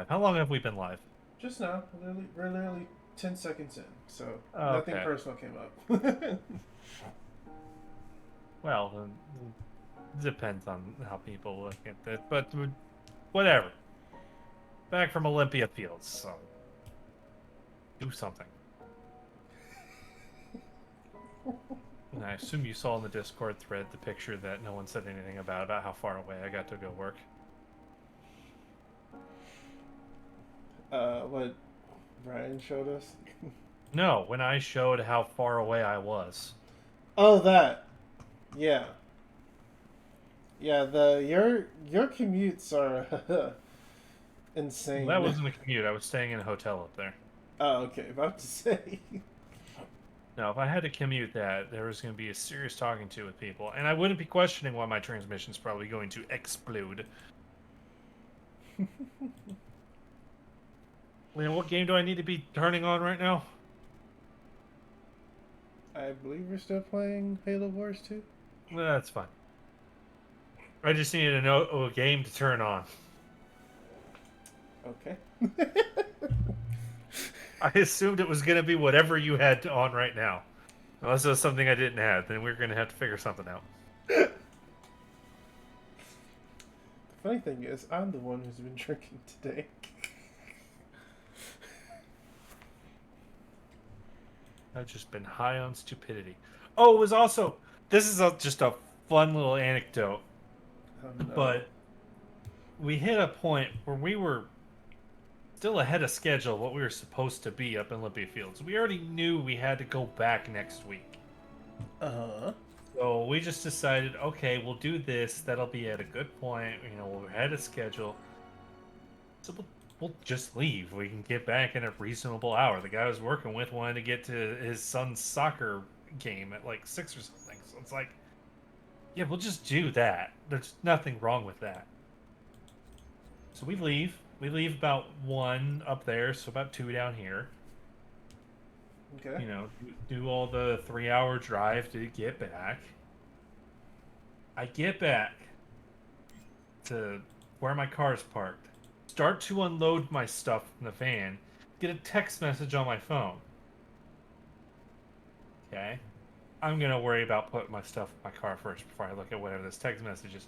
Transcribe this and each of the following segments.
How long have we been live? Just now, we're literally 10 seconds in, so Oh, nothing okay. personal came up. Well, it depends on how people look at it, but whatever. Back from Olympia Fields, so do something. And I assume you saw in the Discord thread the picture that no one said anything about how far away I got to go work. What Brian showed us? No, when I showed how far away I was. Oh, that. Yeah. Yeah, your commutes are Well, that insane. wasn't a commute. I was staying in a hotel up there. Oh, okay, about to say. Now, if I had to commute that, there was going to be a serious talking to with people, and I wouldn't be questioning why my transmission's probably going to explode. Liam, what game do I need to be turning on right now? I believe we're still playing Halo Wars 2. That's fine. I just needed to know a game to turn on. Okay. I assumed it was going to be whatever you had on right now. Unless it was something I didn't have, then we're going to have to figure something out. The funny thing is, I'm the one who's been drinking today. I've just been high on stupidity. Oh, it was also... This is just a fun little anecdote. Oh no. But we hit a point where we were still ahead of schedule what we were supposed to be up in Olympia Fields. We already knew we had to go back next week. Uh-huh. So we just decided, okay, we'll do this. That'll be at a good point. You know, we're ahead of schedule. So we'll just leave. We can get back in a reasonable hour. The guy I was working with wanted to get to his son's soccer game at like 6 or something. So it's like, yeah, we'll just do that. There's nothing wrong with that. So we leave. We leave about 1 up there, so about 2 down here. Okay. You know, do all the 3-hour drive to get back. I get back to where my car's parked, start to unload my stuff from the van, get a text message on my phone. Okay. I'm going to worry about putting my stuff in my car first before I look at whatever this text message is.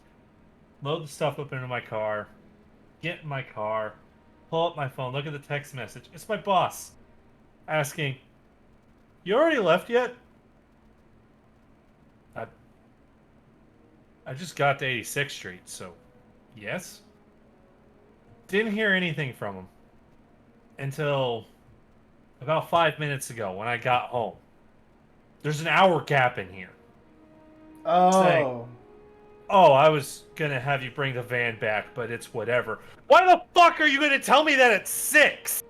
Load the stuff up into my car, get in my car, pull up my phone, look at the text message. It's my boss asking, "You already left yet?" I, I just got to 86th Street, so yes. Didn't hear anything from him until about 5 minutes ago when I got home. There's an hour gap in here. Saying, Oh. "Oh, I was gonna have you bring the van back, but it's whatever." Why the fuck are you gonna tell me that at 6?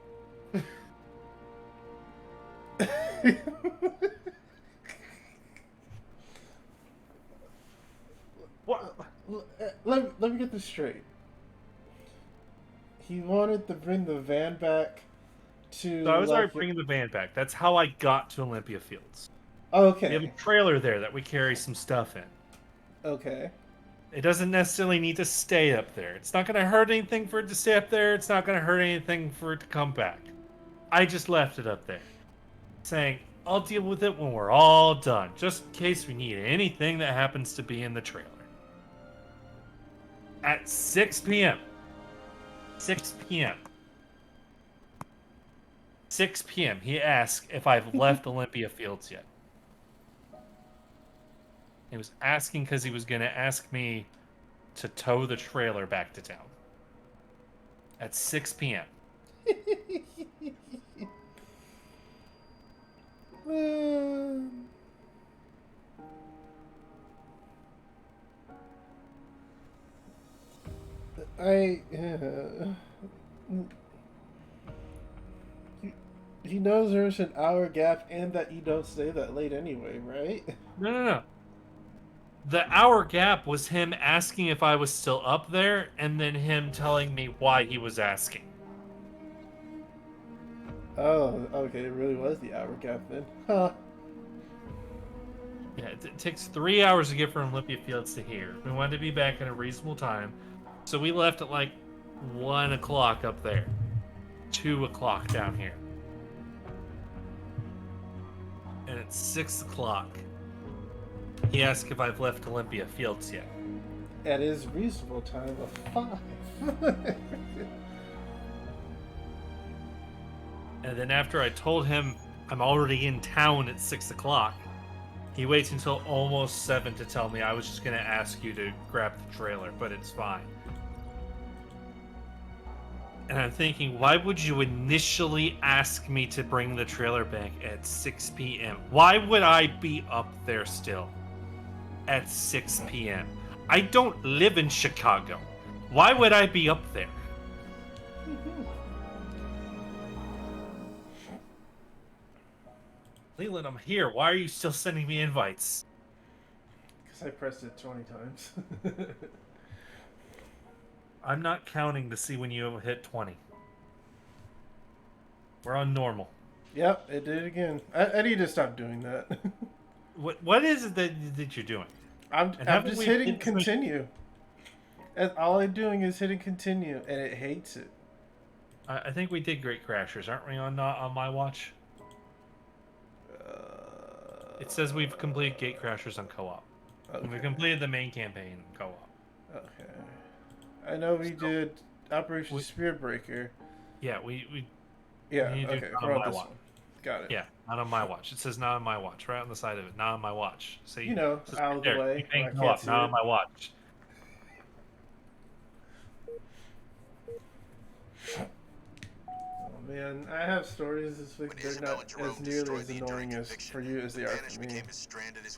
What? Let me get this straight. He wanted to bring the van back to So I was already like. bringing the van back. That's how I got to Olympia Fields. We have a Okay. trailer there that we carry some stuff in. Okay. It doesn't necessarily need to stay up there. It's not going to hurt anything for it to stay up there. It's not going to hurt anything for it to come back. I just left it up there, saying, I'll deal with it when we're all done, just in case we need anything that happens to be in the trailer. At 6 p.m. 6 p.m. 6 p.m. He asked if I've left Olympia Fields yet. He was asking because he was going to ask me to tow the trailer back to town. At 6 p.m. I. He knows there's an hour gap and that you don't stay that late anyway, right? No, no, no. The hour gap was him asking if I was still up there, and then him telling me why he was asking. Oh, okay, it really was the hour gap then. Huh. Yeah, it takes 3 hours to get from Olympia Fields to here. We wanted to be back in a reasonable time, so we left at like 1 o'clock up there. 2 o'clock down here. And it's 6 o'clock. He asked if I've left Olympia Fields yet. At his reasonable time of 5. And then after I told him I'm already in town at 6 o'clock, he waits until almost 7 to tell me I was just going to ask you to grab the trailer, but it's fine. And I'm thinking, why would you initially ask me to bring the trailer back at 6 p.m.? Why would I be up there still at 6 p.m.? I don't live in Chicago. Why would I be up there? Leland, I'm here. Why are you still sending me invites? Because I pressed it 20 times. I'm not counting to see when you hit 20. We're on normal. Yep, it did again. I need to stop doing that. What is it that you're doing? I'm just hitting continue. And all I'm doing is hitting continue, and it hates it. I think we did Great Crashers, aren't we, on my watch? It says we've completed Gate Crashers on co-op. Okay. We completed the main campaign in co-op. Okay. I know we did Operation Spirit Breaker. Yeah, we Yeah, need to do okay. it on We're on my this watch. one. Got it. Yeah, not on my watch. It says not on my watch, right on the side of it. Not on my watch. See, You know, it says out of the there, way, campaign where I co-op, can't see not it. on my watch. Oh man, I have stories this week. They're not as nearly as annoying as for you as they are for me.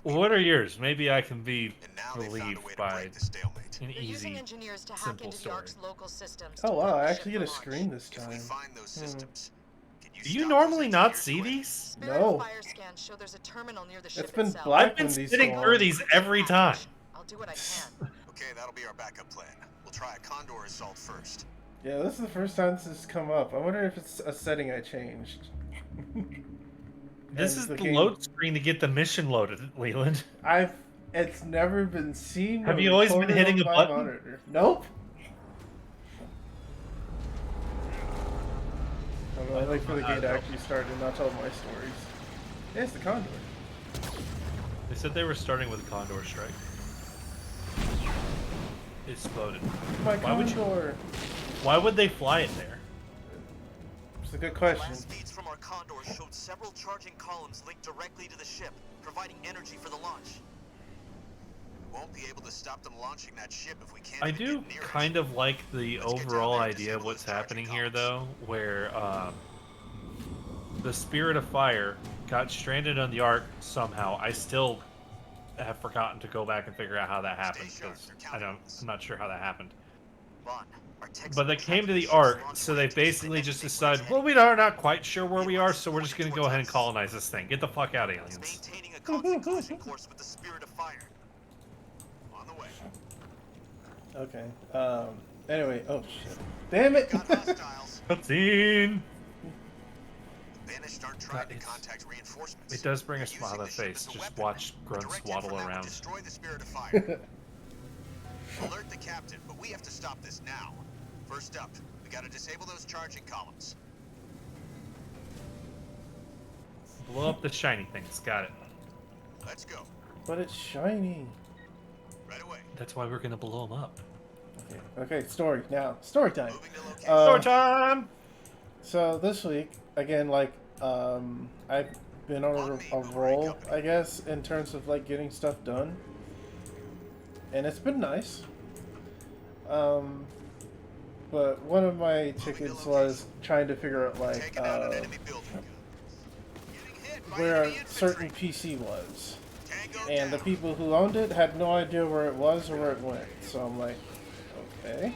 Well, what are yours? Maybe I can be relieved by an They're using easy, engineers to hack simple into the story. Ark's local systems. Oh to wow, prep I the actually ship get a for launch. screen this If we time. find those systems, can you Do you stop normally those not engineers see quick? these? Spirit No. fire scans show there's a terminal near the ship It's been itself. black I've been when these sitting go through on. these every time. I'll do what I can. Okay, that'll be our backup plan. We'll try a Condor assault first. Yeah, this is the first time this has come up. I wonder if it's a setting I changed. This And is the game- load screen to get the mission loaded, Leland. It's never been seen. Have or you always been recorded hitting on a my button? monitor. Nope. I wait for the game to actually start and not tell my stories. Yeah, it's the Condor. They said they were starting with a Condor strike. It exploded. My Why would you- Condor. Why would they fly it there? It's a good question. Last feeds from our Condor showed several charging columns linked directly to the ship, providing energy for the launch. We won't be able to stop them launching that ship if we can't I even do get near kind it. of like the Let's get down overall there and idea of disable what's those charging happening here, columns. though, where the Spirit of Fire got stranded on the Ark somehow. I still have forgotten to go back and figure out how that happened, Stay sharp, because they're counting on us. I'm not sure how that happened. Vaughn, our techs But they have came to tracked the ship's Ark, launch so they point to ensure basically they just know decided, where it's well, we are not quite sure where we are, so we're just going to go ahead and colonize this thing. Get the fuck out, heading. It's aliens. maintaining a constant collision course with the Spirit of Fire. On the way. Okay. Anyway. Oh shit. Damn it. Got hostiles. Cutscene! The Banished aren't trying to It's- contact reinforcements. It does bring a They're smile using to the the ship face. as a Just weapon. watch Grunt Direct swaddle hit from that would around. destroy the Spirit of Fire. Alert the captain, but we have to stop this now. First up, we gotta disable those charging columns. Blow up the shiny things. Got it. Let's go. But it's shiny. Right away. That's why we're going to blow them up. Okay. Story now. Story time. Moving to location. Story time! So this week, again, like, I've been on a roll, I guess, in terms of like getting stuff done, and it's been nice. But one of my tickets was trying to figure out like Taking out an enemy building. Getting hit by where enemy a infantry. certain PC was, Tango and the down. people who owned it had no idea where it was or where it went. So I'm like, okay.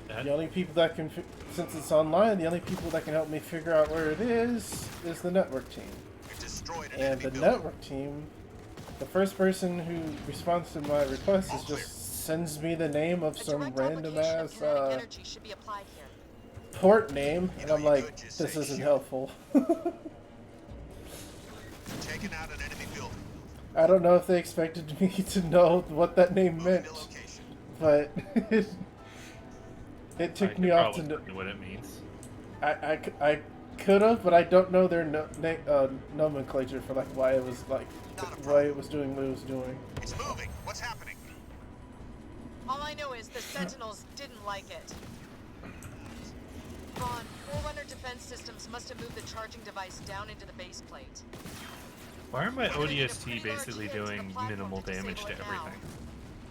The only people that can, since it's online, the only people that can help me figure out where it is the network team. We've destroyed an And enemy the building. network team, the first person who responds to my request is just sends me the name of A some direct random application of ass kinetic energy should be applied here. port name, You and know I'm you like, could just this say isn't shoot. helpful. Taking out an enemy building. I don't know if they expected me to know what that name Moving meant, to location. but it I took can me off to probably know. tell you what it means. I could have, but I don't know their nomenclature for like why it was like why it was doing what it was doing. It's moving. What's happening? All I know is the Sentinels didn't like it. Vaughn, Forerunner defense systems must have moved the charging device down into the base plate. Why are my We're gonna need a ODST pretty basically large hit to the doing platform minimal to damage to disable it now. everything?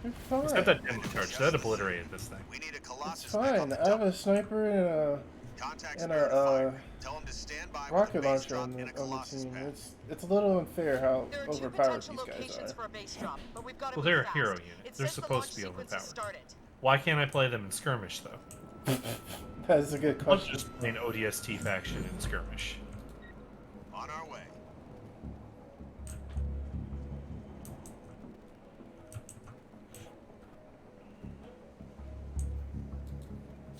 You're It's fine. got that damage charge, so that obliterated this thing. We need a It's Colossus back on fine. the I have dump. a sniper and Contact and Spirit a, Fire. Tell him to stand by with a rocket base launcher drop on the and a Colossus team. pad. It's a little unfair how There are 2 overpowered potential these guys locations are. for a base drop, but we've got to Well, move they're a fast. hero unit. It They're says the supposed to be launch sequence has overpowered. started. Why can't I play them in skirmish though? That is a good I'll question. just play an ODST faction in skirmish. On our way.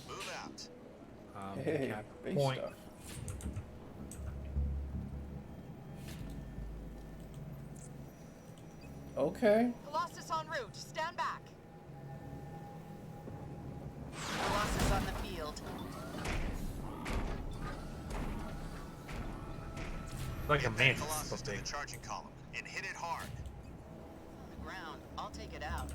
Move out. Hey, Cap base point. stuff. Okay. Colossus en route. Stand back. Colossus on the field. Like a Get that mantis, Colossus but to the big. charging column and hit it hard. On the ground. I'll take it out.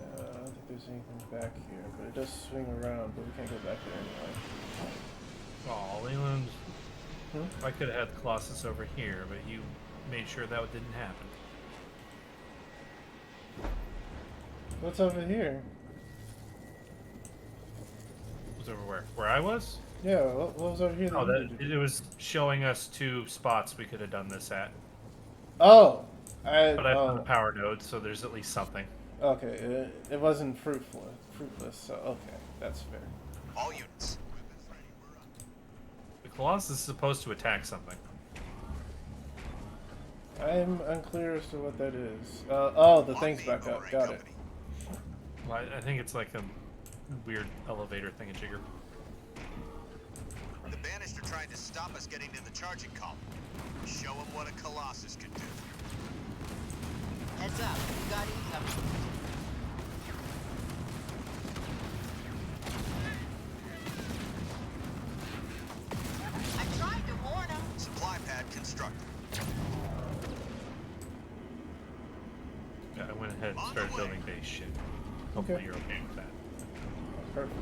I don't think there's anything back here, but it does swing around, but we can't go back there anyway. Oh, Leland. Hmm? I could have had Colossus over here, but you made sure that didn't happen. What's over here? It was over where? Where I was? Yeah, what was over here? Oh, you that needed to do? it was showing us 2 spots we could have done this at. Oh! But I found a Oh, power node, so there's at least something. okay. It wasn't fruitless, so okay. That's fair. All units. The Colossus is supposed to attack something. I'm unclear as to what that is. Oh, the On thing's me, back up. Boomerang Got it. Company. Well, I think it's like a weird elevator thingamajigger. The Banished are trying to stop us getting to the charging column. Show them what a Colossus can do. Heads up. We got incoming. I tried to warn him. Supply pad constructed. Yeah, I went ahead and On the started way. building base shit. Hopefully Okay. you're okay with that. Perfectly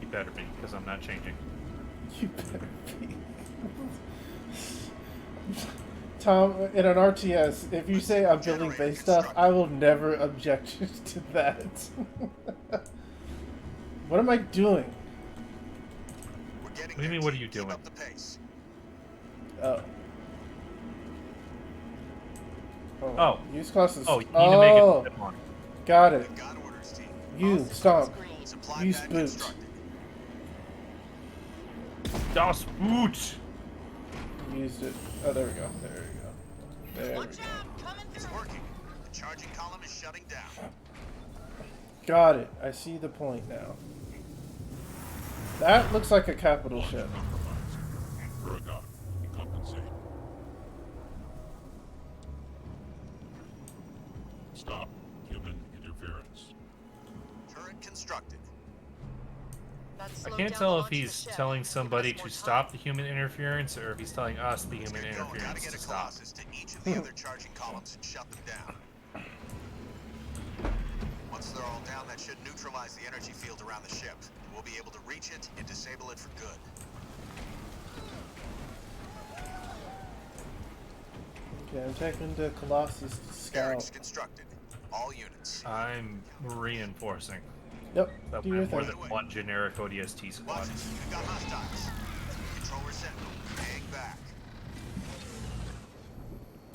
You better be, because I'm not changing. fine. You better be. Tom, in an RTS, if you say I'm building base stuff, I will never object to that. What am I doing? We're getting What do you there, mean, what are team. you Keep doing? up the pace. Oh. Oh. Use classes. Oh, you need to make Oh, it zip on. got it. We've got orders, team. You, stomp. Supply Use pad boot. constructed. Das Boot! Used it. Oh, there we go. There we go. There we Watch go. out. Coming It's through. working. The charging column is shutting down. Got it. I see the point now. That looks like a capital ship. Paragon, compensate. Stop human interference. Turret constructed. That I slowed can't down tell the if launch of the he's ship, telling giving somebody us more to time. stop the human interference, or if he's telling us the human Get going. Gotta interference get to a stop. Colossus to each of the other charging columns and shut them down. Once they're all down, that should neutralize the energy field around the ship. We'll be able to reach it and disable it for good. Okay, I'm taking the Colossus to Barracks scout. constructed. All units. I'm reinforcing. Yep, That do we your have more thing. than one generic ODST squad. Watch it. We've got hostiles. Controller Sentinel. Hang back.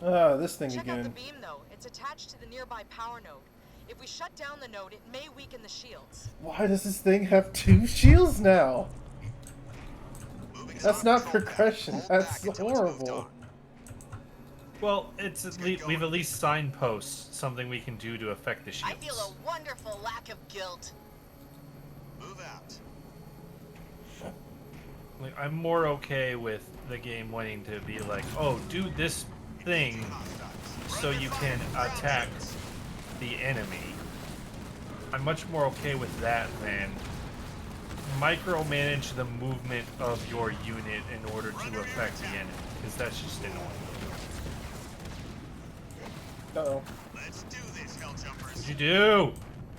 Ah, this thing Check out the again. beam, though. It's attached to the nearby power node. If we shut down the node, it may weaken the shields. Why does this thing have 2 shields now? Moving us That's on not control pad. progression. Hold That's back until it's moved horrible. on. Well, it's Let's at get we've going. at least signposts something we can do to affect the I shields. feel a wonderful lack of guilt. Move out. Like, I'm more okay with the game wanting to be like, oh, do this thing Hostiles. so Run you your can fire. attack the enemy, I'm much more okay with that than micromanage the movement of your unit in order to affect the enemy, because that's just annoying. Uh-oh. Let's do this, Helljumpers. What'd you do?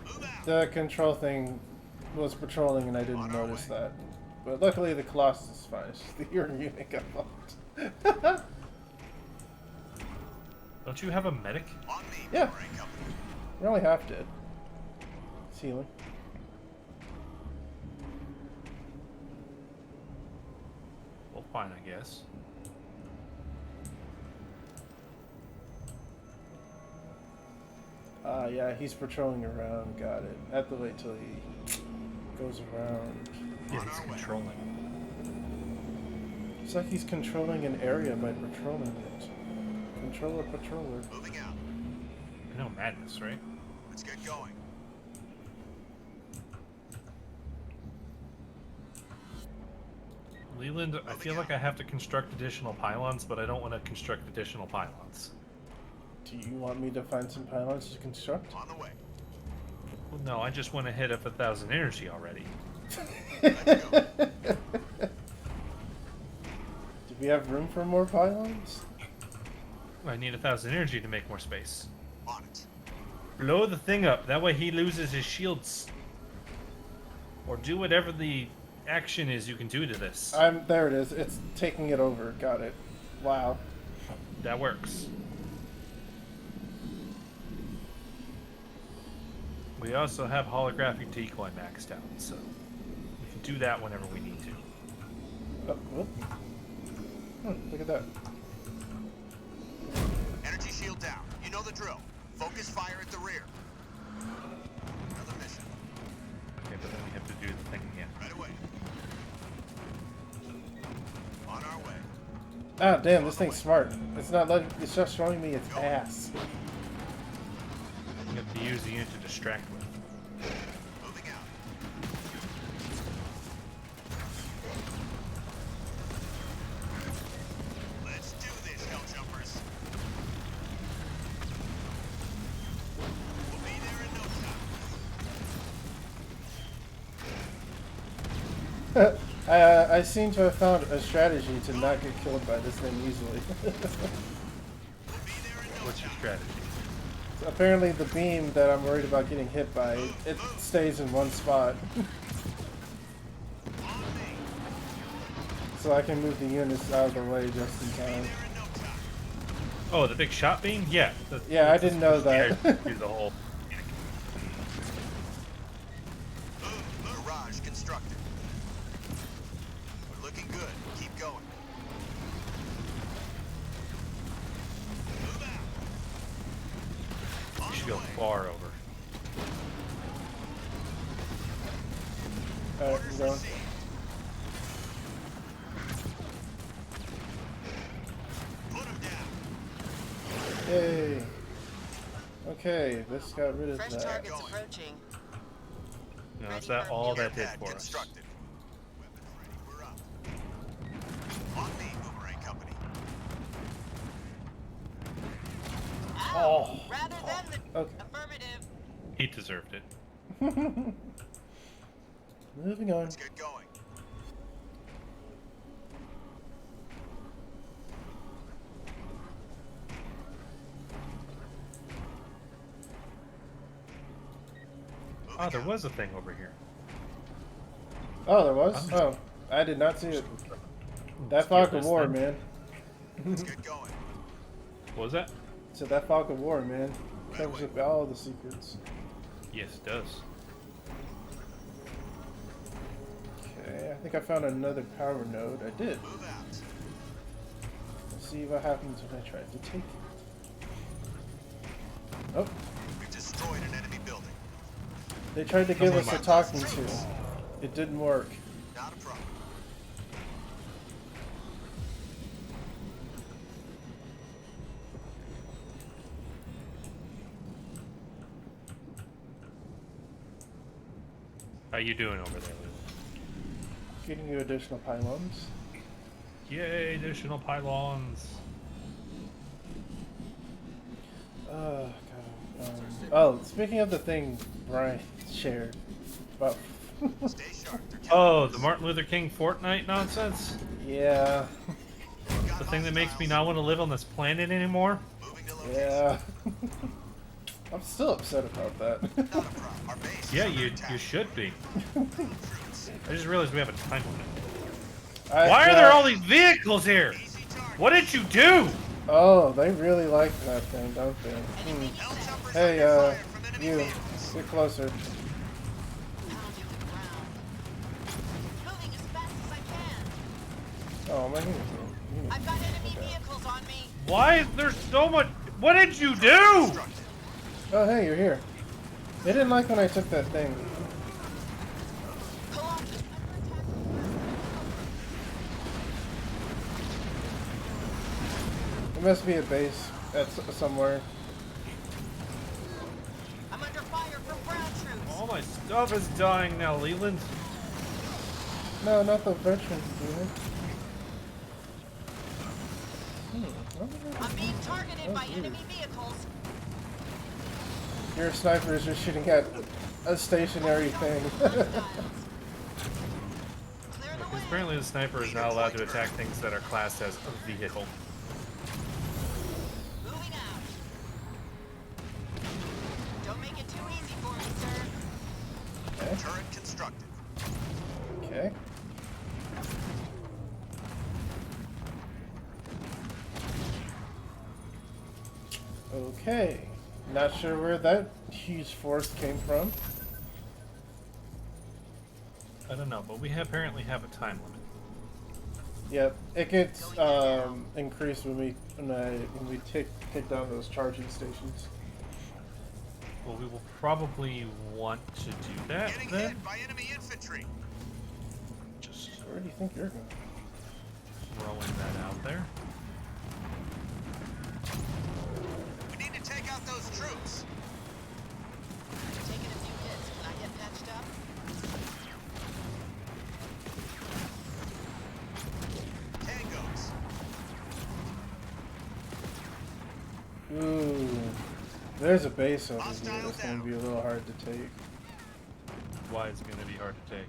Move out. The control thing was patrolling and I didn't notice that. But luckily the Colossus is fine. It's just the Urine unit got fucked. Don't you have a medic? On me, Yeah. Boomerang Company. We're only half dead. It's healing. Well, fine, I guess. Yeah, he's patrolling around. Got it. I have to wait till he goes around. Yeah, he's controlling. It's like he's controlling an area by patrolling it. Controller, patroller. Moving out. No madness, right? Let's get going. Leland, I feel like I have to construct additional pylons, but I don't want to construct additional pylons. Do you want me to find some pylons to construct? On the way. Well, no, I just want to hit up 1,000 energy already. Let's go. Do we have room for more pylons? I need 1,000 energy to make more space. On it. Blow the thing up. That way he loses his shields. Or do whatever the action is you can do to this. There it is. It's taking it over. Got it. Wow. That works. We also have holographic decoy maxed out, so we can do that whenever we need to. Oh, whoop. Look at that. Energy shield down. You know the drill. Focus fire at the rear. Another mission. Okay, but then we have to do the thing again. Right away. On our way. Ah, damn, this thing's smart. It's not letting, it's just showing me its ass. You have to use the unit to distract with. Moving out. Let's do this, Helljumpers. We'll be there in no time. I seem to have found a strategy to not get killed by this thing easily. We'll be there in no What's your time. strategy? Apparently the beam that I'm worried about getting hit by, it stays in one spot. On me. So I can move the units out of the way just in time. There in no time. Oh, the big shot beam? Yeah. Yeah, I didn't know that. Yeah, do the whole. Barrage constructed. We're looking good. Keep going. Move out. On You should the go way. far over. Alright, Orders I'm going. received. Put 'em down. Yay. Okay, this got rid of Fresh that. targets approaching. No, is that all that did Pad for us? constructed. Weapons ready. We're up. On me, Boomerang Company. Oh. Rather than the Okay. affirmative. He deserved it. Moving on. Let's get going. Oh, there was a thing over here. Oh, there was? Oh, I did not see it. That fog of war, man. Let's get going. What was that? So that fog of war, man, covers up all the secrets. Yes, it does. Okay, I think I found another power node. I did. Move out. Let's see what happens when I try to take it. Oh, We've destroyed an enemy building. they tried to give us a talking to. It didn't work. Not a problem. How you doing over there, Lou? Getting you additional pylons. Yay, additional pylons. God. Oh, speaking of the thing Right, shared. But Stay sharp. They're counting Oh, on the us. Martin Luther King Fortnite nonsense? yeah, Got The thing that makes me hostiles. not want to live on this planet anymore? Moving to location. yeah. I'm still upset about that. Not a problem. Our base is Yeah, under you attack. should be. Troops. I just realized we have a time limit. I Why are there got- all these vehicles here? Easy target. What did you do? Oh, they really like that thing, don't they? Hell jumpers Hey, under fire from enemy you, vehicles. get closer. Pounding the ground. Moving as fast as I can. Oh man, I've got enemy vehicles on me. Why is there so much? What did you do? Constructed. oh hey, you're here. They didn't like when I took that thing. Colossus under attack. There must be a base at somewhere. I'm under fire from ground troops. All my stuff is dying now, Leland. No, not the veteran unit. I'm being targeted by enemy vehicles. Your sniper is just shooting at a stationary thing. Clear the Because way. apparently the sniper is not allowed to attack things that are classed as a vehicle. Moving out. Don't make it too easy for me, sir. Okay. Turret constructed. Okay. Okay. Not sure where that huge force came from. I don't know, but we apparently have a time limit. Yep, it gets increased when we take down those charging stations. Well, we will probably want to do that Getting then. hit by enemy infantry. Just Where do you think you're going? throwing that out there. We need to take out those troops. Taking a few hits. Can I get patched up? Tangos. Ooh, there's a base over here that's going to be a little hard to take. Why is it going to be hard to take?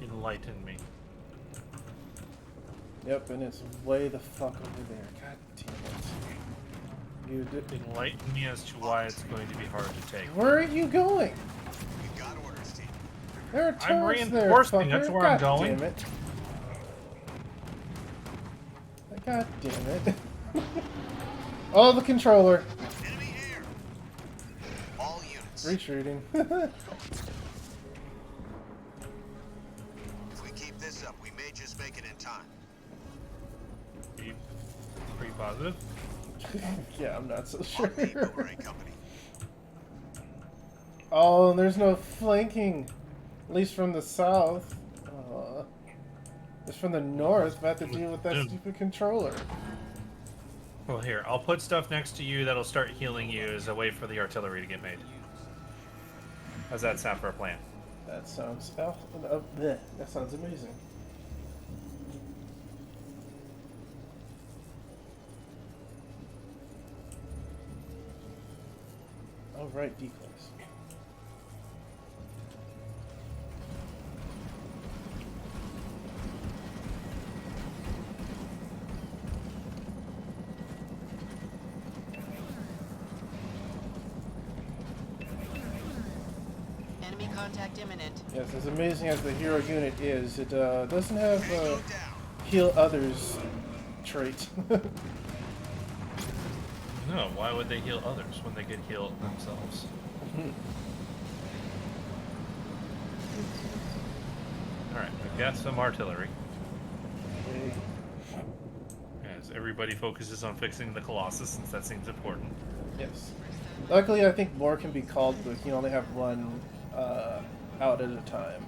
Enlighten me. Yep, and it's way the fuck over there. God damn it. You did. Enlighten me as to why it's going to be hard to take. Where are you going? We've got orders, team. There are I'm turrets there, reinforcing, that's fucker. where I'm God going. Damn it. God damn it. Oh, the controller. Enemy air. All units. Retreating. If we keep this up, we may just make it in time. Be pretty positive. Yeah, I'm not so On sure. me, Boomerang Company. Oh, and there's no flanking. At least from the south. It's from the north. I have to deal with that stupid controller. Well, here, I'll put stuff next to you that'll start healing you as a way for the artillery to get made. How's that sound for a plan? That sounds that sounds amazing. All right, decoys. Enemy contact imminent. Yes, as amazing as the hero unit is, it doesn't have Tango down. heal others trait. No, why would they heal others when they could heal themselves? Alright, we've got some artillery. As everybody focuses on fixing the Colossus, since that seems important. Yes. Luckily, I think more can be called, but you can only have one out at a time.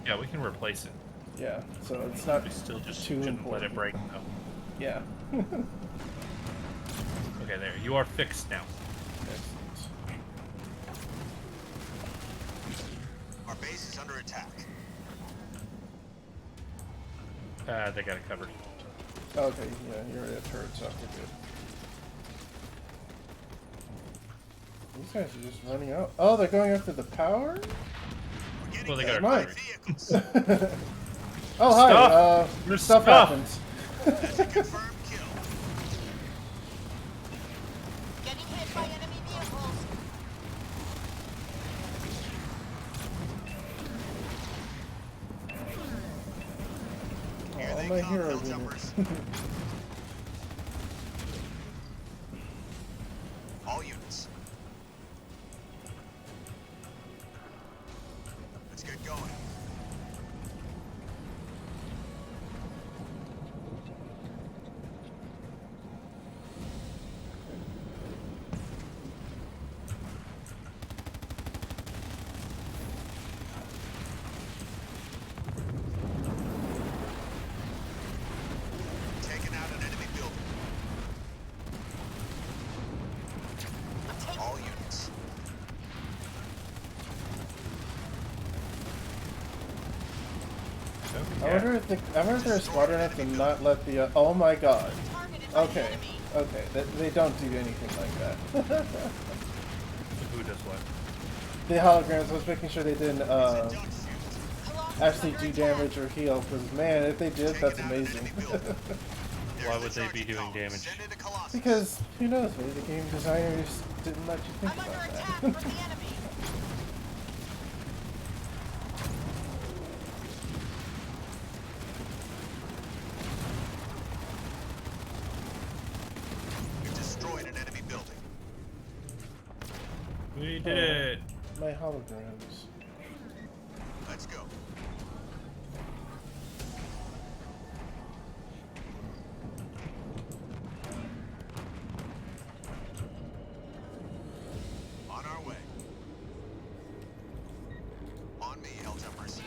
Yeah, we can replace it. Yeah, so it's not We still just too shouldn't let it important. break, though. Yeah. Okay, there. You are fixed now. Our base is under attack. They got it covered. Okay, yeah, you're at turret, so we're good. These guys are just running out. Oh, they're going after the power? We're getting Well, they hit got by mine. vehicles. Oh, hi. Stuff. There's Stuff stuff. happens. That's a confirmed kill. Getting hit by enemy vehicles. Here All they my come, hero hill units. jumpers. All units. Let's get going. Taking out an enemy building. All units. I wonder if they're smart enough to not let the. Oh my god. Targeted by the Okay. enemy. Okay. They don't do anything like that. Who does what? The holograms. I was making sure they didn't Duck shoot. Colossus actually under do attack. damage or heal. Because man, if they did, that's Taking out an amazing. enemy building. Why There's would the they be charging doing column. damage? Send it to Colossus. Because who knows? Maybe the game designers didn't let you think I'm under about attack that. from the enemy. We've destroyed an enemy building. We did it. My holograms. Let's go. On our way. On me, hell jumpers.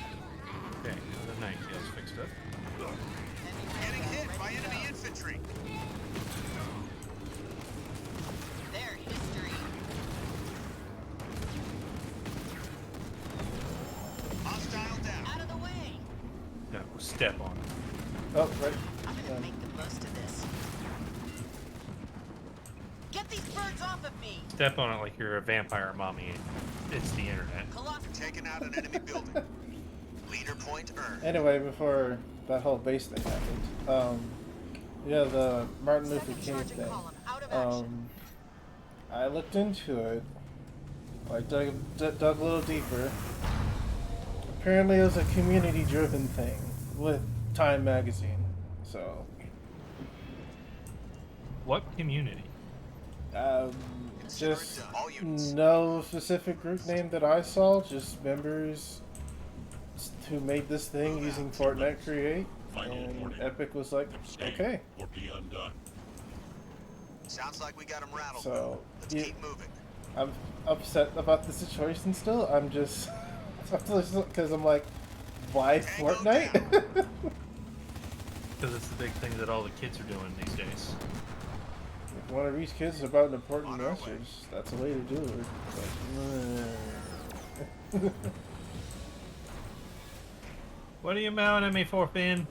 Okay, the night tails fixed up. Getting hit by enemy infantry. Their history. Hostile down. Out of the way. No, step on it. Oh, right. I'm gonna Um, make the most of this. Get these birds off of me. Step on it like you're a vampire mommy. It's the internet. Colossus. Taking out an enemy building. Leader point earned. Anyway, before that whole base thing happened, yeah, the Martin Luther Second King charging thing. column out of action. I looked into it. I dug a little deeper. Apparently, it was a community-driven thing with Time Magazine. So, What community? Consider it just done. All units. no specific group name that I saw. Just members who made this thing using Fortnite Create, Final and warning. Epic was like, Abstain okay. or be undone. Sounds like we got them rattled. So, Let's yeah. keep moving. I'm upset about the situation still. I'm just because I'm like, why Fortnite? Because it's the big thing that all the kids are doing these days. If you want to reach kids about an important On our way. message, that's a way to do it. But, What are you mounting me for, Finn?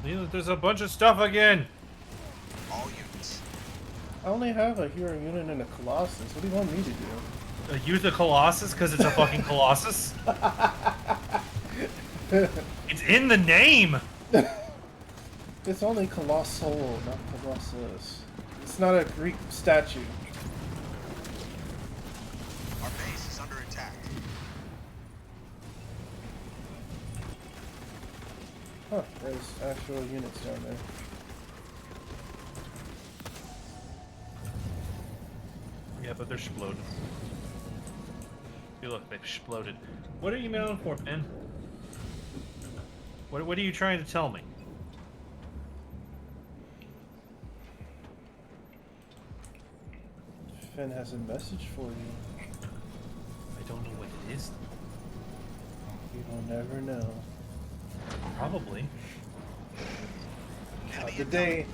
There's a bunch of stuff again. All units. I only have a hero unit and a Colossus. What do you want me to do? Use the Colossus because it's a fucking Colossus. It's in the name. It's only Colossal, not Colossus. It's not a Greek statue. Our base is under attack. Huh, there's actual units down there. Yeah, but they're exploding. You look, they've exploded. What are you mounting for, Finn? What are you trying to tell me? Finn has a message for you. I don't know what it is. You will never know. Probably. The day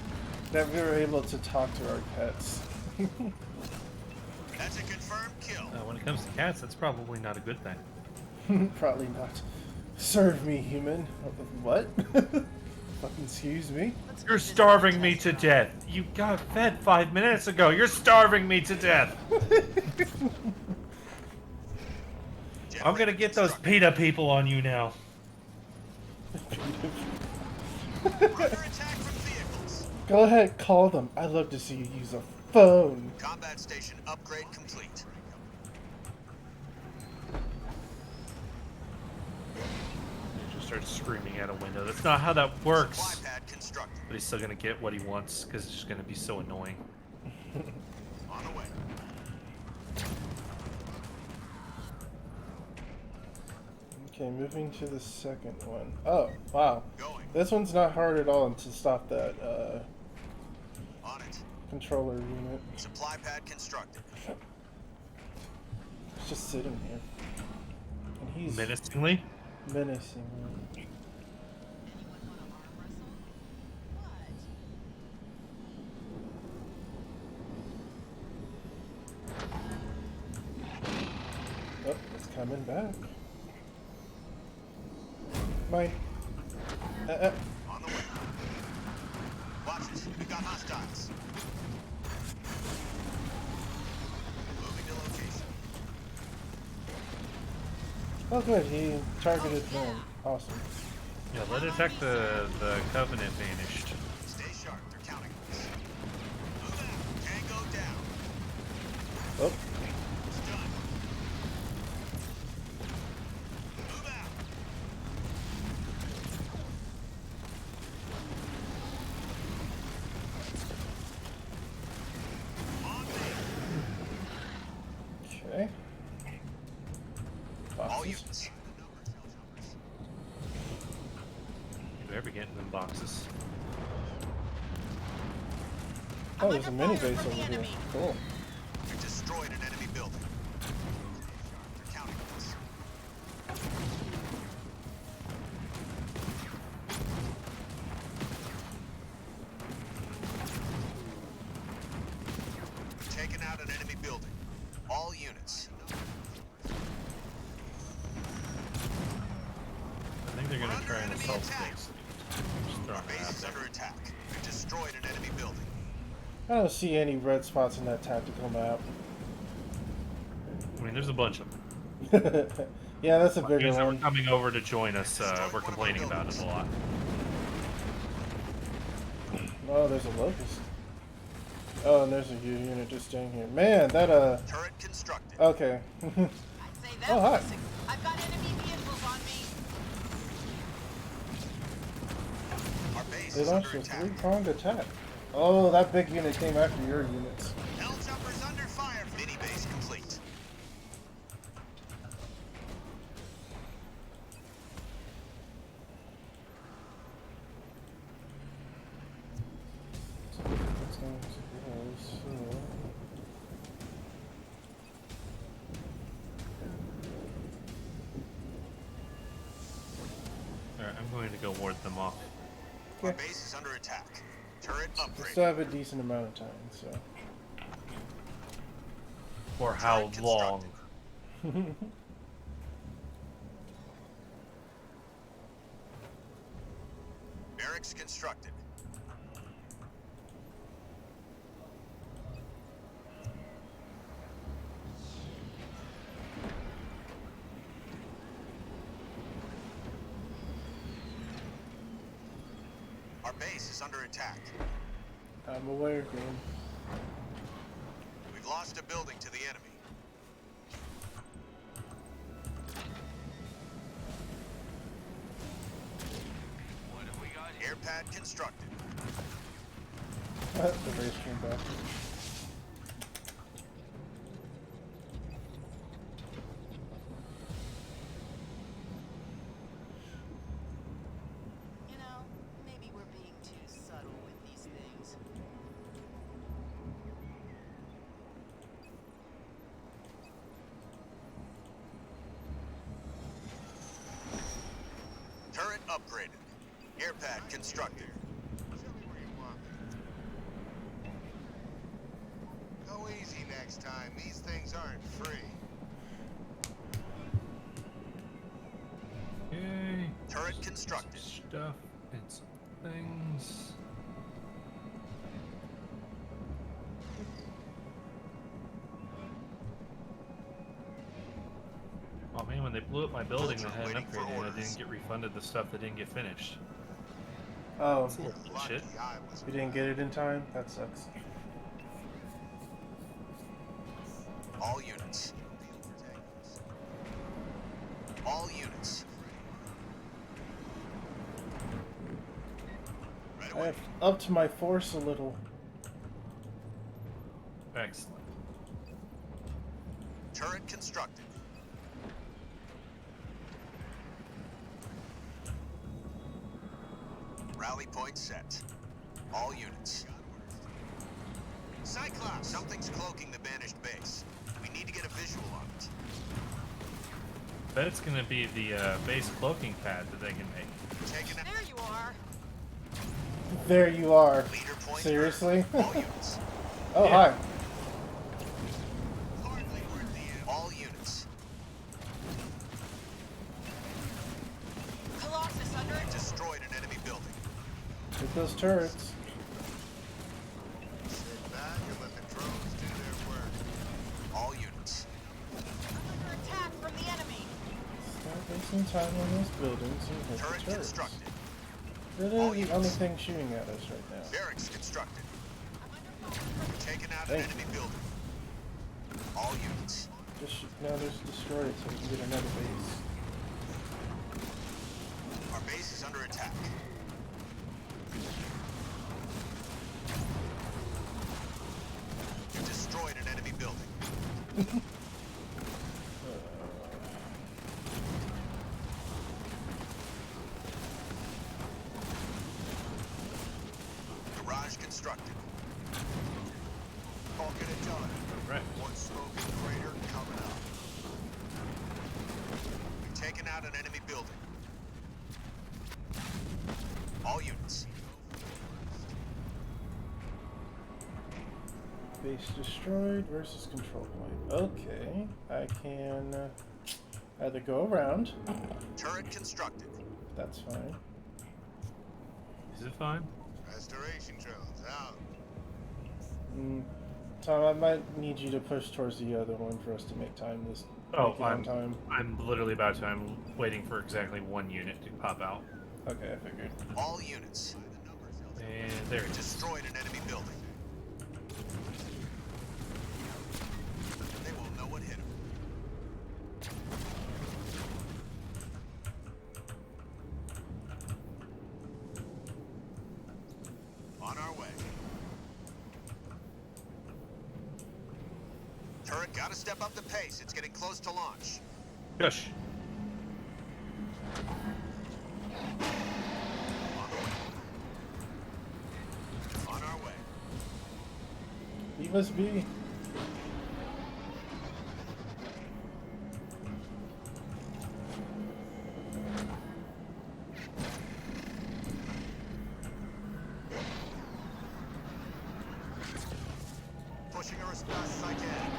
that we were able to talk to our pets. That's a confirmed kill. When it comes to cats, that's probably not a good thing. Probably not. Serve me, human. What? Excuse me? Let's You're revisit the starving me test to drive. death. You got fed 5 minutes ago. You're starving me to death. I'm gonna get those PETA people on you now. Under attack from vehicles. Go ahead, call them. I'd love to see you use a phone. Combat station upgrade complete. He just starts screaming out a window. That's not how that works. Supply pad constructed. But he's still gonna get what he wants because it's just gonna be so annoying. On the way. Okay, moving to the second one. Oh, wow. Going. This one's not hard at all to stop that On it. controller unit. Supply pad constructed. It's just sitting here. And he's Menacingly. menacing. Oh, it's coming back. Mine. On the way. Watch it. We got hostiles. Moving to location. Oh, good. He targeted them. Awesome. Yeah, let it attack the Covenant vanished. Stay sharp. They're counting on us. Move out. Tango down. Oh, It's done. Move out. On me. okay. All Boxes. units. You ever get in them boxes? Oh, there's a I'm mini under fire base from over the here. enemy. Cool. We destroyed an enemy building. They're counting on us. We've taken out an enemy building. All units. I think they're gonna We're try and under assault enemy attack. things. Just throwing Our it base out is there. under attack. We've destroyed an enemy building. I don't see any red spots in that tactical map. I mean, there's a bunch of them. Yeah, that's a bigger Guys that were one. coming over to join us, we're complaining about it a lot. Oh, there's a locust. Oh, and there's a unit just staying here. Man, that Turret constructed. okay. I'd say that's Oh, hi. missing. I've got enemy vehicles on me. Our base They is launched under a attack. three-pronged attack. Oh, that big unit came after your units. Helljumpers under fire. Mini base complete. That's going to be so. Alright, I'm going to go ward them off. Our Okay. base is under attack. Turret We upgrade. still have a decent amount of time, so. For how Turret long? constructed. Barracks constructed. Our base is under attack. I'm aware, game. We've lost a building to the enemy. What have we got here? Air pad constructed. The base came back. You know, maybe we're being too subtle with these things. Turret upgraded. Air pad constructed. Go easy next time. These things aren't free. Yay. Turret constructed. Stuff and some things. Oh man, when they blew up my building that had an Waiting for upgrade in, I orders. didn't get refunded the stuff that didn't get finished. Oh, That's a little shit. Lucky I was you didn't get it in time? That sucks. All units. All units. Right I away. have upped my force a little. Excellent. Turret constructed. Rally point set. All units. Cyclops! Something's cloaking the banished base. We need to get a visual on it. Bet it's gonna be the base cloaking pad that they can make. Taking out There you are. There you are. leader point. Seriously? All units. Oh, Yeah. hi. All units. Colossus under it. Destroyed an enemy building. Get those turrets. sit back and let the drones do their work. All units. Under attack from the enemy. Start wasting time on those buildings and hit Turret the turrets. constructed. Literally the only thing shooting at us right now. Barracks constructed. Taking out Thank an enemy building. All units. Now just destroy it so we can get another base. Our base is under attack. You destroyed an enemy building. Garage constructed. I'll get it done. Right. One smoking crater coming up. We've taken out an enemy building. All units. Base destroyed versus control point. Okay, I can either go around. Turret constructed. That's fine. Is it fine? Restoration drones out. Tom, I might need you to push towards the other one for us to make time this. Oh, make it on time. I'm literally about to. I'm waiting for exactly one unit to pop out. Okay, I figured. All units. And there it is. Destroyed an enemy building. They will know what hit them. On our way. Turret, gotta step up the pace. It's getting close to launch. Shush. On the way. On our way. He must be. Pushing her as fast as I can.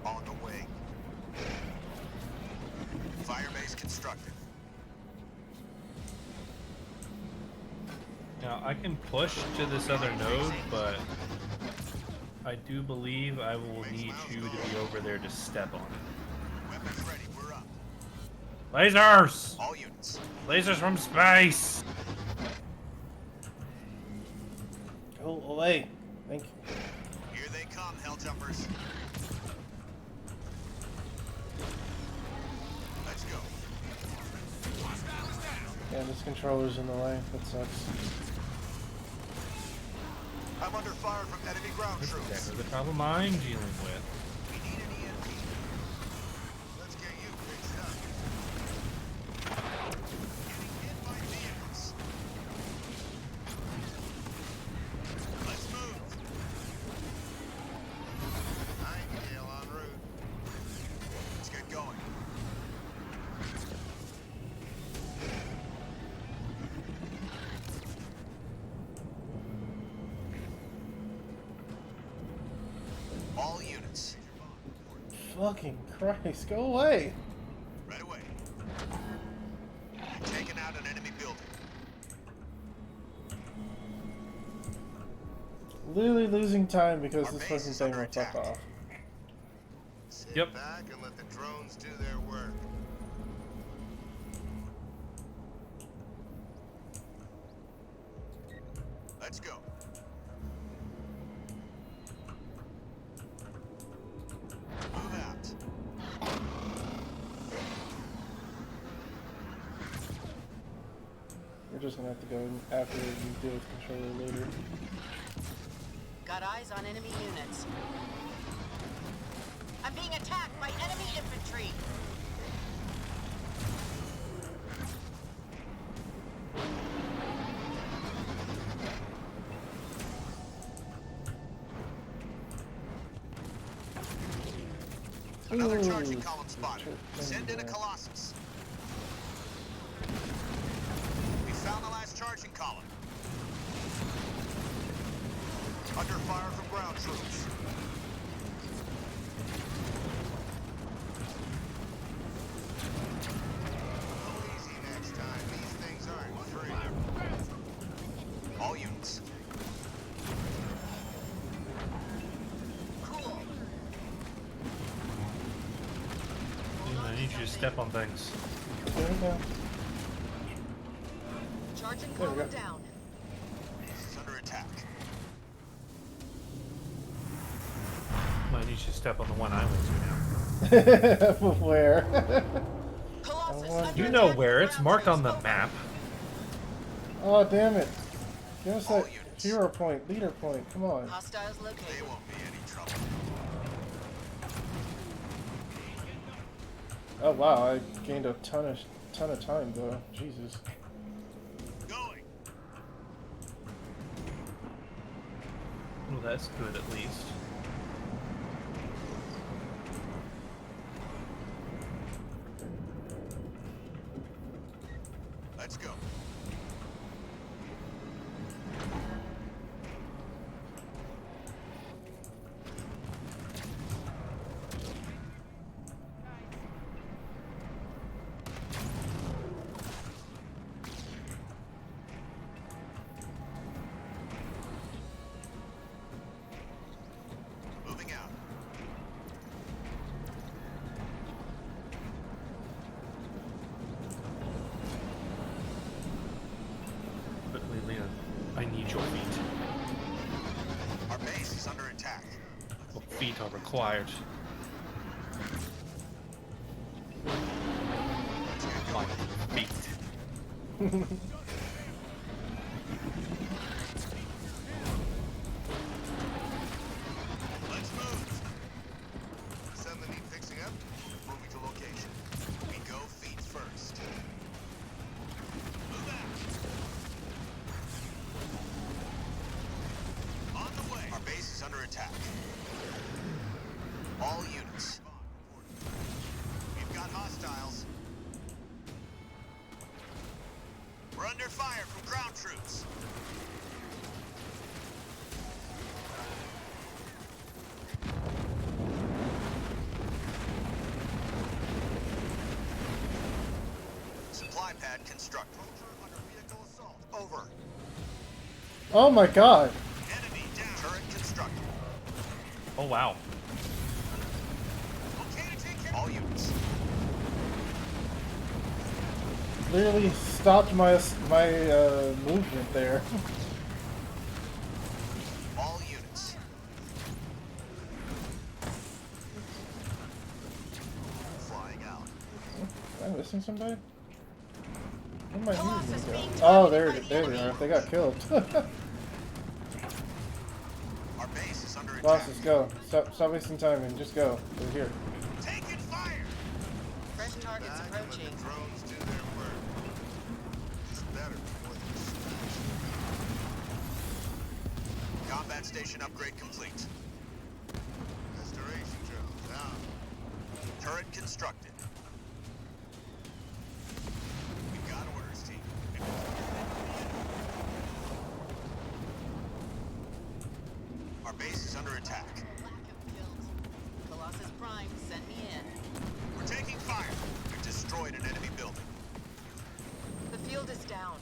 On the way. Firebase constructed. Now I can push to this other node, but I do believe I will need you to be over there to step on it. Weapons ready. We're up. Lasers! All units. Lasers from space! Go away. Thank you. Here they come, Helljumpers. Let's go. Yeah, this controller's in the way. That sucks. I'm under fire from enemy ground That's troops. exactly the problem I'm dealing with. We need an EMP. Let's get you fixed up. Getting hit by vehicles. Let's move. Nightingale en route. Let's get going. All units. Fucking Christ, go away. Right away. We've taken out an enemy building. Literally losing time because Our this base fucking is thing under will fuck attack. off. Sit Yep. back and let the drones do their work. Let's go. Move out. You're just gonna have to go after you deal with controller later. Got eyes on enemy units. I'm being attacked by enemy infantry. Another Ooh, charging column spotted. Send in a yeah. Colossus. We found the last charging column. Under fire from ground troops. Go easy next time. These things aren't free. All units. Cool. I need you to step on things. There we go. Charging There we column go. down. Base is under attack. I need you to step on the one I went to now. Where? Colossus want- under You know attack where? from It's ground marked on troops. the Over. map. Oh, damn it. Give us All that units. hero point, leader point. Come on. Hostiles They located. won't be any trouble. Oh wow, I gained a ton of time though. Jesus. Going. Well, that's good at least. Let's go. Moving out. But Liliana, I need your feet. Our base is under attack. Well, feet are required. Let's get My going. feet. Let's move. Something need fixing up? Moving to location. We go feet first. Move out. On the way. Our base is under attack. All units. We've got hostiles. We're under fire from ground troops. Supply pad constructed. Under vehicle assault. Over. Oh my god. Enemy down. Turret constructed. Oh wow. Okay to take care. All units. Literally stopped my movement there. All units. Flying out. Am I missing somebody? Where am I Colossus moving being to? Oh, targeted there by the they are. enemy. They got killed. Our base is under attack. Bosses, go. Stop wasting time and just go. We're here. Taking fire. Fresh targets Back and let approaching. the drones do their work. It's better before they smash. Combat station upgrade complete. Restoration drones out. Turret constructed. We've got orders, team. Our base is under attack. Lack of kills. Colossus Prime, send me in. We're taking fire. We've destroyed an enemy building. The field is down.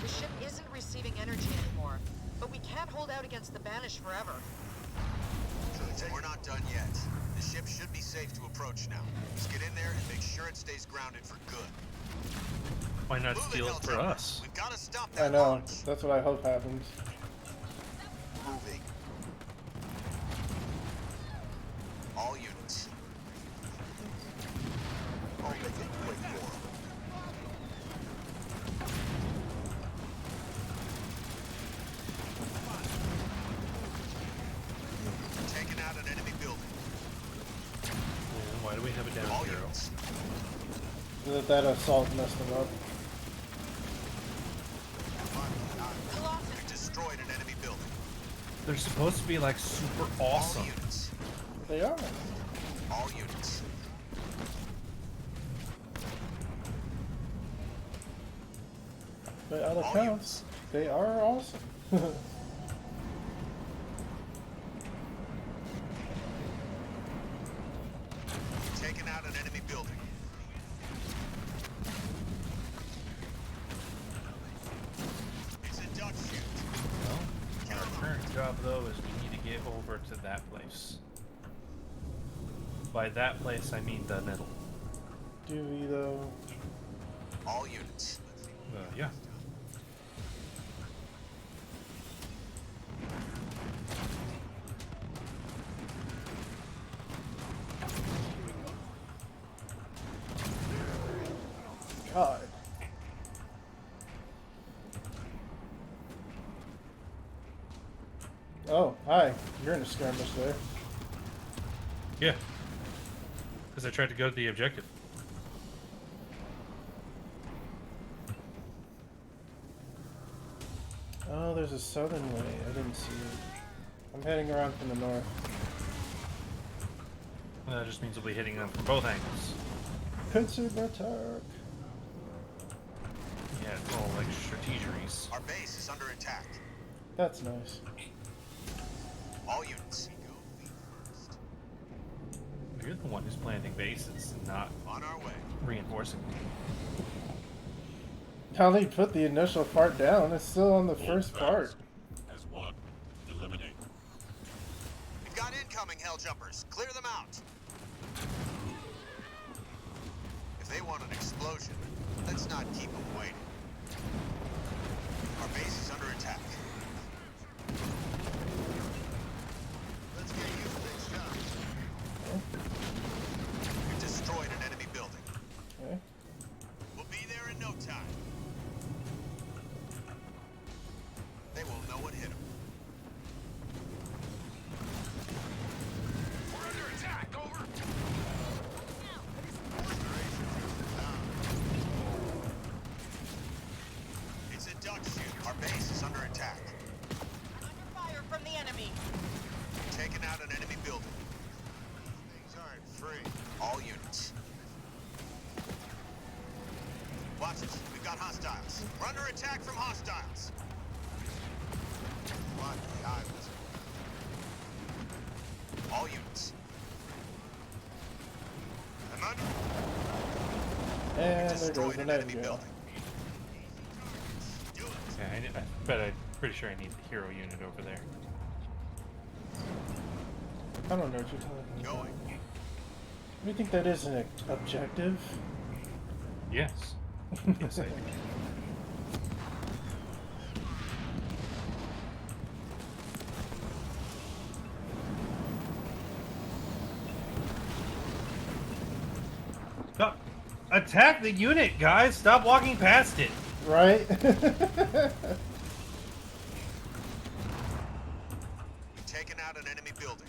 The ship isn't receiving energy anymore. But we can't hold out against the Banished forever. We're not done yet. The ship should be safe to approach now. Just get in there and make sure it stays grounded for good. Why not Move steal it for Helltower. us? We've got to stop I that know. launch. That's what I hope happens. Moving. All units. I'll make it quick for 'em. Taking out an enemy building. Yeah, why do we have a down All hero? units. That assault messed them up. Colossus! We've destroyed an enemy building. They're supposed to be like super All awesome. units. They are. All units. By all All accounts, they are awesome. Taking out an enemy building. It's a duck shoot. Well, our current job though is we need to get over to that place. By that place, I mean the middle. Do we though? All units. Yeah. God. Oh, hi. You're in a skirmish there. Yeah. Because I tried to go to the objective. Oh, there's a southern way. I didn't see it. I'm heading around from the north. That just means we'll be hitting them from both angles. Pincer attack. Yeah, it's all like strategeries. Our base is under attack. That's nice. All units. You're the one who's planting bases and not On our way. reinforcing. Now they put the initial part down. It's still on the Hold first fast. part. As one. Eliminate. We've got incoming hell jumpers. Clear them out. If they want an explosion, let's not keep them waiting. Our base is under attack. Let's get you fixed up. We've destroyed an enemy building. Okay. We'll be there in no time. They will know what hit them. We're under attack. Over. It's a duck shoot. Our base is under attack. Under fire from the enemy! Taking out an enemy building. Things aren't free. All units. Watch us. We've got hostiles. We're under attack from hostiles. What the islands? All units. I'm under. And there Destroyed goes the an enemy nightingale. building. Do it. Yeah, but I'm pretty sure I need the hero unit over there. I don't know what you're talking about. Going. You think that is an objective? Yes. Yes, I do. Stop. Attack the unit, guys! Stop walking past it! Right? Taking out an enemy building.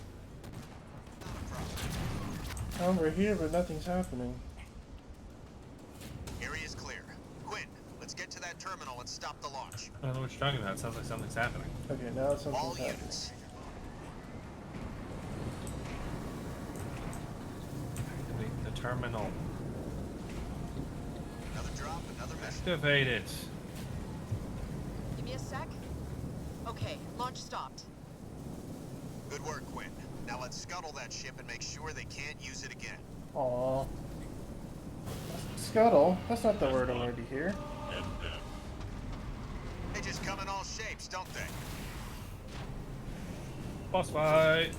Not a problem. We're here, but nothing's happening. Area's clear. Quinn, let's get to that terminal and stop the launch. I don't know what you're talking about. It sounds like something's happening. Okay, now All something's happening. units. Activate the terminal. Another drop, another mission. Activate it. Give me a sec. Okay, launch stopped. Good work, Quinn. Now let's scuttle that ship and make sure they can't use it again. Aw. Scuttle? That's not the word I wanted to hear. Head down. They just come in all shapes, don't they? Boss fight.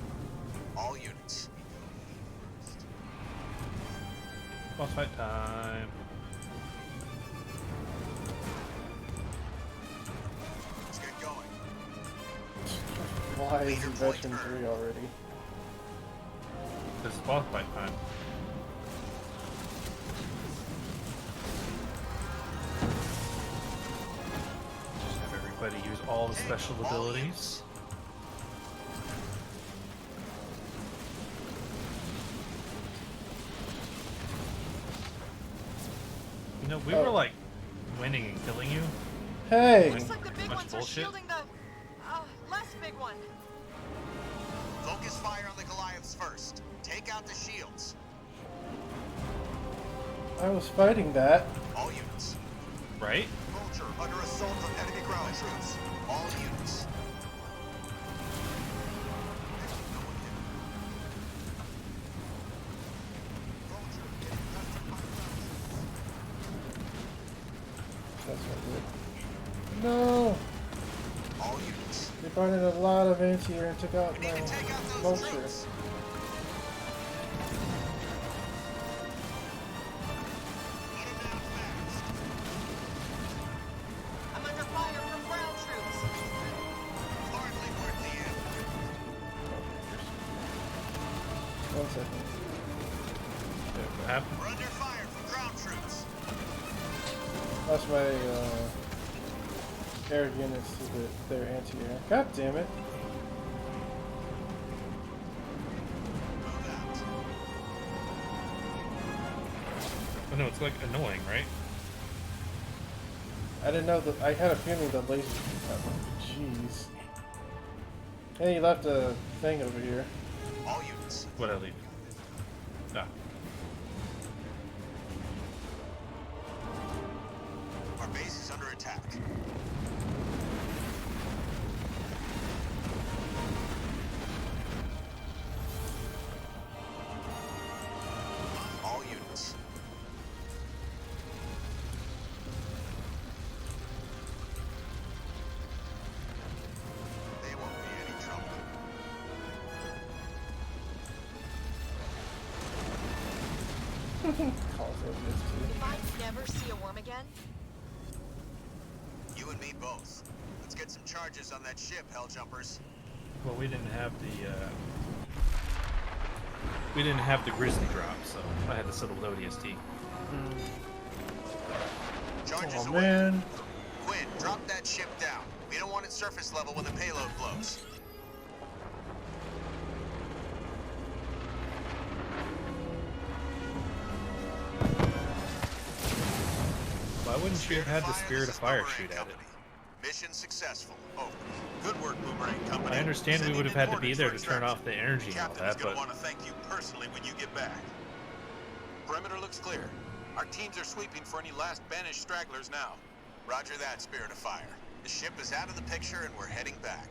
All units. Boss fight time. Let's get going. Why is he Veteran 3 already? This is boss fight time. Just have everybody use all the special abilities. You know, we were like winning and killing you. Hey! Looks like the big Much ones are bullshit. shielding the less big one. Focus fire on the Goliaths first. Take out the shields. I was fighting that. All units. Right? Vulture under assault from enemy ground troops. All units. That's not good. No! All units. They brought in a lot of anti-air and took out We need my to take out those vulture. troops. Get 'em down fast. I'm under fire from ground troops. Hardly worth the effort. 1 second. What happened? We're under fire from ground troops. That's my air units to their anti-air. God damn it. Move out. Oh no, it's like annoying, right? I didn't know that. I had a feeling the laser. Jeez. Hey, you left a thing over here. All units. What I leave? Ah. Our base is under attack. All units. They won't be any trouble. Calls over this too. If I never see a worm again, You and me both. Let's get some charges on that ship, Helljumpers. Well, we didn't have the Grizzly drop, so I had to settle with ODST. Charges Oh away. man. Quinn, drop that ship down. We don't want it surface level when the payload blows. Why wouldn't you have had the Spirit of Fire shoot at it? Mission successful. Over. Good work, Boomerang Company. I understand we Sending would have in had to be orders there for to turn extraction. off the energy and all Captain's that, gonna but want to thank you personally when you get back. Perimeter looks clear. Our teams are sweeping for any last banished stragglers now. Roger that, Spirit of Fire. The ship is out of the picture and we're heading back.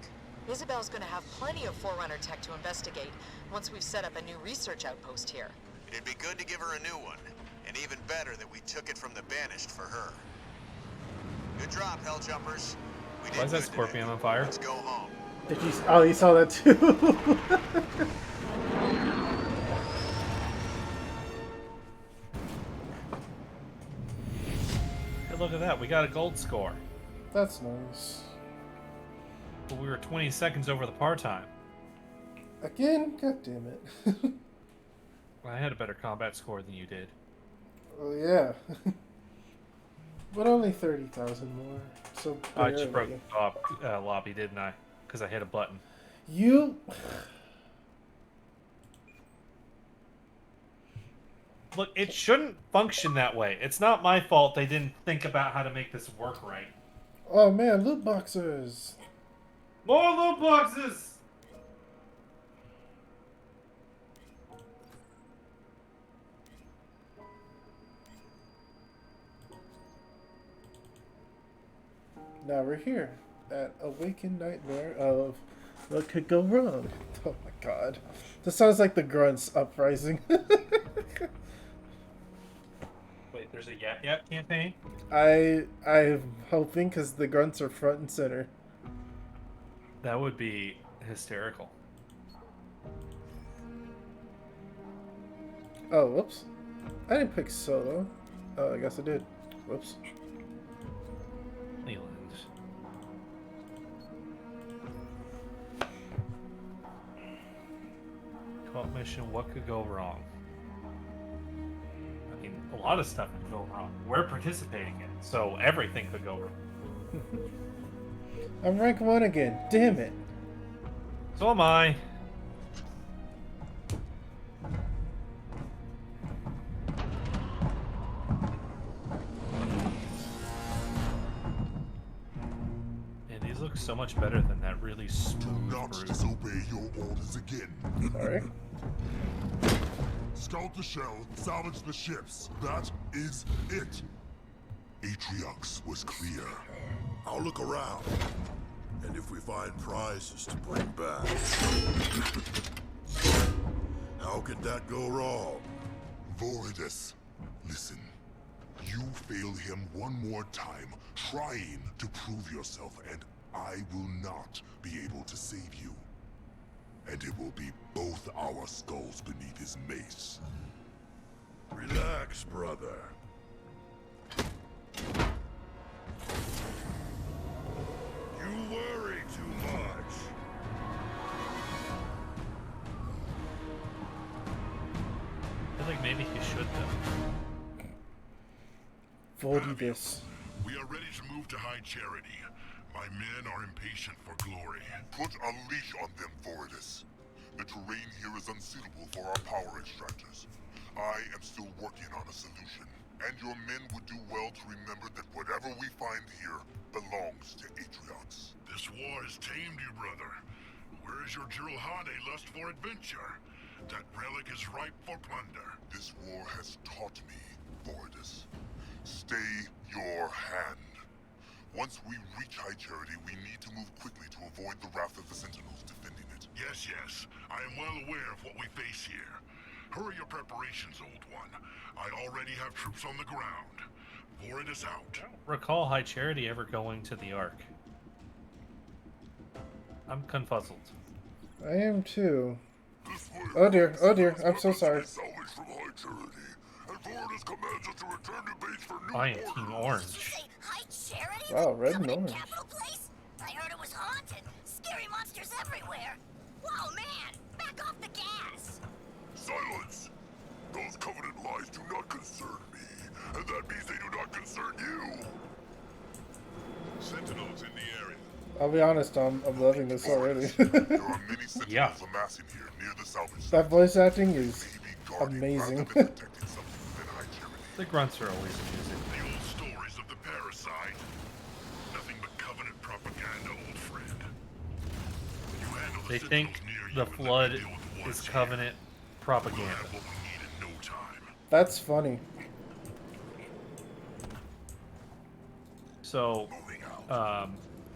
Isabel's gonna have plenty of Forerunner tech to investigate once we've set up a new research outpost here. It'd be good to give her a new one, and even better that we took it from the banished for her. Good job, Helljumpers. We did why is that good Scorpion today. on fire? Let's go home. Did you? Oh, you saw that too. Hey, look at that, we got a gold score. That's nice. But we were 20 seconds over the par time. Again? God damn it. I had a better combat score than you did. Oh yeah. But only 30,000 more. So I just broke barely. the top lobby, didn't I? Because I hit a button. You. Look, it shouldn't function that way. It's not my fault they didn't think about how to make this work right. Oh man, loot boxes. More loot boxes! Now we're here at Awakened Nightmare of What Could Go Wrong. Oh my god. This sounds like the Grunts Uprising. Wait, there's a Yap Yap campaign? I'm hoping because the Grunts are front and center. That would be hysterical. Oh, whoops. I didn't pick solo. Oh, I guess I did. Whoops. Leland. Co-op mission, what could go wrong? I mean, a lot of stuff could go wrong. We're participating in it, so everything could go wrong. I'm rank 1 again. Damn it. So am I. And these look so much better than that really Do smooth not route. disobey your orders again. Sorry. Scout the shell, salvage the ships. That is it. Atriox was clear. I'll look around. And if we find prizes to bring back. How could that go wrong? Voridus, listen. You fail him one more time, trying to prove yourself, and I will not be able to save you. And it will be both our skulls beneath his mace. Relax, brother. You worry too much. I feel like maybe he should though. Voldibus. We are ready to move to High Charity. My men are impatient for glory. Put a leash on them, Voridus. The terrain here is unsuitable for our power extractors. I am still working on a solution, and your men would do well to remember that whatever we find here belongs to Atriox. This war has tamed you, brother. Where is your Jiralhane lust for adventure? That relic is ripe for plunder. This war has taught me, Voridus. Stay your hand. Once we reach High Charity, we need to move quickly to avoid the wrath of the Sentinels defending it. Yes, yes. I am well aware of what we face here. Hurry your preparations, old one. I already have troops on the ground. Voridus out. Recall High Charity ever going to the Ark? I'm confuzzled. I am too. This way. Oh dear, I'm so sorry. Salvaged from High Charity, and Voridus commands us to return to base for new I am orders. Team Did you Orange. say High Charity? Wow, red and Covenant orange. Capital Place? I heard it was haunted. Scary monsters everywhere. Whoa, man! Back off the gas! Silence! Those Covenant lies do not concern me, and that means they do not concern you. Sentinels in the area. I'll be honest, I'm loving this already. There are many Sentinels Yeah. amassing here near the salvage site. That voice acting is Maybe guarding amazing. rather than protecting something within High Charity. The grunts are always amusing. The old stories of the parasite. Nothing but Covenant propaganda, old friend. You handle the They think Sentinels near you the and let me flood deal with the is ones Covenant here. We'll propaganda. have what we need in no time. That's funny. So, Moving out.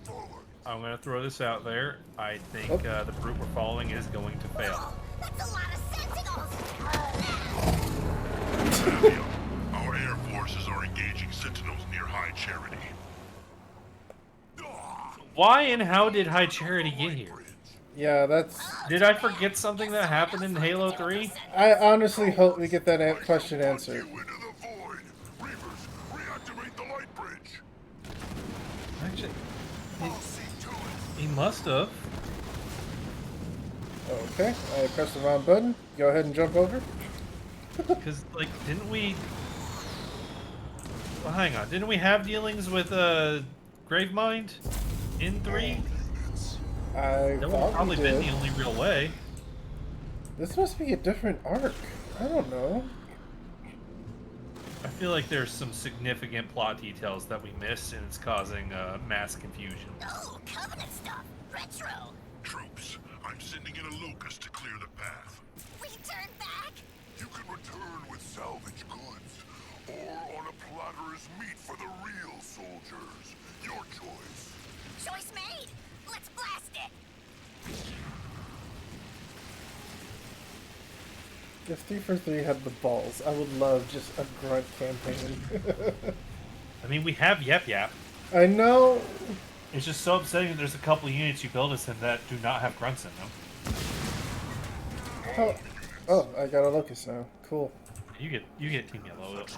Forward. I'm gonna throw this out there. I think Oh. the route we're following is going to fail. Oh, that's a lot of sentinels! Samuel, our air forces are engaging Sentinels near High Charity. Why and how did High Charity get here? Yeah, that's... Did I forget something that happened in Halo 3? I honestly hope we get that question answered. You into the void. Reavers, reactivate the light bridge. Actually, I'll see to it. he must have. Okay, I pressed the wrong button. Go ahead and jump over. Because, like, didn't we... Well, hang on. Didn't we have dealings with, Gravemind in 3? Units. I That would have thought we probably been did. the only real way. This must be a different arc. I don't know. I feel like there's some significant plot details that we missed, and it's causing, mass confusion. Oh, Covenant stuff! Retro! Troops, I'm sending in a locust to clear the path. We turn back? You can return with salvage goods, or on a platter as meat for the real soldiers. Your choice. Choice made! Let's blast it! If 3 for 3 had the balls, I would love just a grunt campaign. I mean, we have Yep Yap. I know. It's just so upsetting that there's a couple units you build us in that do not have grunts in them. How... Oh, I got a locust now. Cool. You get Team Yellow locust.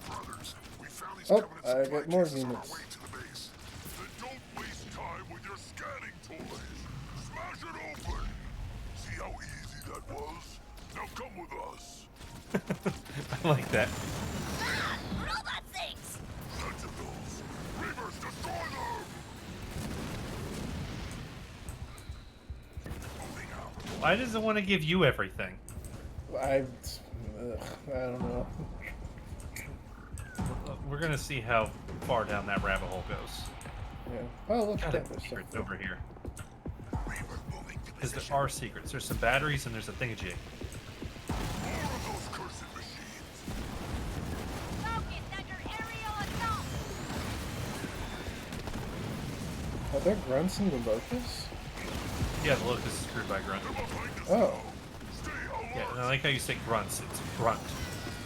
Brothers, we found these Oh, Covenant I supply got more cases on our units. way to the base. Then don't waste time with your scanning toys. Smash it open. See how easy that was? Now come with us. I like that. Ah, robot things! Sentinels, Reavers, destroy them! Moving out. Why does it want to give you everything? I don't know. We're gonna see how far down that rabbit hole goes. Yeah. Oh, look Got at a that. secret Stuff. over here. Reaver moving to Because position. there are secrets. There's some batteries and there's a thingamajig. More of those cursed machines. Focus under aerial assault! Are there grunts in the locust? Yeah, the locust is screwed by grunt. Oh. Stay alert. Yeah, and I like how you say grunts. It's grunt.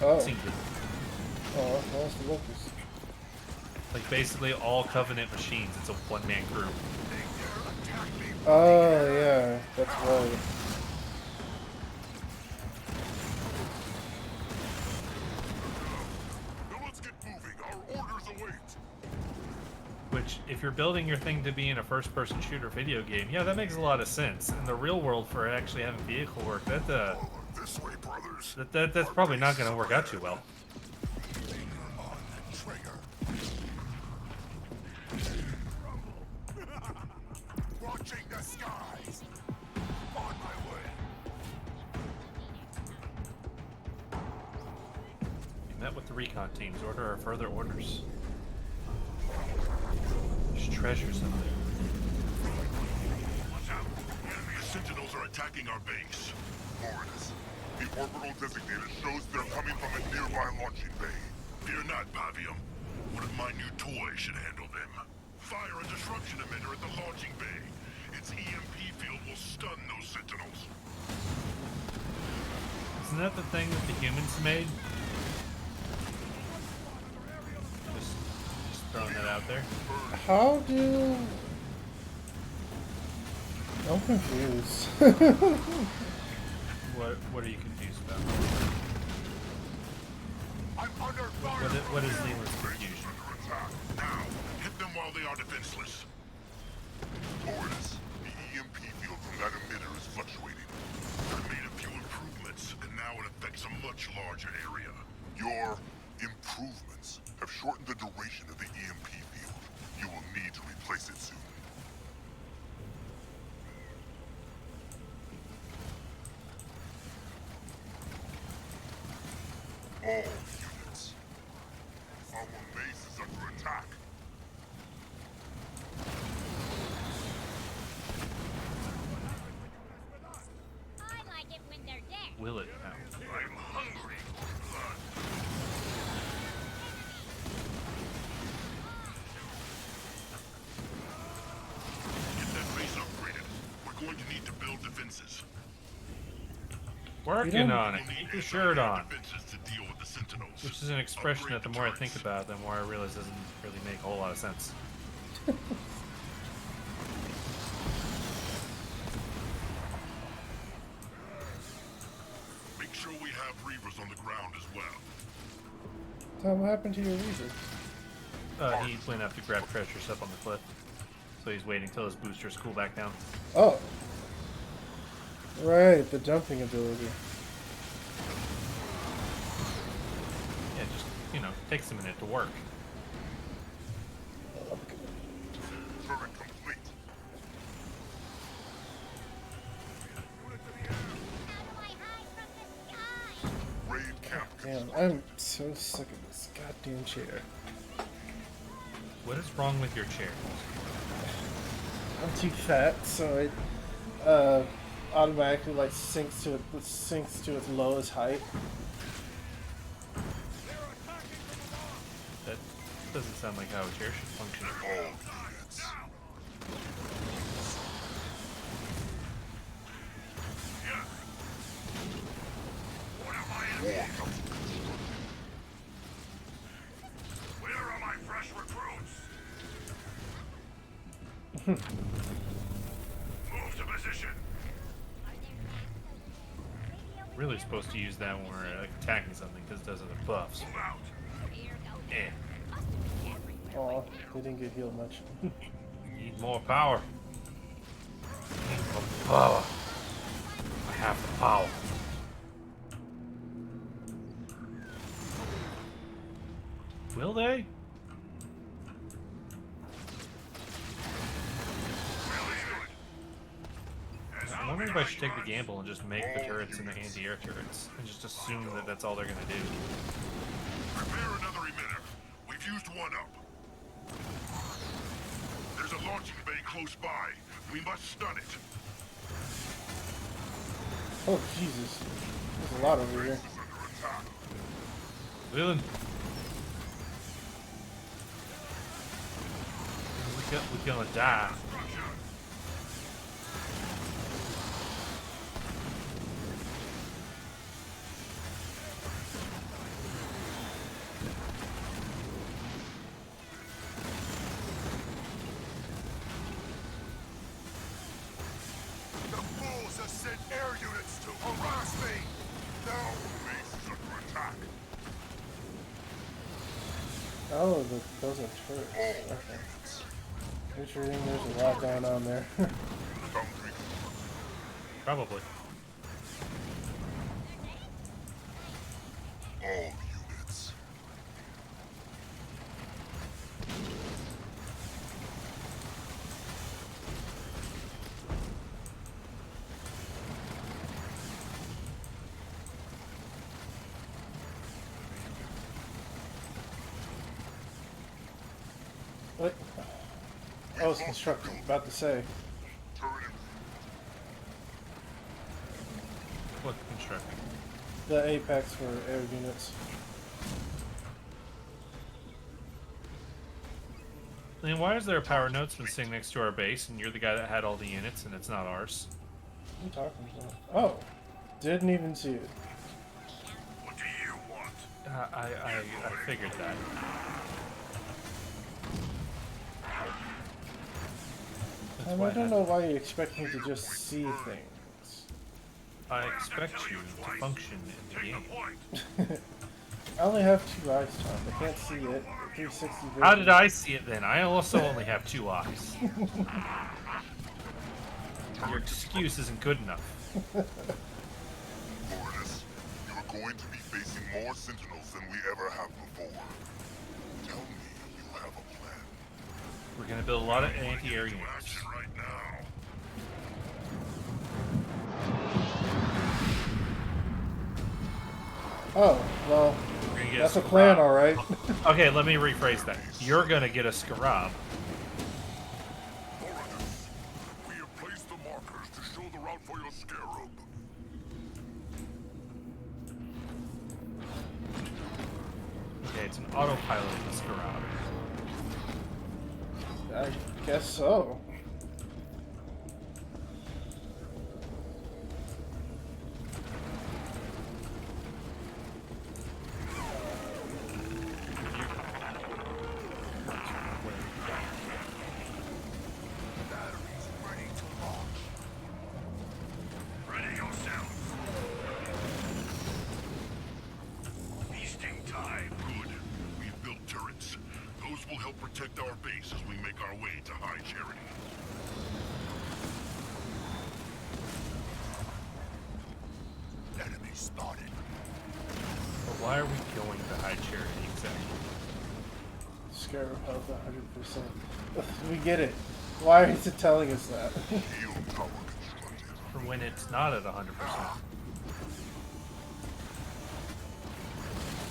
Oh. Singular. Oh, that's the locust. Like basically all Covenant machines. It's a one-man crew. Oh, yeah. That's right. Now let's get moving. Our orders await. Which, if you're building your thing to be in a first-person shooter video game, yeah, that makes a lot of sense. In the real world, for actually having vehicle work, Forward this way, brothers. that's probably not going to work out too well. Finger on the trigger. Watching the skies. On my way. We met with the recon teams. Order our further orders. There's treasures in there. Watch out. Enemy sentinels are attacking our base. Horus, the orbital designator shows they're coming from a nearby launching bay. Fear not, Pavium. One of my new toys should handle them. Fire a disruption emitter at the launching bay. Its EMP field will stun those sentinels. Isn't that the thing that the humans made? Just throwing that out there. How do... I'm confused. What are you confused about? I'm under fire. What is Leland's confusion? Under attack. Now, hit them while they are defenseless. Horus, the EMP field from that emitter is fluctuating. I've made a few improvements, and now it affects a much larger area. Your improvements have shortened the duration of the EMP field. You will need to replace it soon. All units. Our base is under attack. I like it when they're dead. Will it now? I'm hungry for blood. Get that base upgraded. We're going to need to build defenses. Working on it. We'll need Keep your shirt on. defenses to deal with the sentinels. Which is an expression that the Upgrade more I turrets. think about it, the more I realize doesn't really make a whole lot of sense. Make sure we have Reavers on the ground as well. Tom, what happened to your Reaver? He went up to grab treasures up on the cliff. So he's waiting till his boosters cool back down. Oh. Right, the jumping ability. Yeah, just, takes a minute to work. Turret complete. How do I hide from the sky? Raid camp. Damn, I'm so sick of this goddamn chair. What is wrong with your chair? I'm too fat, so it automatically like sinks to its lowest height. That doesn't sound like how a chair should function. All units. What am I in? Where are my fresh recruits? Move to position. really supposed to use that when we're like, attacking something because it does other buffs. Yeah. Aw, they didn't get healed much. Need more power. Need more power. I have the power. Will they? I wonder if I should take the gamble and just make the turrets into anti-air turrets and just assume that that's all they're gonna do. Prepare another emitter. We've used one up. There's a launching bay close by. We must stun it. Oh, Jesus. There's a lot over here. Base is under attack. Leland. We're gonna die. The fools have sent air units to harass me. Now base is under attack. Oh, those are turrets. Okay. Interesting, there's a lot going on there. Boundary. Probably. All units. What? I was constructing, about to say. Turret in. What constructing? The apex for air units. I mean, why is there a power node's been sitting next to our base and you're the guy that had all the units and it's not ours? What are you talking about? Oh, didn't even see it. What do you want? I figured that. That's why I don't know why you expect me to just see things. I expect you to function in the Take game. the point. I only have 2 eyes, Tom. I can't see it. 360 vision. How did I see it then? I also only have 2 eyes. Your excuse isn't good enough. Vorenus, you are going to be facing more Sentinels than we ever have before. Tell me you have a plan. We're gonna build a lot of anti-air To units. action right now. Oh, well, We're gonna get that's a Scarab. plan, alright. Okay, let me rephrase that. You're gonna get a Scarab. Vorenus, we have placed the markers to show the route for your Scarab. Okay, it's an autopilot Scarab. I guess so. Batteries ready to launch. Ready yourself. Feasting time. Good. We've built turrets. Those will help protect our base as we make our way to High Charity. Enemy spotted. But why are we going to High Charity exactly? Scarab health 100%. We get it. Why is it telling us that? Shield tower constructed. For when it's not at 100%.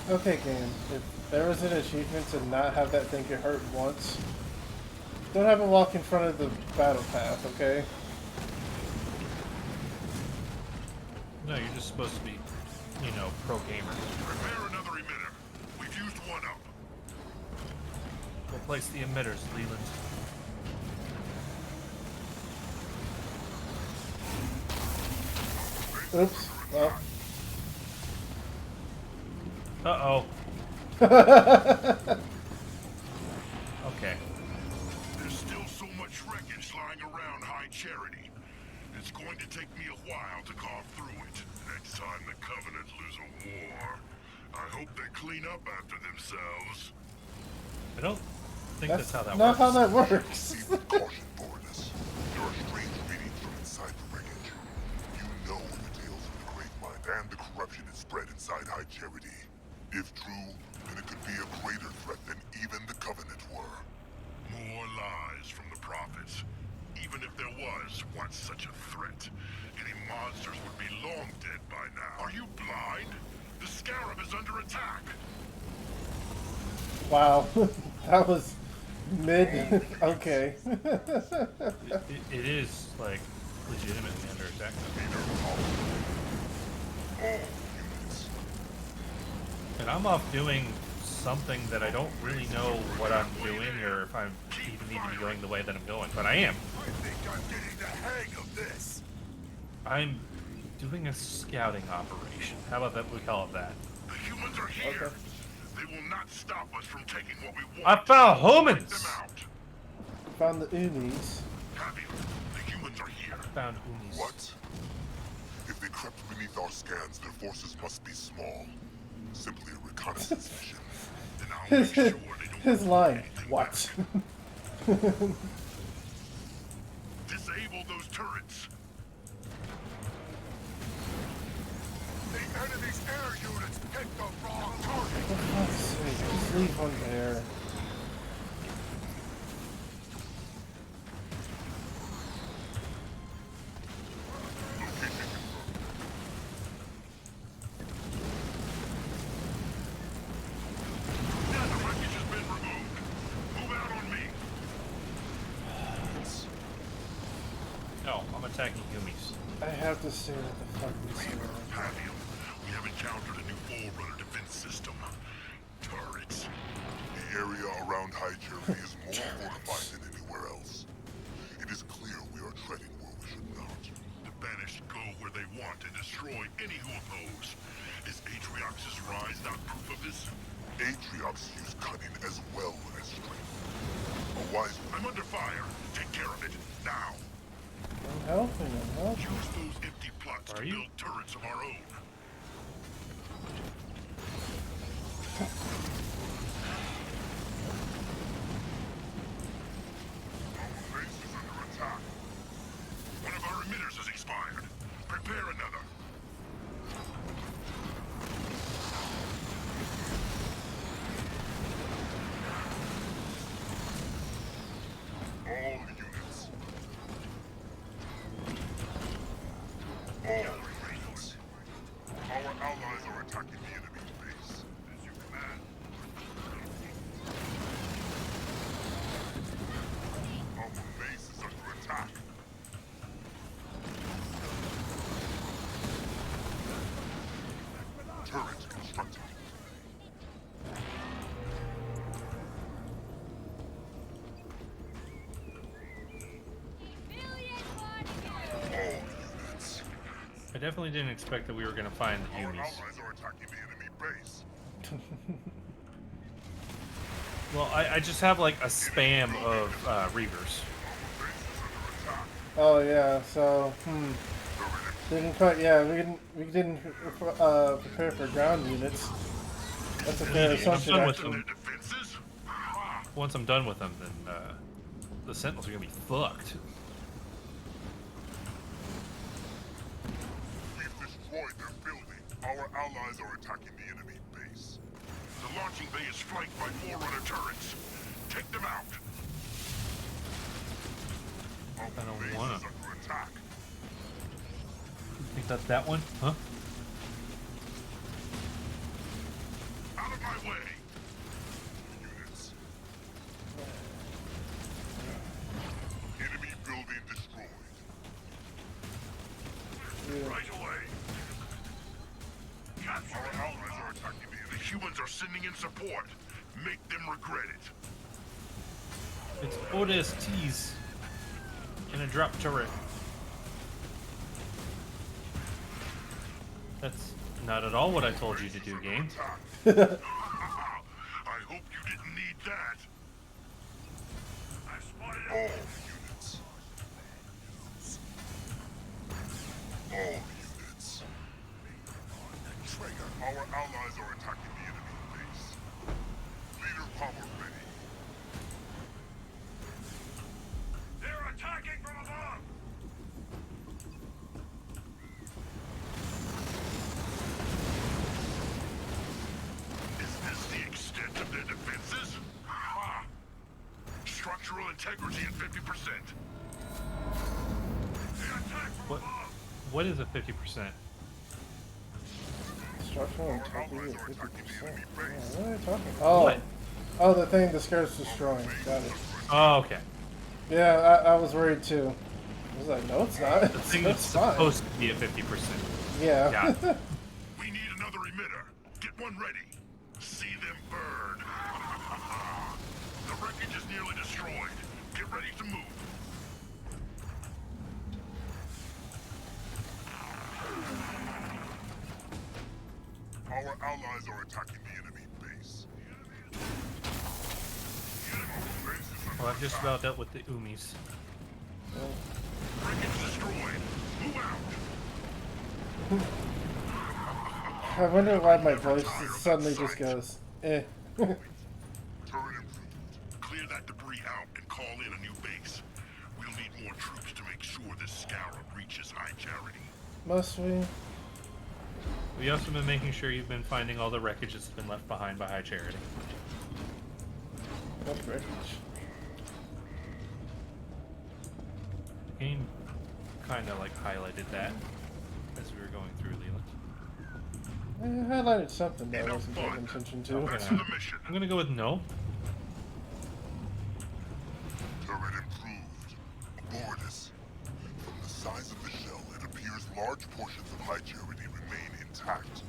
Okay, game. If there was an achievement to not have that thing get hurt once, don't have it walk in front of the battle path, okay? No, you're just supposed to be, you know, pro gamer. Prepare another emitter. We've used one up. We'll place the emitters, Leland. Oops. Well. Uh-oh. Okay. There's still so much wreckage lying around High Charity. It's going to take me a while to carve through it. Next time the Covenant lose a war, I hope they clean up after themselves. I don't think that's how that not works. how that works. Proceed with caution, Borenas. There are strange readings from inside the wreckage. You know the tales of the Gravemind and the corruption it spread inside High Charity. If true, then it could be a greater threat than even the Covenant were. More lies from the prophets. Even if there was once such a threat, any monsters would be long dead by now. Are you blind? The Scarab is under attack. Wow, that was mid. Okay. It is like legitimately under attack. And I'm off doing something that I don't really know what I'm doing or if I even need to be going the way that I'm going, but I am. I think I'm getting the hang of this. I'm doing a scouting operation. How about that? We call it that. The humans are here. Okay. They will not stop us from taking what we want. I found Take humans. them out. Found the Unis. Javier, the humans are here. Found Unis. What? If they crept beneath our scans, their forces must be small. Simply a reconnaissance mission. Then I'll make sure they don't His line. anything What? Disable those turrets. The enemy's air units picked the wrong target. For God's sake, just leave one there. Yeah, the wreckage has been removed. Move out on me. No, I'm attacking Umis. I have to say what the fuck this is. Javier, we have encountered a new Forerunner defense system. Turrets. The area around High Charity is more fortified than anywhere else. It is clear we are treading where we should not. The banished go where they want and destroy any who oppose. Is Atriox's rise not proof of this? Atriox use cunning as well as strength. A wise I'm under fire. Take care of it. Now. I'm helping. Use those empty plots Are to you? build turrets of our own. Our base is under attack. One of our emitters has expired. Prepare another. All units. All units. Our allies are attacking the enemy's base. As you command. Our base is under attack. Turret constructed. All units. I definitely didn't expect that we were going to find Our Umis. allies are attacking the enemy base. Well, I just have like a spam of Reavers. Base is under attack. Oh yeah, so didn't quite. Yeah, we didn't prepare for ground units. That's a fair assumption. done with Actually. them. Their defenses? Once I'm done with them, then the Sentinels are going to be fucked. We've destroyed their building. Our allies are attacking the enemy base. The launching bay is flanked by Forerunner turrets. Take them out. Our I don't base wanna. is under attack. Think that's that one? Huh? Out of my way. Units. Enemy building destroyed. Right away. Capture Our it. allies are attacking the The enemy. humans are sending in support. Make them regret it. It's ODSTs in a drop turret. That's not at all what I told you to do, game. I hope you didn't need that. I spotted All it. units. What is a 50%? Structural integrity at 50%. Yeah, what are they talking about? What? Oh, the thing the Scarab's destroying. Got it. Oh, okay. Yeah, I was worried too. I was like, no, it's not. The thing that's It's fine. supposed to be at 50%. Yeah. Yeah. We need another emitter. Get one ready. See them burn. The wreckage is nearly destroyed. Get ready to move. Our allies are attacking the enemy base. Well, I've just about dealt with the Umis. Wreckage destroyed. Move out. I wonder why my voice suddenly just goes, eh. Turret improved. Clear that debris out and call in a new base. We'll need more troops to make sure this scarab reaches High Charity. Must we? We also been making sure you've been finding all the wreckage that's been left behind by High Charity. What wreckage? The game kind of like highlighted that as we were going through Leland. I highlighted something that I Enough wasn't paying fun. attention to. That's the mission. I'm gonna go with no. Turret improved. Aboard us. From the size of the shell, it appears large portions of High Charity remain intact.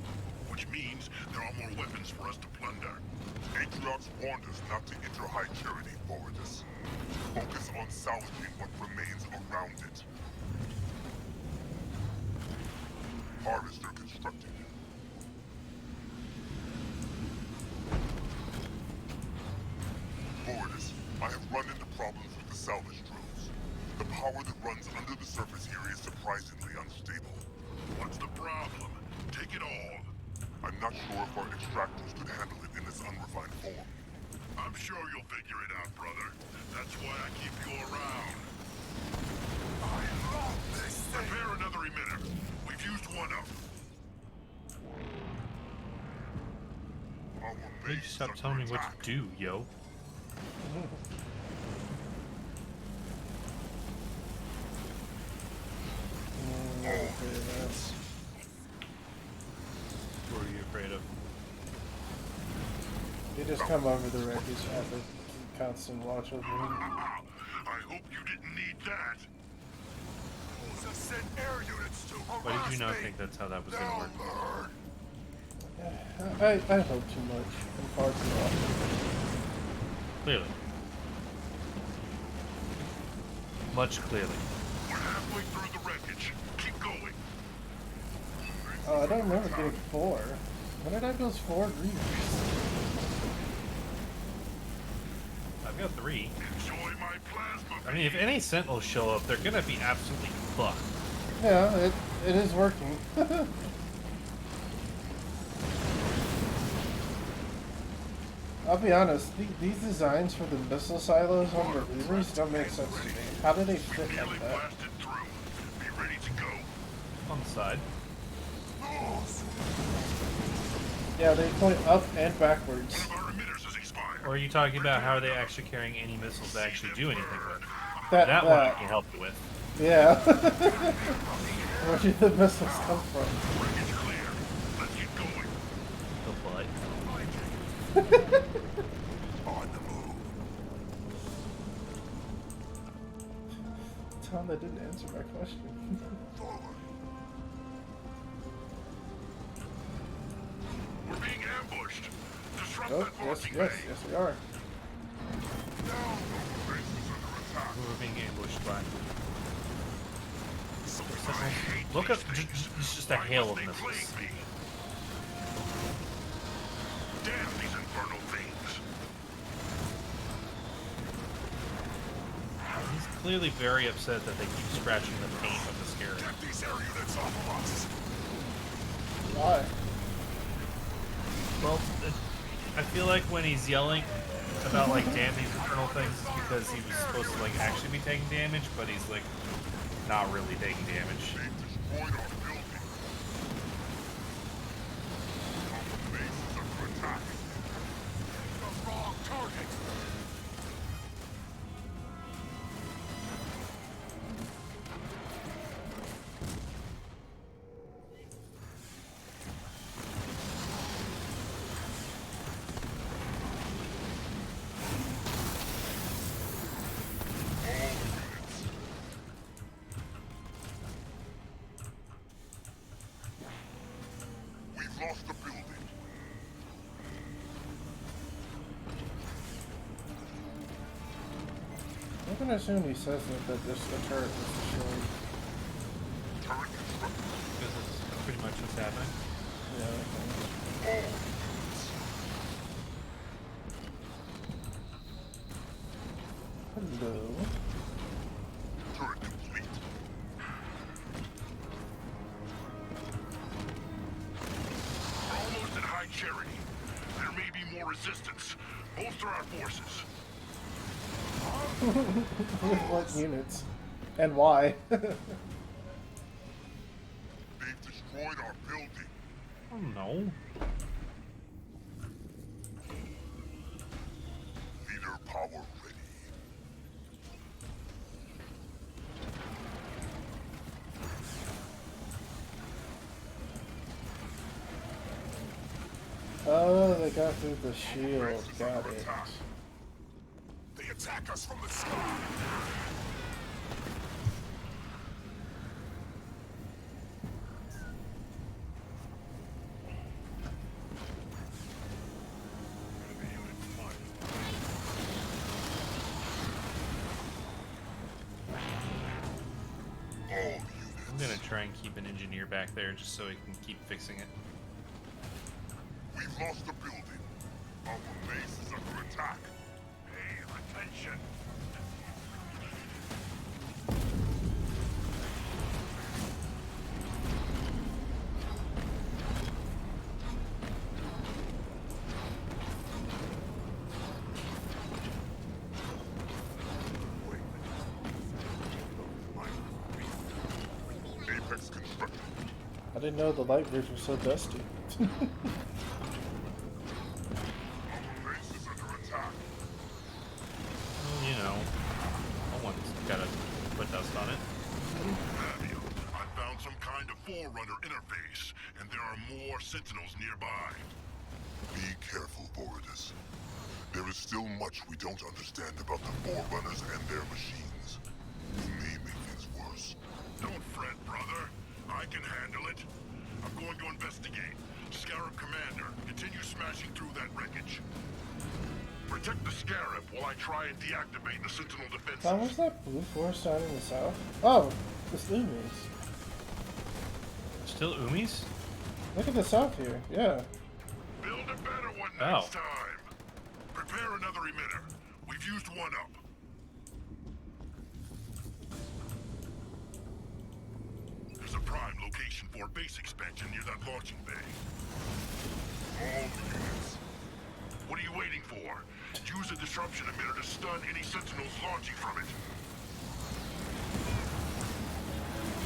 Which means there are more weapons for us to plunder. Atriox warned us not to enter High Charity, Boridus. Focus on salvaging what remains around it. Harvester constructed. Boridus, I have run into problems with the salvage drones. The power that runs under the surface here is surprisingly unstable. What's the problem? Take it all. I'm not sure if our extractors could handle it in this unrefined form. I'm sure you'll figure it out, brother. That's why I keep you around. I love this thing! Prepare another emitter. We've used one up. Our Why did you base stop is telling me under what attack. to do, yo? What are you afraid of? They just come over the wreckage at the constant watch over him. I hope you didn't need that. Send air units to Why did you not think that's how that was gonna work? I hope too much. I'm far too often. Clearly. Much clearly. We're halfway through the wreckage. Keep going. Oh, I don't remember getting 4. When did I those 4 readers? I've got 3. Enjoy my plasma. I mean, if any Sentinels show up, they're gonna be absolutely fucked. Yeah, it is working. I'll be honest, these designs for the missile silos on the Reavers don't make sense to me. How do they fit Nearly like that? blasted through. Be ready to go. On the side. Yeah, they point up and backwards. One of our emitters has expired. Or are you talking about how are they actually carrying any missiles that actually do anything with? That One I can help you with. Yeah. Where did the missiles come from? Wreckage clear. Let's get going. The butt. On the move. Tom, that didn't answer my question. Forward. We're being ambushed. Disrupt Oh, that yes, launching yes, bay. yes we are. Base is under attack. Who are being ambushed by? I hate Look these up. things. It's just a Why hail must of they missiles. plague me? Damn these infernal things. He's clearly very upset that they keep scratching the paint of the Scarab. Get these air units off of us. Why? Well, I feel like when he's yelling about like damn these infernal things, it's because he was supposed to like actually be taking damage, but he's like not really taking damage. They've destroyed our building. Our base is under attack. The wrong target. gonna assume he says that this the turret was destroyed. Turret constructed. Because it's pretty much what's happening. Yeah. Okay. Hello. Turret complete. We're almost at High Charity. There may be more resistance. Bolster our forces. With what units? And why? They've destroyed our building. Oh no. Leader power ready. Oh, they got through the shield. Got it. They attack us from the sky. I'm gonna try and keep an engineer back there just so he can keep fixing it. We've lost the building. Our base is under attack. Pay attention. Apex constructed. I didn't know the light bridge was so dusty. Our base is under attack. Well, you know, someone's gotta put dust on it. Daniel, I found some kind of Forerunner interface, and there are more Sentinels nearby. Be careful, Boridus. There is still much we don't understand about the Forerunners and their machines. We may make things worse. Don't fret, brother. I can handle it. I'm going to investigate. Scarab Commander, continue smashing through that wreckage. Protect the Scarab while I try and deactivate the Sentinel defenses. Tom, was that blue forest down in the south? Oh, this Umis. Still Umis? Look at the south here. Yeah. Build a better one Oh. next time. Prepare another emitter. We've used one up. There's a prime location for base expansion near that launching bay. All units. What are you waiting for? Use a disruption emitter to stun any sentinels launching from it.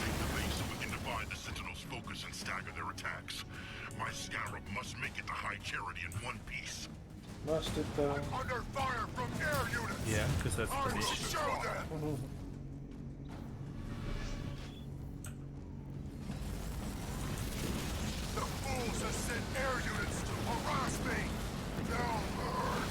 Take the base so we can divide the sentinels' focus and stagger their attacks. My Scarab must make it to High Charity in one piece. Must it though? Under fire from air units! Yeah, because that's I the will issue. show them! The fools have sent air units to harass me! They'll learn!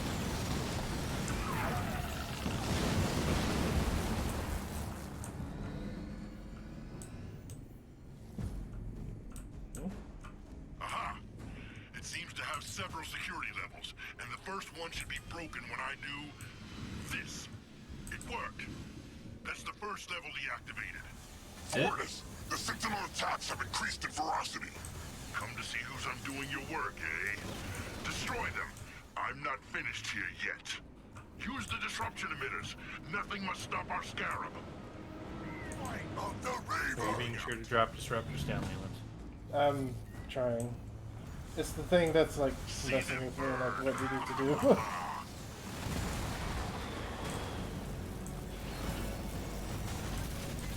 Aha! It seems to have several security levels, and the first one should be broken when I do this. It worked. That's the first level deactivated. Fortis, the Sentinel attacks have increased in ferocity. Come to see who's undoing your work, eh? Destroy them. I'm not finished here yet. Use the disruption emitters. Nothing must stop our Scarab. Fight of the Are you being Reaver! sure to drop disruptors down, Leland? I'm trying. It's the thing that's like messing with me, like what you need to do.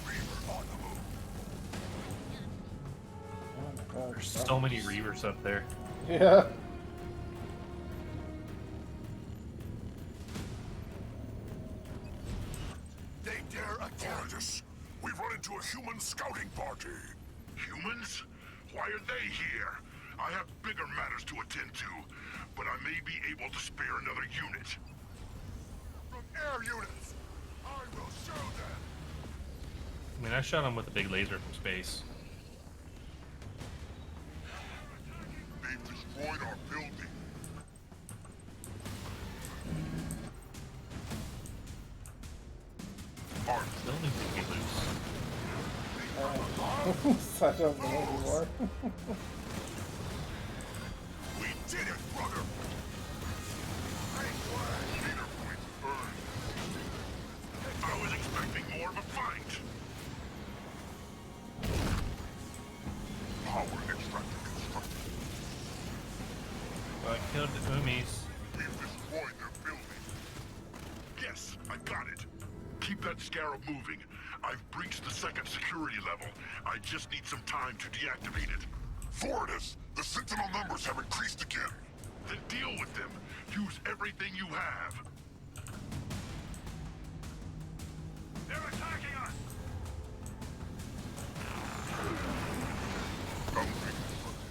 Reaver on the move. Oh my god. There's so many Reavers up there. Yeah. They dare attack us. We've run into a human scouting party. Humans? Why are they here? I have bigger matters to attend to, but I may be able to spare another unit. From air units, I will show them. I mean, I shot him with a big laser from space. They've destroyed our building. So I don't know anymore. We did it, brother! Leader points earned. I was expecting more of a fight. Power extractor constructed. I killed the Umis. We've destroyed their building. Yes, I got it. Keep that scarab moving. I've breached the second security level. I just need some time to deactivate it. Fortis, the Sentinel numbers have increased again. Then deal with them. Use everything you have. They're attacking us! Boundary constructed.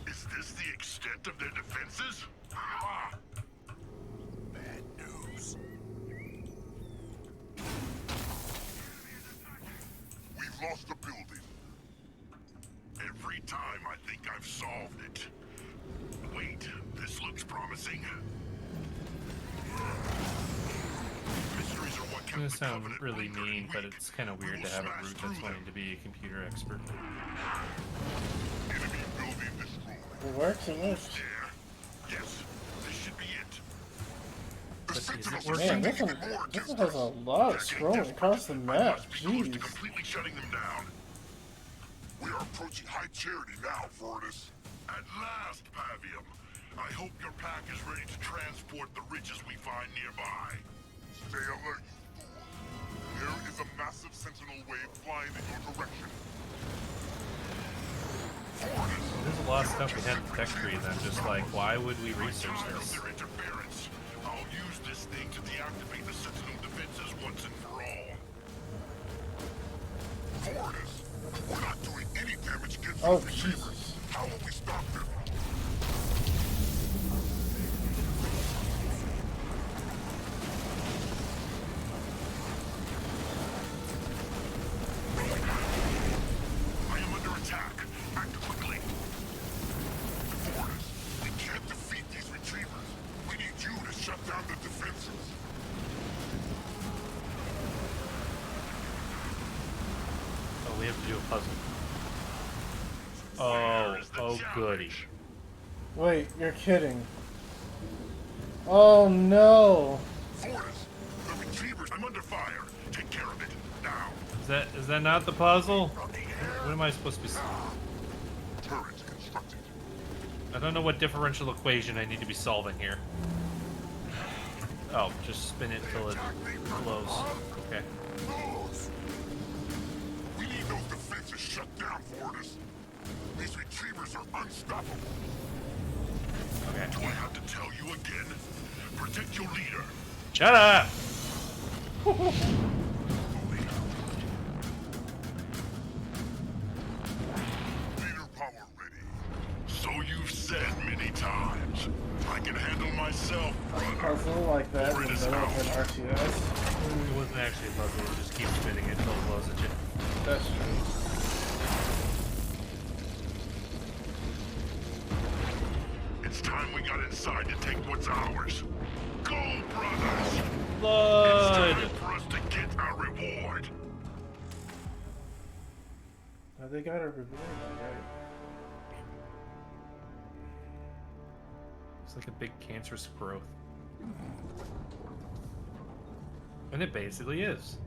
Is this the extent of their defenses? Ha! Bad news. We've lost the building. Every time I think I've solved it. Wait, this looks promising. Mysteries are what It's kept gonna the sound Covenant really lingering mean, but weak. it's kind of We weird will to have a smash group through that's them. wanting to be a computer expert. Enemy building destroyed. It works, it works. There. Yes, this should be it. The But is it Sentinels are working? Man, sending this even more one against has us. a lot of They're getting scrolling desperate. across the I map. must be close to Jeez. completely shutting them down. We are approaching High Charity now, Fortis. At last, Pavium. I hope your pack is ready to transport the riches we find nearby. Stay alert, you fool. There is a massive Sentinel wave flying in your direction. Fortis, There's a lot of stuff we had in the tech tree that I'm just like, why would we research Tired of this? their interference. I'll use this thing to deactivate the Sentinel defenses once and for all. Fortis, we're not doing any damage against Oh, those retrievers. Jesus. How will we stop them? I am under attack. Act quickly. Fortis, we can't defeat these retrievers. We need you to shut down the defenses. Oh, we have to do a puzzle. Where is the Oh, goody. challenge? Wait, you're kidding. Oh no. Fortis, the retrievers. I'm under fire. Take care of it now. Is that not the puzzle? What am I supposed to be? Turrets constructed. I don't know what differential equation I need to be solving here. Oh, just spin it till it glows. Okay. Those. We need those defenses shut down, Fortis. These retrievers are unstoppable. Okay. Do I have to tell you again? Protect your leader. Shut up! Moving out. Leader power ready. So you've said many times. I can handle myself, brother. Puzzle like that in Or the it is middle of out. an RTS. It wasn't actually a puzzle, it just keep spinning it until it blows at you. That's true. It's time we got inside to take what's ours. Go, brothers! It's Blood! time for us to get our reward. Now they got a reward, right? It's like a big cancerous growth. And it basically is.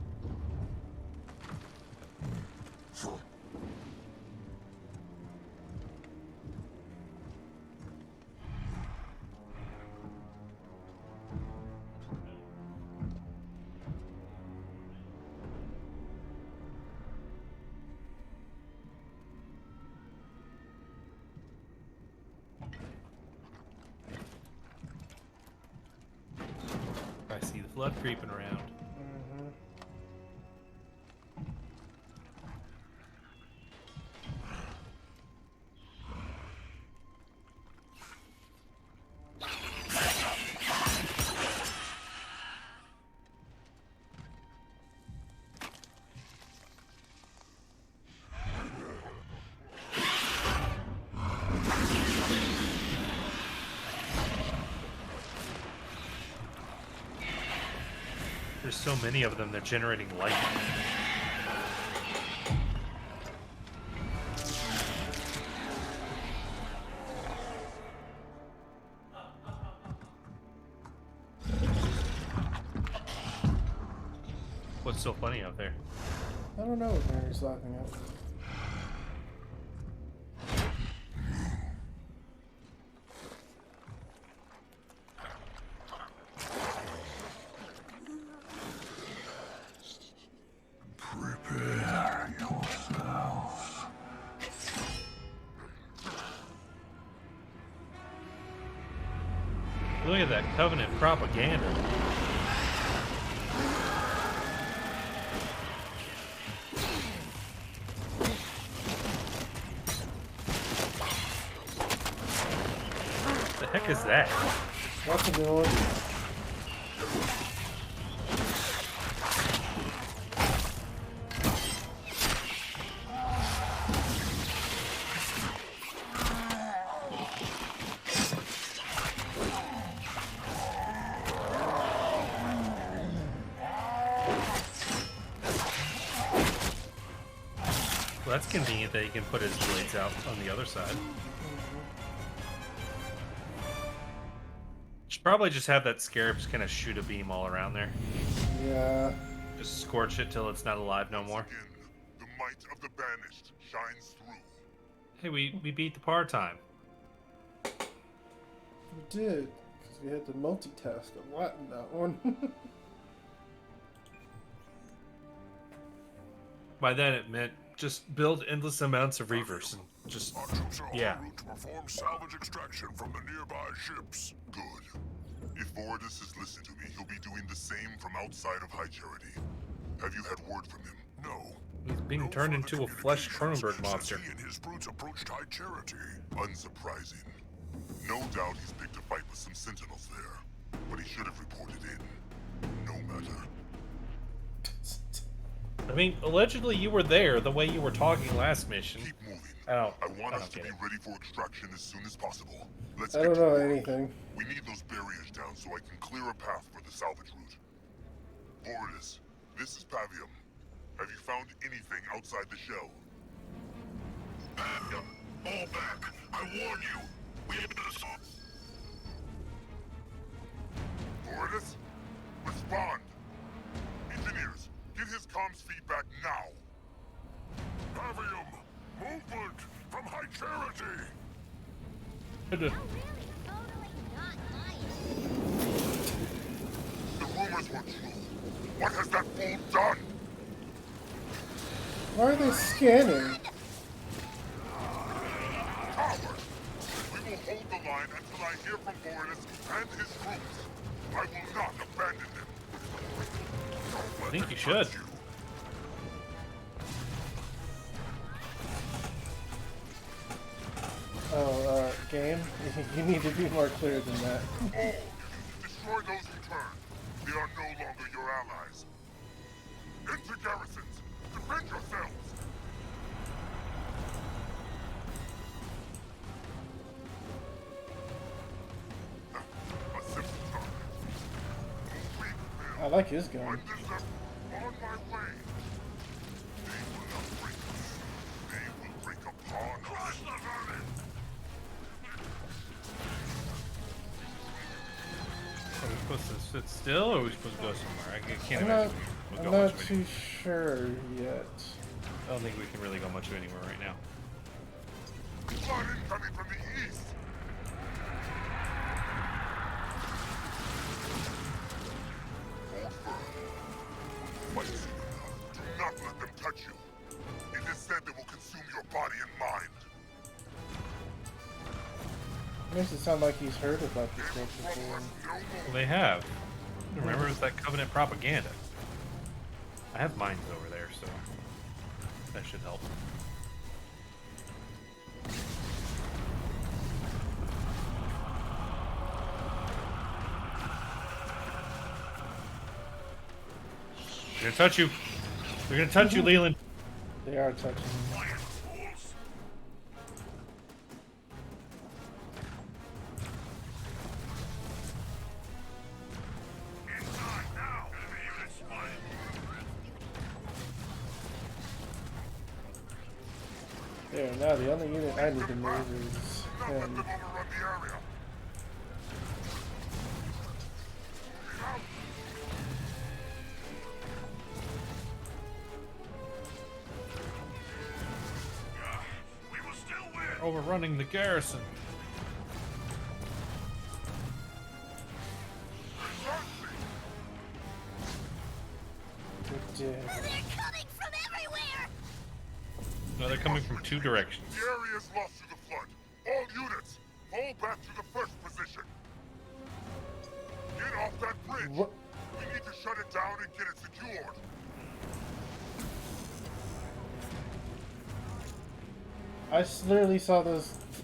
I see the flood creeping around. Mm-hmm. There's so many of them, they're generating light. What's so funny out there? I don't know what Mary's laughing at. Prepare yourselves. Look at that Covenant propaganda. What the heck is that? That's a good one. Well, that's convenient that he can put his blades out on the other side. Should probably just have that Scarab just kind of shoot a beam all around there. Yeah. Just scorch it till it's not alive no more. Again, the might of the banished shines through. Hey, we beat the par time. We did. Because we had to multitask a lot in that one. By then it meant just build endless amounts of reavers and just Our troops are yeah. en route to perform salvage extraction from the nearby ships. Good. If Voridus has listened to me, he'll be doing the same from outside of High Charity. Have you had word from him? No. He's being No turned further into a flesh communications Cronenberg monster. since he and his brutes approached High Charity. Unsurprising. No doubt he's picked a fight with some sentinels there, but he should have reported in. No matter. I mean, allegedly you were there the way you were talking last mission. Keep moving. Oh, I want I us don't to get be it. ready for extraction as soon as possible. Let's I get don't to know work. anything. We need those barriers down so I can clear a path for the salvage route. Voridus, this is Pavium. Have you found anything outside the shell? Pavium, fall back. I warn you. We have been assaulted. Voridus, respond. Engineers, get his comms feedback now. Pavium, movement from High Charity. Really, totally not lying. The rumors were true. What has that fool done? Why are they scanning? Coward! We will hold the line until I hear from Voridus and his troops. I will not abandon them. I think you should. Oh, game? You need to be more clear than that. Oh, destroy those who turn. They are no longer your allies. Into garrisons. Defend yourselves. A simple target. A weak I will. like his gun. On my way. They will not break us. They will break upon us. Are we supposed to sit still, or are we supposed to go somewhere? I can't I'm not, imagine we'll I'm go not much too sure yet. I don't think we can really go much anywhere right now. Blood incoming from the east. Hold firm. Fight soon. Do not let them touch you. It is said they will consume your body and mind. Makes it sound like he's heard about this They will stuff trouble before. us no more. Well, they have. Remember, it was that Covenant propaganda. I have mines over there, so that should help. They're gonna touch you. They're gonna touch you, Leland. They are touching. There, now the only unit I need to move is Not let him. them overrun the area. We will still win. Overrunning the garrison. They're dead. They're coming from everywhere! No, they're coming from two directions. The area is lost to the flood. All units, fall back to the first position. Get off that bridge. What? We need to shut it down and get it secured. I literally saw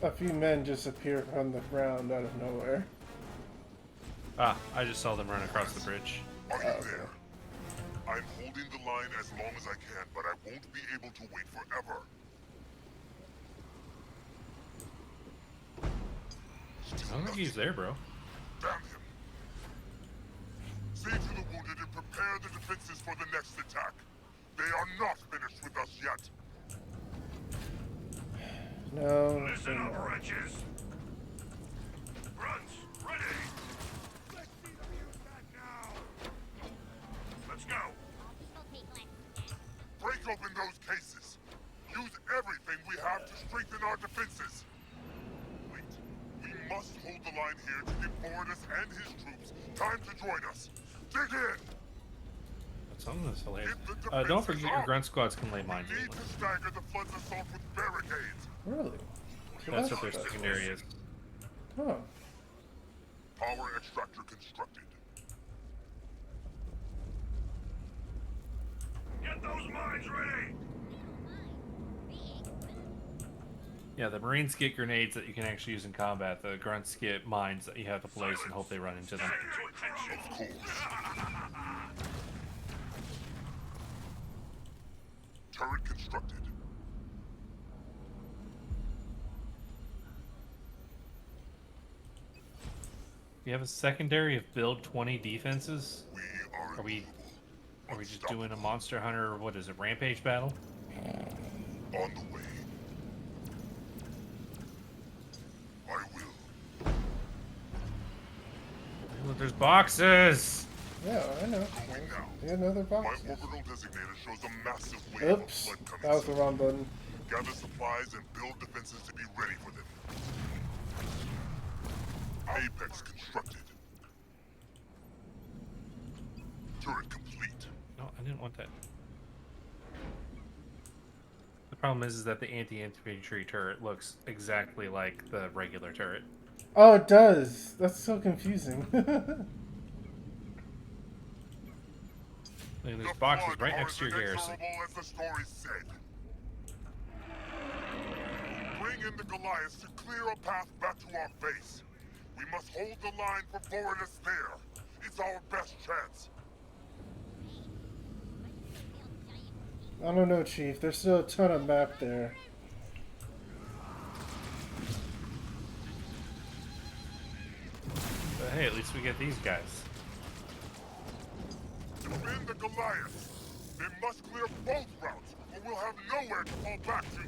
a few men just appear from the ground out of nowhere. Ah, I just saw them run across the bridge. Are you Okay. there? I'm holding the line as long as I can, but I won't be able to wait forever. I don't think he's there, bro. Damn him. See to the wounded and prepare the defenses for the next attack. They are not finished with us yet. No. Listen they're up, not. wretches. Grunts, ready. Let's go. Break open those cases. Use everything we have to strengthen our defenses. Wait, we must hold the line here to give Boreas and his troops time to join us. Dig in. That song is hilarious. Get the Don't defenses forget your up. grunt squads can lay mines. We need to stagger the flood's assault with barricades. Really? So That's what their good. secondary is. Huh. Power extractor constructed. Get those mines ready. Yeah, the Marines get grenades that you can actually use in combat. The grunts get mines that you have to place and hope they run into them. Of course. Turret constructed. You have a secondary of build 20 defenses? We are. Are we just doing a Monster Hunter, what is it, Rampage battle? On the way. I will. Look, there's boxes! Yeah, I know. Going now. Yeah, another My box. orbital designator shows a massive wave of Oops. flood coming. That was the soon. wrong button. Gather supplies and build defenses to be ready for them. Apex constructed. Turret complete. No, I didn't want that. The problem is that the anti-infantry turret looks exactly like the regular turret. Oh, it does. That's so confusing. Look, there's The boxes flood right are next to your as garrison. inexorable as the story said. Bring in the Goliaths to clear a path back to our base. We must hold the line for Boreas there. It's our best chance. I don't know, Chief. There's still a ton of map there. But hey, at least we get these guys. Defend the Goliaths. They must clear both routes, or we'll have nowhere to fall back to.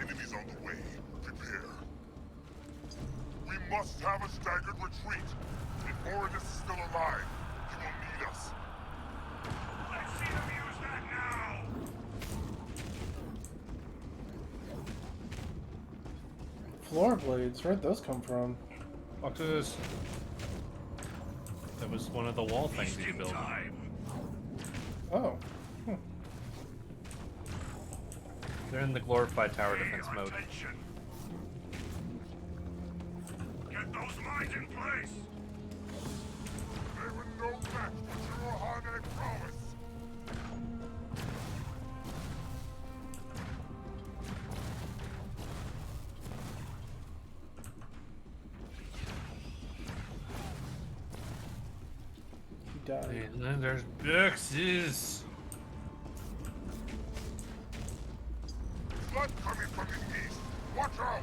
Enemies on the way. Prepare. We must have a staggered retreat. If Boreas is still alive, he will need us. Let's see them use that now! Floor blades. Where'd those come from? Boxes. That was one of the wall things that you built. Oh. They're in the glorified tower defense mode. Get those mines in place! They were no match for Shirohane prowess! He died. And then there's boxes. Blood coming from the east! Watch out!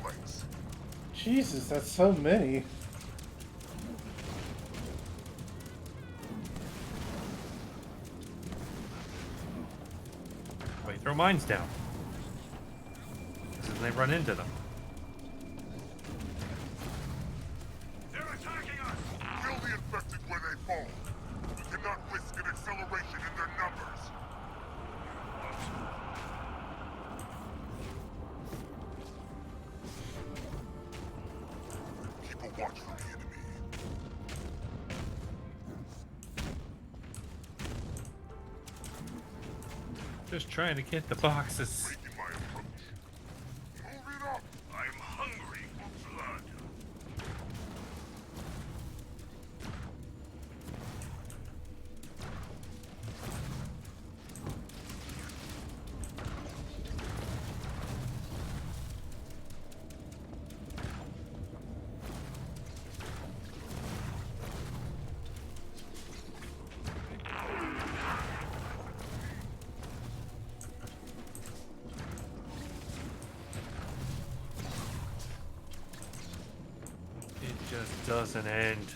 flanks. Jesus, that's so many. Wait, throw mines down. Because then they run into them. They're attacking us! Kill the infected where they fall. We cannot risk an acceleration in their numbers. Keep a watch for the enemy. Just trying to get the boxes. Making my approach. Move it up! I'm hungry for blood. It just doesn't end.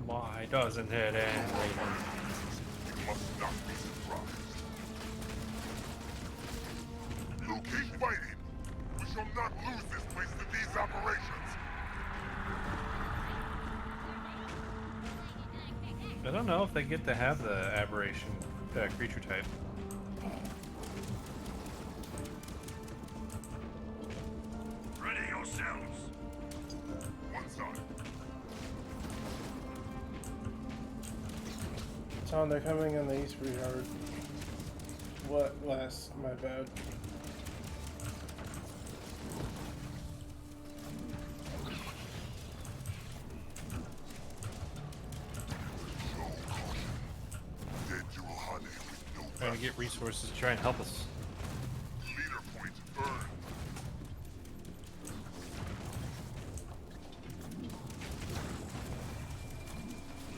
Why doesn't it end? You must not be surprised. Keep fighting. We shall not lose this place to these operations. I don't know if they get to have the aberration creature type. Ready yourselves. One side. Tom, they're coming in the east pretty hard. What? West? My bad. Trying to get resources to try and help us. Leader point earned.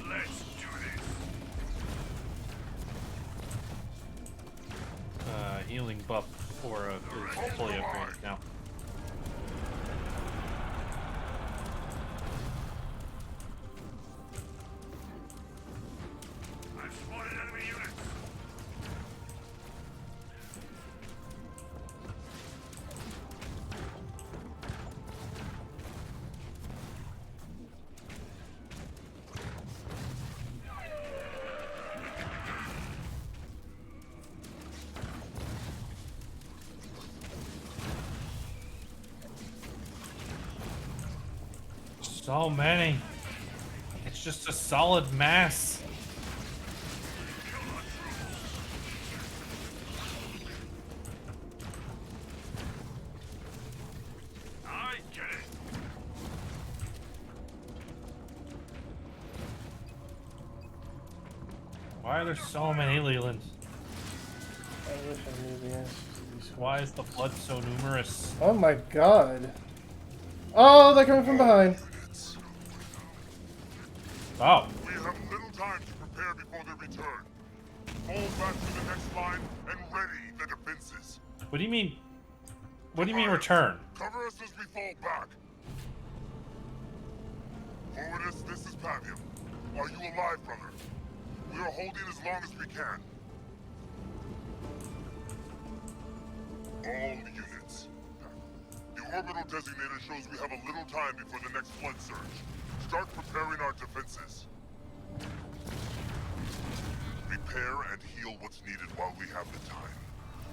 Let's do this. Healing buff aura is fully upgraded now. I've spotted enemy units. So many. It's just a solid mass. I get it. Why are there so many Lelands? I wish I knew the answer to these Why is the blood so numerous? Oh my god. Oh, they're coming from behind. Oh, We have little time to prepare before they return. Fall back to the next line and ready the defenses. what do you mean? What do you mean return? Cover us as we fall back. Forwardus, this is Pavium. Are you alive, brother? We are holding as long as we can. All units. The orbital designator shows we have a little time before the next flood surge. Start preparing our defenses. Repair and heal what's needed while we have the time.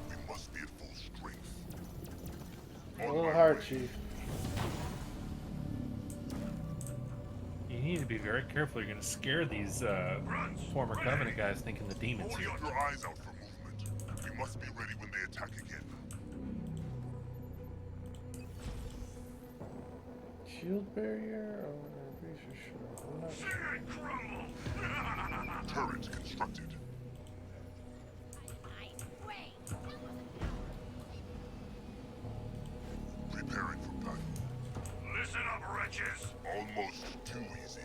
We must be at full strength. A little hard, Chief. You need to be very careful. You're going to scare these former Covenant guys thinking the demons Hold here. your eyes out for movement. We must be ready when they attack again. Shield barrier or razor shield? I'm not sure. Turret constructed. Preparing for battle. Listen up, wretches. Almost too easy.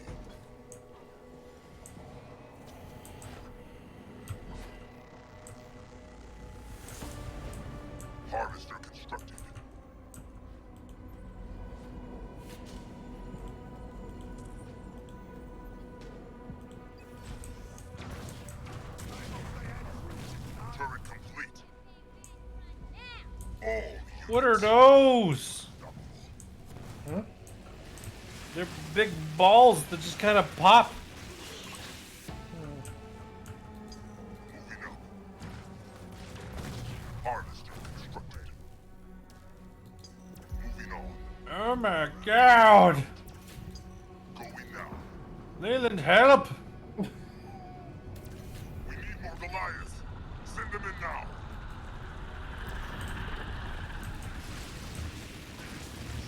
What are those? Huh? They're big balls that just kind of pop. Moving up. Harvester constructed. Moving on. Oh my god! Going now. Leland, help! We need more Goliaths. Send them in now.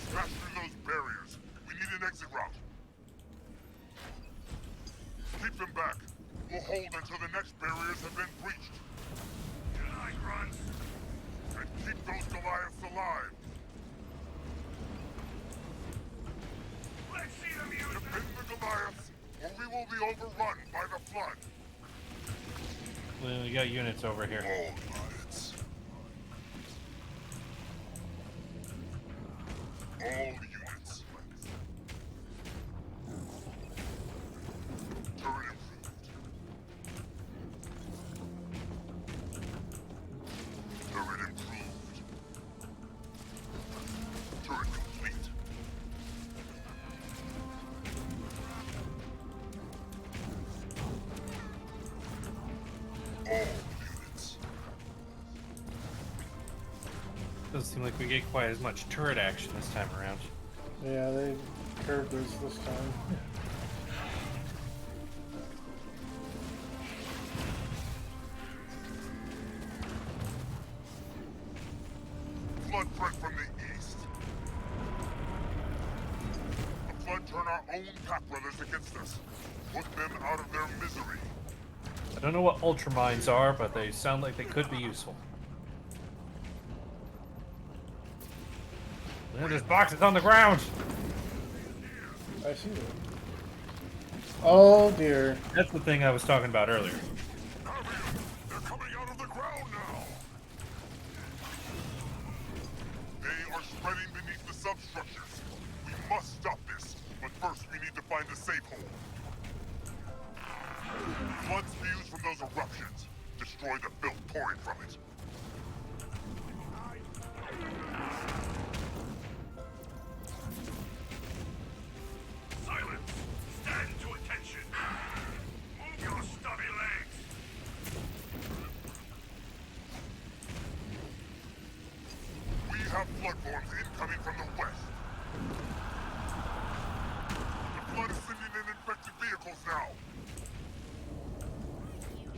Smash through those barriers. We need an exit route. Keep them back. We'll hold until the next barriers have been breached. Nice run. And keep those Goliaths alive. Let's see them use Defend the Goliaths, or we will be overrun by the flood. Well, we got units over here. All units. All units. Turret improved. Turret improved. Turret complete. All units. Doesn't seem like we get quite as much turret action this time around. Yeah, they curved us this time. Flood threat from the east. The flood turn our own pack brothers against us. Put them out of their misery. I don't know what ultramines are, but they sound like they could be useful. There's boxes on the ground! I see that. Oh dear. That's the thing I was talking about earlier. They're coming out of the ground now. They are spreading beneath the substructures. We must stop this, but first we need to find a safe hole. Flood spews from those eruptions. Destroy the filth pouring from it. Silence! Stand to attention! Move your stubby legs! We have floodborns incoming from the west. The flood is sending in infected vehicles now.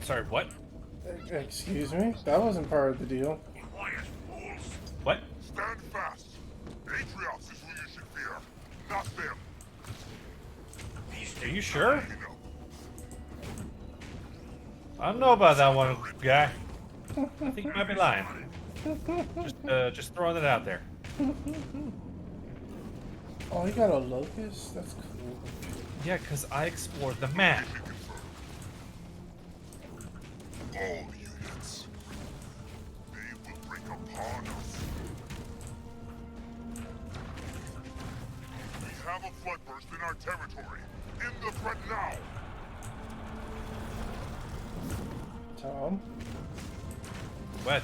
Sorry, what? Excuse me? That wasn't part of the deal. Quiet, fools! What? Stand fast! Atriox is who you should fear, not them. Are you sure? You know. I don't know about that one, guy. I think you might be lying. Just throwing it out there. Oh, you got a locust? That's cool. Yeah, because I explored the map. All units. They will break upon us. We have a floodburst in our territory. End the threat now. Tom? What?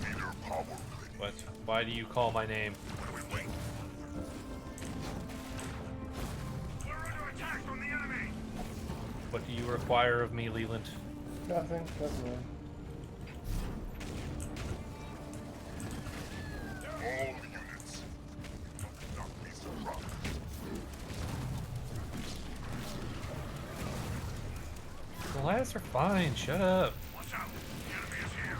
Leader power grid. What? Why do you call my name? Where we wait. We're under attack from the enemy. What do you require of me, Leland? Nothing. Nothing. All units. Must not be surprised. The lads are fine. Shut up. Watch out. The enemy is here.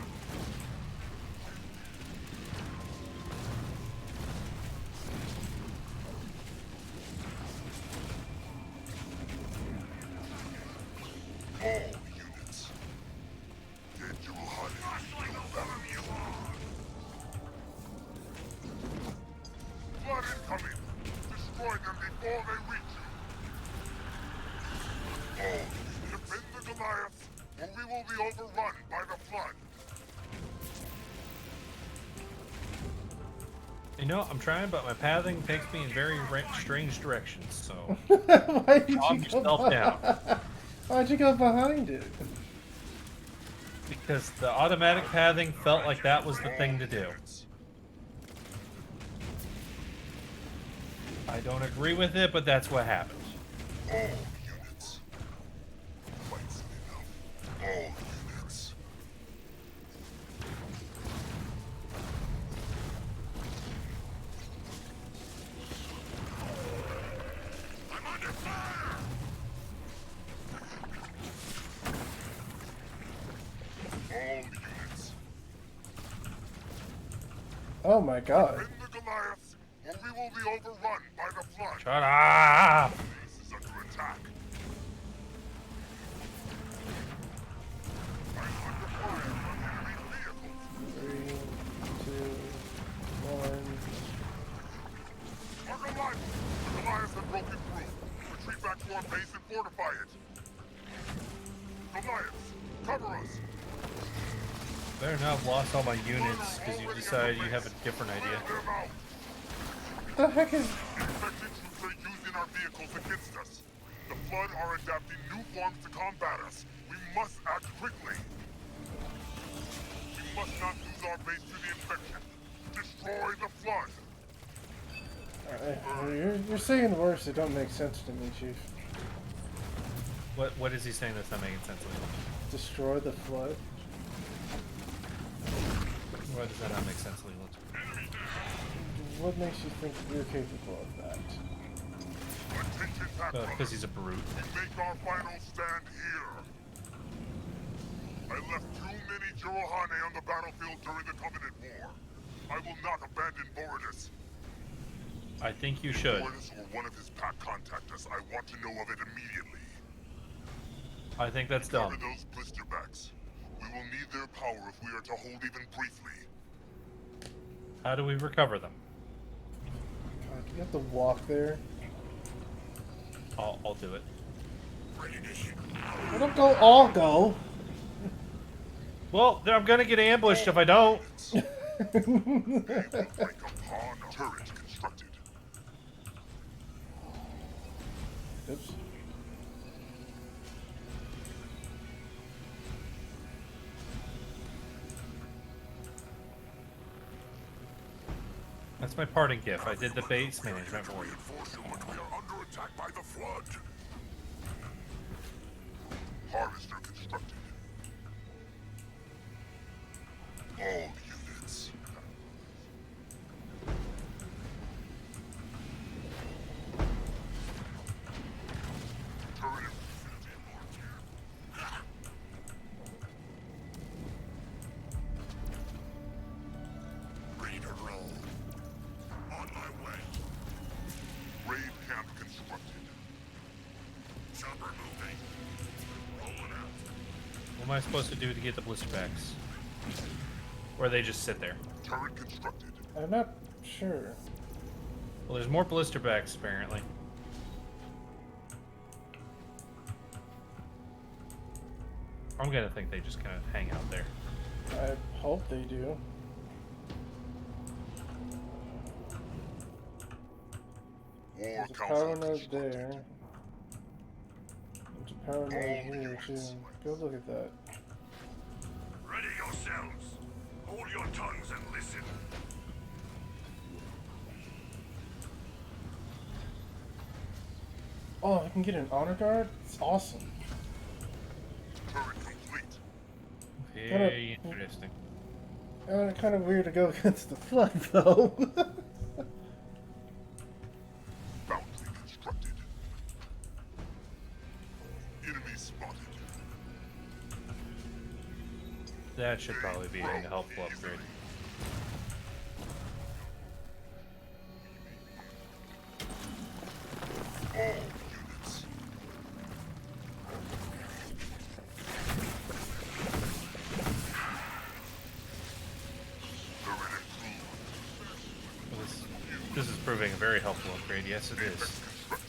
All units. Did you hunt it? Flood incoming! Destroy them before they reach you! All defend the Goliaths, or we will be overrun by the flood! You know, I'm trying, but my pathing takes me in very strange directions, so Why did calm you go yourself down. Why'd you go behind it? Because the automatic pathing felt like that was the thing to do. I don't agree with it, but that's what happened. All units. Quite enough. All units. I'm under fire! All units. Oh my god. Bring the Goliaths, or we will be overrun by the flood. Shut up! Base is under attack. I'm under fire from enemy vehicles. 3, 2, 1. Our Goliaths! The Goliaths have broken through. Retreat back to our base and fortify it. Goliaths, cover us. Better not have lost all my units because you decided you have a different idea. Clear them out. The heck is. Infected troops are using our vehicles against us. The Flood are adapting new forms to combat us. We must act quickly. We must not lose our base to the infection. Destroy the Flood. You're saying words that don't make sense to me, Chief. What is he saying that's not making sense to me? Destroy the flood? Why does that not make sense, Leland? What makes you think you're capable of that? Attention, Pack Because he's a brute. We make our final stand here. I left too many Jirohane on the battlefield during the Covenant War. I will not abandon Borodus. I think you should. Borodus or one of his pack contact us. I want to know of it immediately. I think that's Cover dumb. those blisterbacks. We will need their power if we are to hold even briefly. How do we recover them? God, do you have to walk there? I'll do it. Well, don't go all go. Well, I'm gonna get ambushed if I don't. They will break upon a turret constructed. Oops. That's my parting gift. I did the base management for you. Reinforce you, but we are under attack by the Flood. Harvester constructed. All units. Turret infantry. Ready to roll. On my way. Raid camp constructed. Chopper moving. Rolling out. What am I supposed to do to get the blisterbacks? Or they just sit there? Turret constructed. I'm not sure. Well, there's more blisterbacks apparently. I'm gonna think they just kind of hang out there. I hope they do. War There's a council power node constructed. there. There's a power node here too. Go look at that. Ready yourselves. Hold your tongues and listen. Oh, I can get an honor guard? It's awesome. Turret complete. Very interesting. Kind of weird to go against the flood, though. Bounty constructed. Enemy spotted. That should probably be a helpful upgrade. All units. Turret improved. Well, this is proving a very helpful upgrade. Yes, it is. Constructed.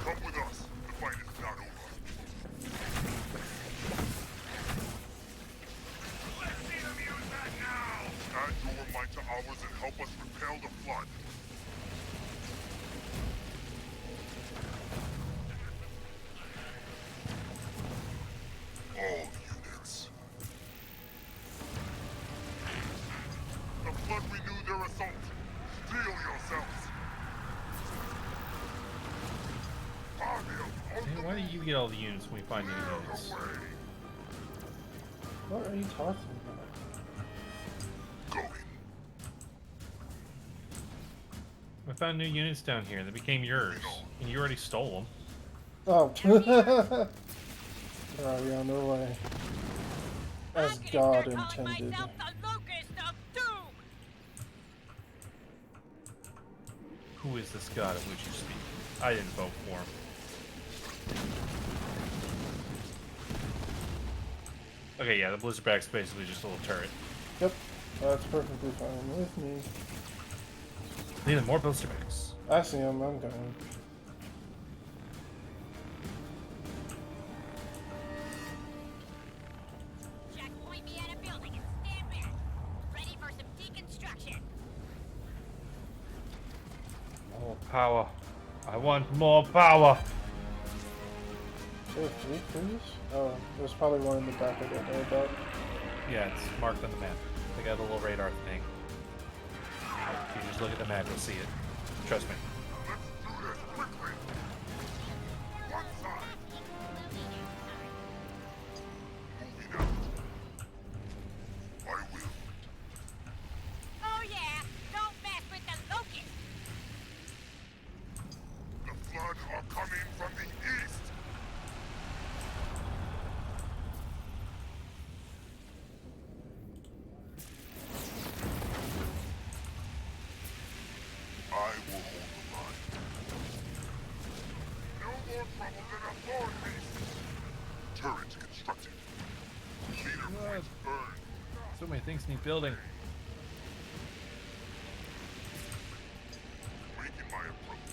Come with us. The fight is not over. Let's see them use that now! Add your might to ours and help us repel the Flood. Hey, why do you get all the units when we find new units? What are you talking about? Going. I found new units down here that became yours, and you already stole them. Oh. Oh, yeah, no way. As God intended. Who is this god of which you speak? I didn't vote for him. Okay, yeah, the Blizzardback's basically just a little turret. Yep, that's perfectly fine with me. Need more Blizzardbacks. I see him, I'm going. Checkpoint me at a building and stand back. Ready for some deconstruction. More power. I want more power. Is there a fleet cruise? Oh, there's probably one in the back I don't know about. Yeah, it's marked on the map. They got a little radar thing. If you just look at the map, you'll see it. Trust me. Let's do this quickly. One side. Moving out. I will. Oh yeah, don't mess with the locust. The Flood are coming from the east. I will hold the line. No more trouble than a thorn beast. Turret constructed. Leader points earned. So many things need building. Making my approach.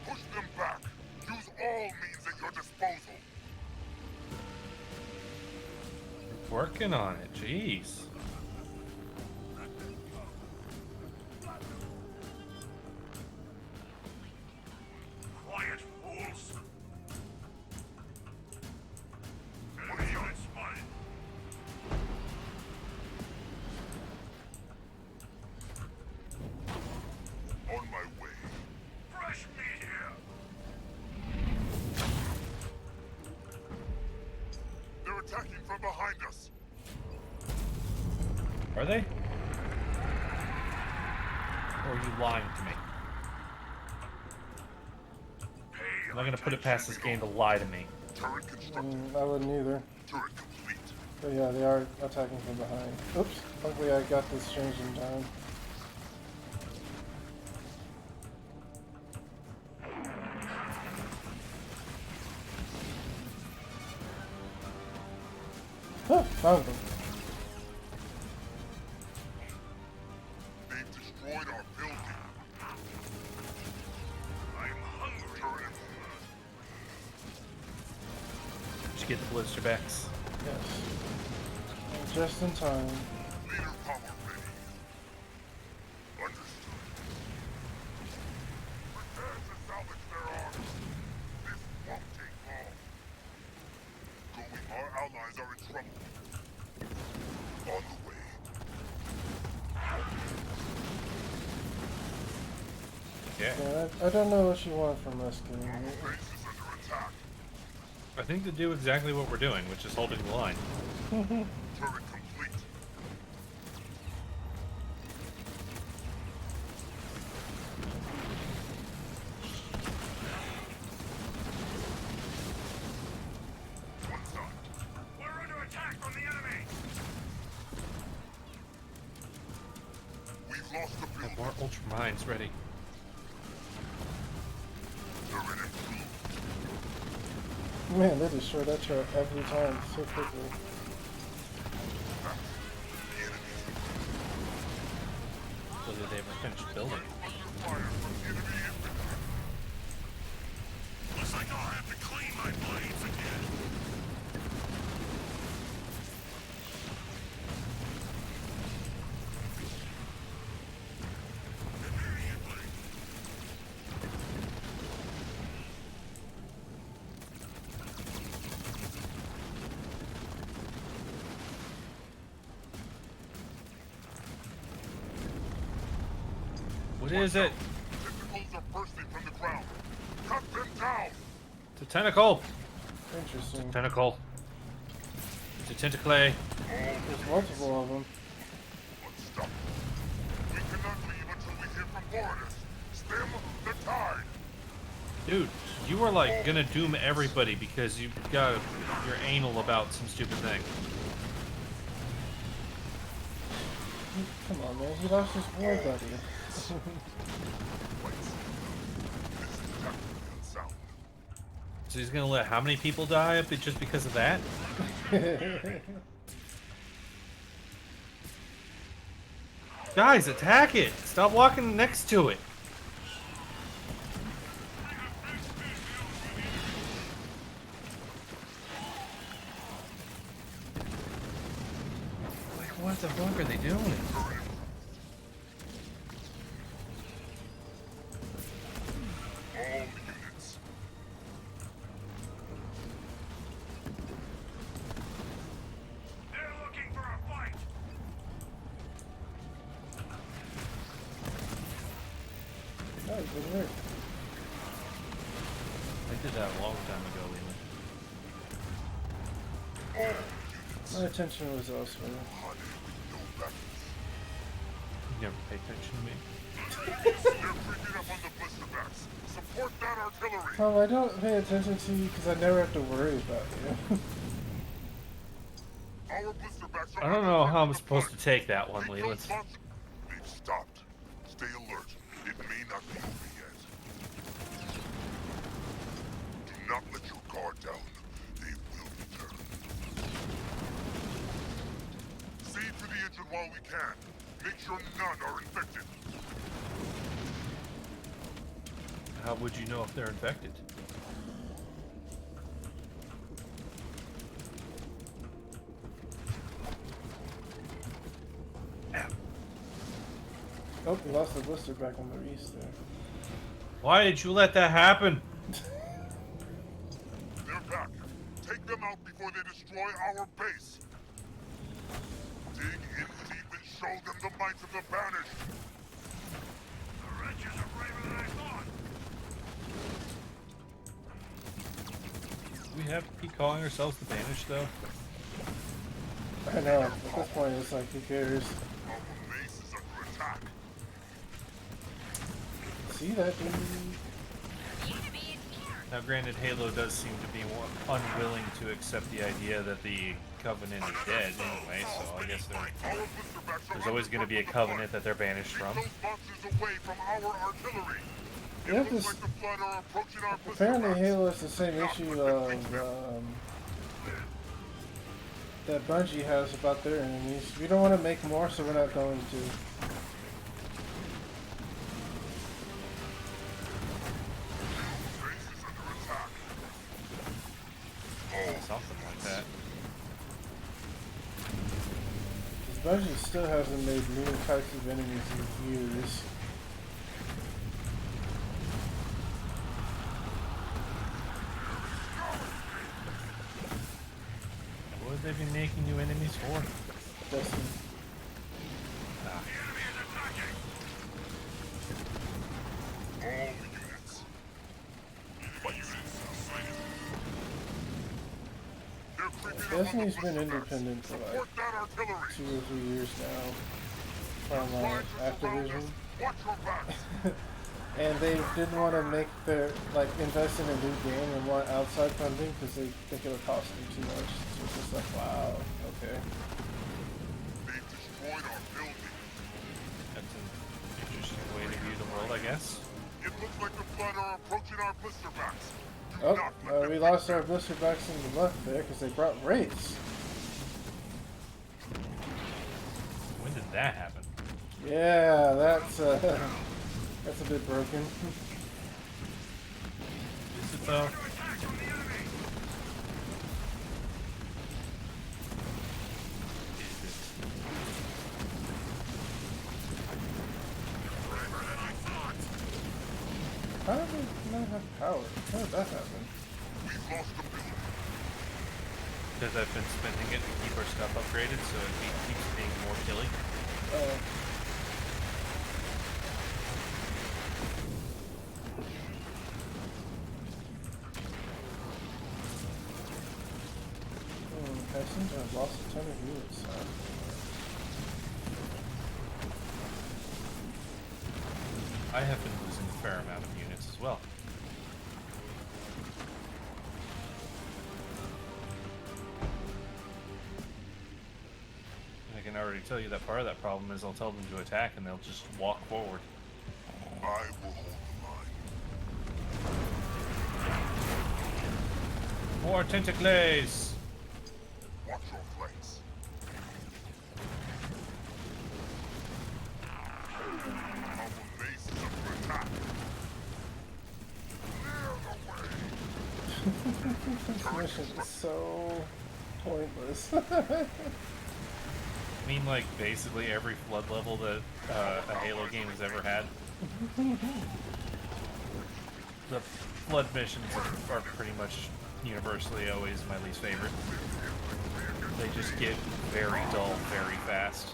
Push them back. Use all means at your disposal. Working on it, jeez. Quiet, fools! What are you spotted? On my way. Fresh meat here! They're attacking from behind us. Are they? Or are you lying to me? I'm not gonna put it past this game to lie to me. Turret constructed. I wouldn't either. Turret complete. But yeah, they are attacking from behind. Oops, luckily I got this changed in time. Huh, found them. They've destroyed our building. I'm hungry. Turret in Did you get the Blizzardbacks? Yes. And just in time. Leader power ready. Understood. Prepare to salvage their arms. This won't take long. Going, our allies are in trouble. On the way. Yeah. Yeah, I don't know what you want from us, game. Our base is under attack. I think to do exactly what we're doing, which is holding the line. Turret complete. One side. We're under attack from the enemy. We've lost the building. More Ultra Mines ready. Turret improved. Man, they destroy that turret every time so quickly. The enemy's Whether they ever finished building. fire from enemy infantry. Looks like I'll have to clean my blades again. Immediately. What is it? Tentacles are bursting from the ground. Cut them down. It's a tentacle. Interesting. Tentacle. It's a tentacle. There's multiple of them. Let's stop. We cannot leave until we hear from foreigners. Stem the tide. Dude, you were like gonna doom everybody because you got you're anal about some stupid thing. Come on, man. He lost his war buddy. This is tactically unsound. So he's gonna let how many people die up just because of that? Guys, attack it! Stop walking next to it! Like, what the fuck are they doing? All units. They're looking for a fight. Oh, it didn't work. I did that a long time ago, Leland. My attention was elsewhere. You never pay attention to me. They're creeping up on the blister backs. Support that artillery. Tom, I don't pay attention to you because I never have to worry about you. Our blister backs are I don't know how I'm under supposed to attack. take that one, Take Leland. those monsters. They've stopped. Stay alert. It may not be over yet. Do not let your guard down. They will return. See to the engine while we can. Make sure none are infected. How would you know if they're infected? Oh, we lost the blister back on the east there. Why did you let that happen? They're back. Take them out before they destroy our base. Dig in deep and show them the might of the banished. The wretches are braver than I thought. Do we have to keep calling ourselves the Banished, though? I know. At this point, it's like, who cares? Our base is under attack. See that, dude? The enemy is here. Now, granted, Halo does seem to be more unwilling to accept the idea that the Covenant is dead anyway, so I guess there's always going to be a Covenant that they're banished from. Those monsters away from our artillery. Yeah, It looks this, like the Flood are approaching our apparently blister Halo has the same issue that Bungie has about their enemies. We don't want to make more, so we're not going to. base is under attack. Something like that. Because Bungie still hasn't made new types of enemies in years. What would they be making new enemies for? Destiny. All units. They're creeping up on the Destiny's been blister independent for backs. like Support that artillery. 2 or 3 years now from Flyers surround Activision. us. Watch your backs. And they didn't want to make their, like, invest in a new game and want outside funding because they think it'll cost them too much. So it's just like, wow, okay. They've destroyed our building. That's an interesting way to view the world, I guess. It looks like the Flood are approaching our blister backs. Do Oh, not let them we lost our blister backs in the left there because they brought wraiths. When did that happen? Yeah, that's a bit broken. Is it though? How did they not have power? How did that happen? We've lost the building. Because I've been spending it to keep our stuff upgraded, so it keeps being more killy. I seem to have lost a ton of units. I have been losing a fair amount of units as well. I can already tell you that part of that problem is I'll tell them to attack and they'll just walk forward. I will hold the line. More tentacles! Watch your flanks. Our base is under attack. Clear the way. This mission is so pointless. I mean, like, basically every flood level that a Halo game has ever had. The flood missions are pretty much universally always my least favorite. They just get very dull very fast.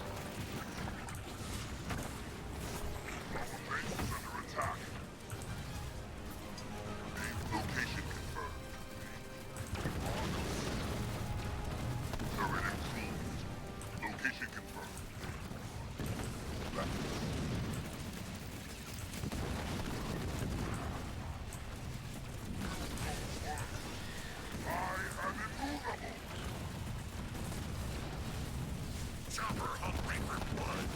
Our base is under attack. Location confirmed. Turret improved. Location confirmed. Left. I am immovable. Chopper hungry for blood.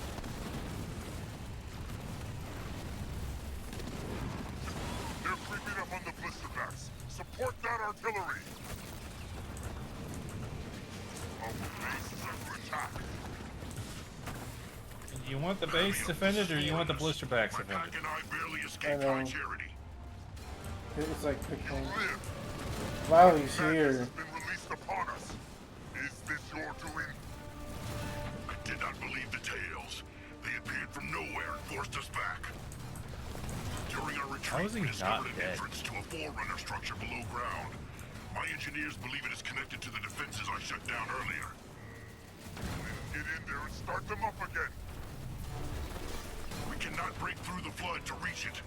They're creeping up on the blister backs. Support that artillery. Our base is under attack. Do you want the base defended or you want the blister backs My defended? pack and I barely escaped I know. high charity. It's like picking. Live. Wow, he's Madness here. has been released upon us. Is this your doing? I did not believe the tales. They appeared from nowhere and forced us back. During our How retreat, is he we not discovered an dead? entrance to a forerunner structure below ground. My engineers believe it is connected to the defenses I shut down earlier. Get in there and start them up again. We cannot break through the flood to reach it.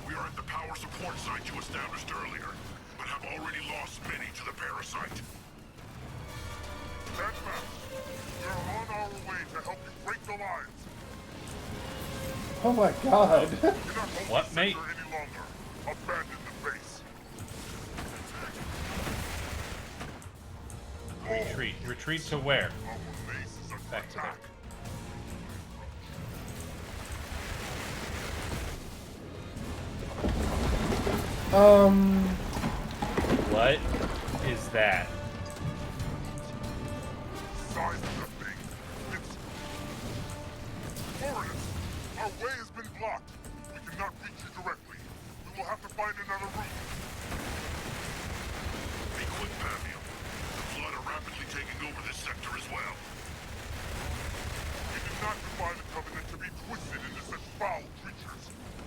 We are at the power support site you established earlier, but have already lost many to the parasite. Stand fast. We're on our way to help you break the lines. Oh my god. You're not holding What, the mate? sector any longer. Abandon the base. Retreat. Retreat to where? Our base is under Back to attack. What is that? Size of the thing. It's... Foreigners! Our way has been blocked. We cannot reach you directly. We will have to find another route. Be quick, Pavium. The flood are rapidly taking over this sector as well. We did not defy the Covenant to be twisted into such foul creatures.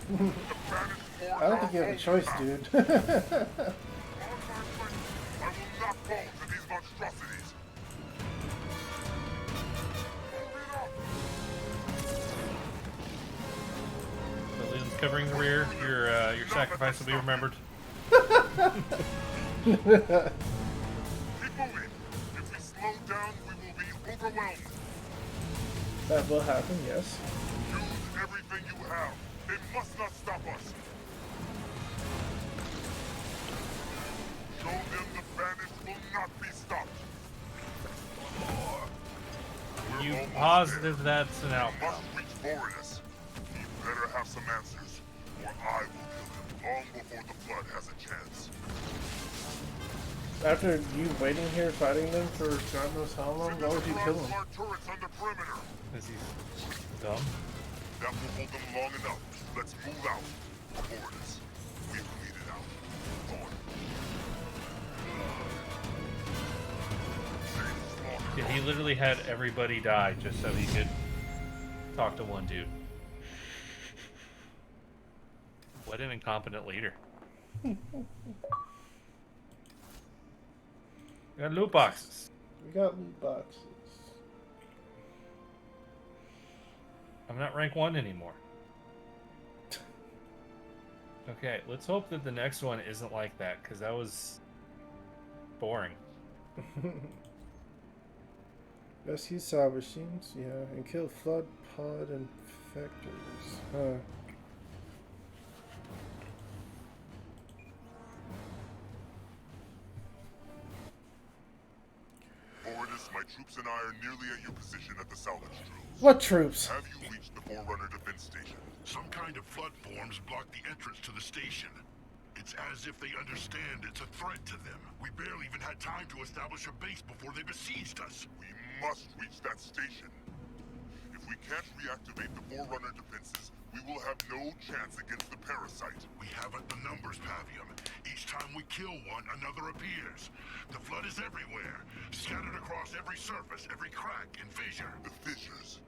The banished forge I don't think you have a choice, dude. On my friend, I will not fall to these monstrosities. Move it up! The Leland's covering the rear. Your sacrifice will be remembered. Keep moving. If we slow down, we will be overwhelmed. That will happen, yes. Use everything you have. They must not stop us. Show them the banished will not be stopped. We're You almost positive there. that's an We outcome? must reach Vorenus. He better have some answers, or I will kill him long before the flood has a chance. After you waiting here fighting them for God knows how long, why would you kill them? Our turrets on the perimeter. Is he dumb? That will hold them long enough. Let's move out. Vorenus. We will need it out. On. Save slaughter. Yeah, he literally had everybody die just so he could talk to one dude. What an incompetent leader. We got loot boxes. We got loot boxes. I'm not rank 1 anymore. Okay, let's hope that the next one isn't like that, because that was boring. Rescue salvage teams, yeah, and kill flood pod infectors. Huh. Forwardus, my troops and I are nearly at your position at the salvage drills. What troops? Have you reached the Forerunner defense station? Some kind of flood forms block the entrance to the station. It's as if they understand it's a threat to them. We barely even had time to establish a base before they besieged us. We must reach that station. If we can't reactivate the Forerunner defenses, we will have no chance against the parasite. We haven't the numbers, Pavium. Each time we kill one, another appears. The flood is everywhere, scattered across every surface, every crack and fissure. The fissures.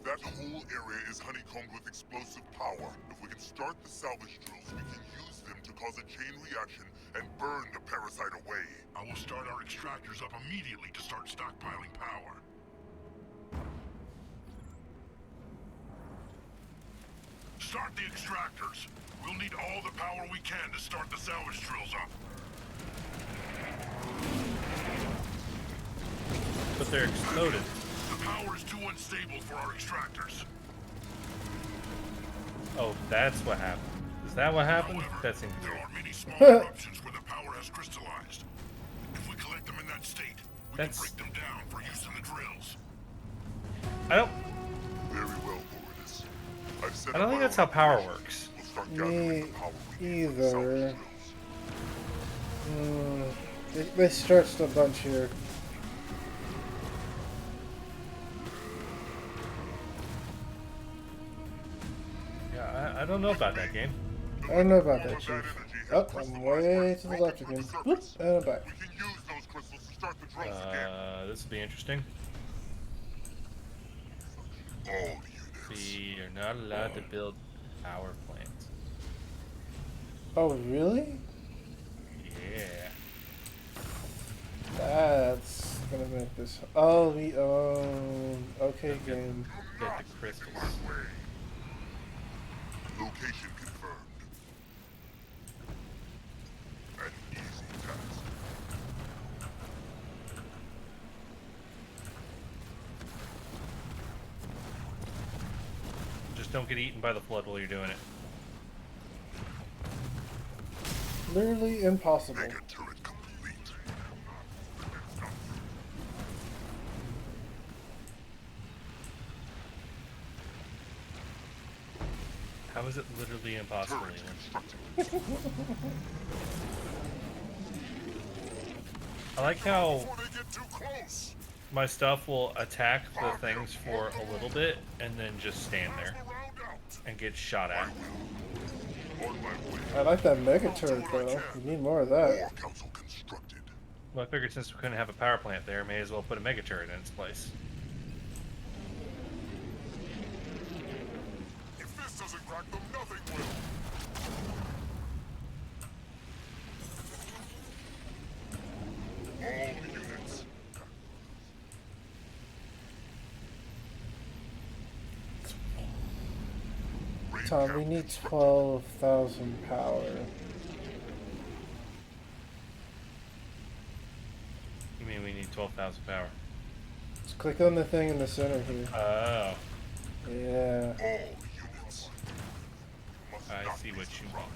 That whole area is honeycombed with explosive power. If we can start the salvage drills, we can use them to cause a chain reaction and burn the parasite away. I will start our extractors up immediately to start stockpiling power. Start the extractors. We'll need all the power we can to start the salvage drills up. But they're exploded. The power is too unstable for our extractors. Oh, that's what happened. Is that what happened? However, That seems there weird. are many small eruptions where the power has crystallized. If we collect them in that state, we That's- can break them down for use in the drills. I don't. Very well, Forwardus. I've set I don't up think my that's own how power operations. works. We'll start gathering Me the power we need for the salvage either. drills. They stretched a bunch here. Yeah, I don't know about that game. I don't know about All that, of Chief. energy has Oh, I'm crystallized way and to the broken left through again. the Whoop, surface. and I'm back. We can use those crystals to start the drills again. This will be interesting. All units. We are not allowed to build power plants. Oh, really? Yeah. That's gonna make this. Oh, okay, game. Get the crystals. Location confirmed. An easy task. Just don't get eaten by the flood while you're doing it. Literally impossible. Mega turret complete. How is it literally impossible, Turret Leland? constructed. I like how Before they get too close. my stuff will attack the things for a little bit and then just stand there Round out. and get shot at. On my way. I like that mega turret though. We need more of that. War council constructed. Well, I figured since we couldn't have a power plant there, may as well put a mega turret in its place. If this doesn't crack them, nothing will. All units. Raid Tom, camp we need constructed. 12,000 power. You mean we need 12,000 power? Just click on the thing in the center here. Oh, Yeah. All units. Must I not see be what you mean surprised.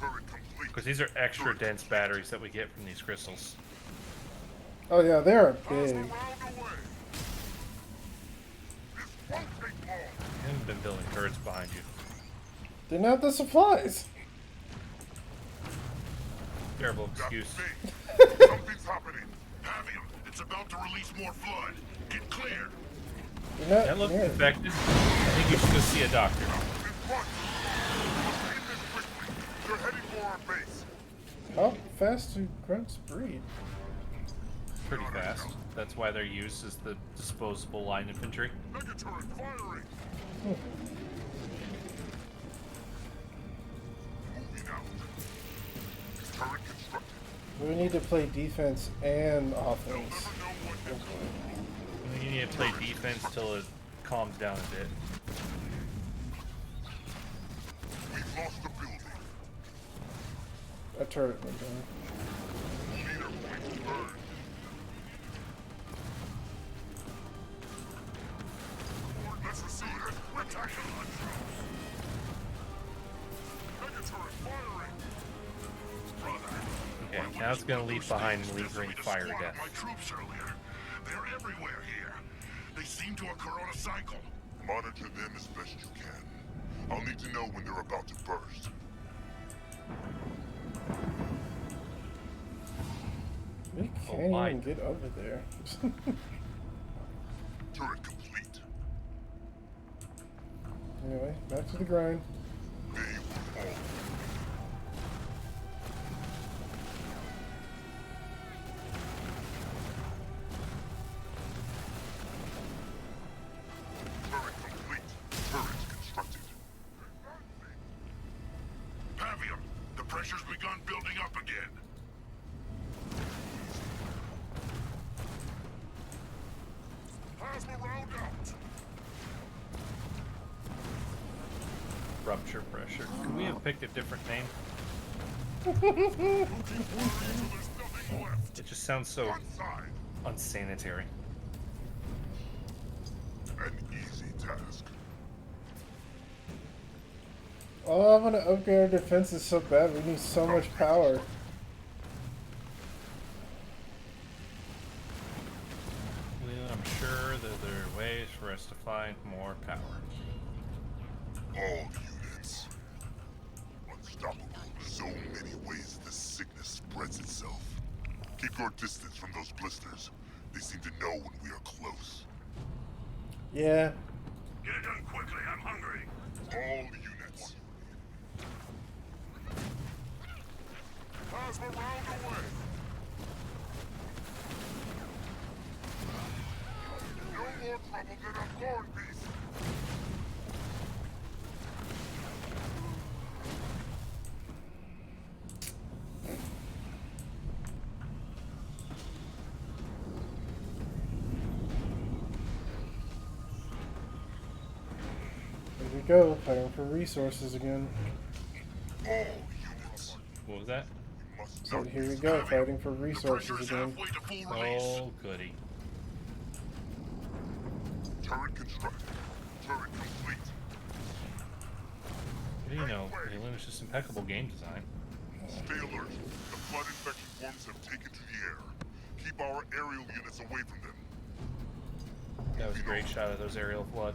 now. Turret complete. Because these are extra dense batteries that we get from these crystals. Oh yeah, they are Hostile big. round away. This won't take long. You haven't been building turrets behind you. Didn't have the supplies. Terrible Got excuse. me. Something's happening. Pavium, it's about to release more flood. Get clear. You're not That looks near it. infected. I think you should go see a doctor. In front. Let's end this quickly. They're heading for our base. How fast do grunts breed? Pretty fast. That's why they're used as the disposable line infantry. Mega turret firing. Moving out. Turret constructed. We need to play defense and They'll offense. never know what hit them. I think you need to play defense till it calms down a bit. We've lost the building. A turret went down. Leader point burned. Now it's gonna leave behind lingering fire My death. troops earlier. They're everywhere here. They seem to occur on a cycle. Monitor them as best you can. I'll need to know when they're about to burst. We Oh can't my. even get over there. Turret complete. Anyway, back to the grind. They will fall. Turret complete. Turret constructed. Pavium, the pressure's begun building up again. Plasma round out. Rupture pressure. Could we have picked a different name? There's nothing left. It just sounds so One side. unsanitary. An easy task. Oh, I want to upgrade our defenses so bad. We need so much power. Well, I'm sure that there are ways for us to find more power. All units. Unstoppable. So many ways this sickness spreads itself. Keep your distance from those blisters. They seem to know when we are close. Yeah. Get it done quickly, I'm hungry. All units. Plasma round away. No more trouble than a corn beast. Here we go. Fighting for resources again. All units. What was that? We must So not here we miss go. Pavium. Fighting for The resources pressure's again. halfway to full release. Oh, goody. Turret constructed. Turret complete. What do you know? Halo is just impeccable game design. Stay alert. The flood infection worms have taken to the air. Keep our aerial units away from them. That was a great shot of those aerial flood.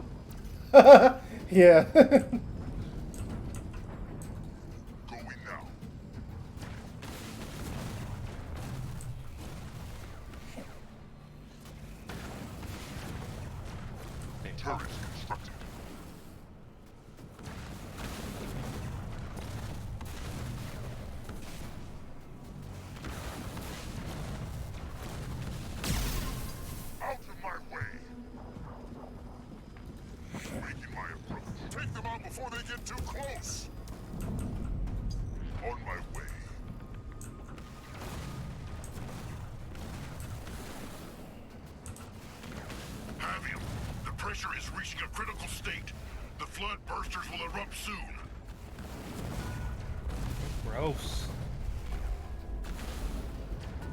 Yeah. Going now. Turret constructed. Out of my way. Making my approach. Take them out before they get too close. On my way. Pavium, the pressure is reaching a critical state. The flood bursters will erupt soon. Gross.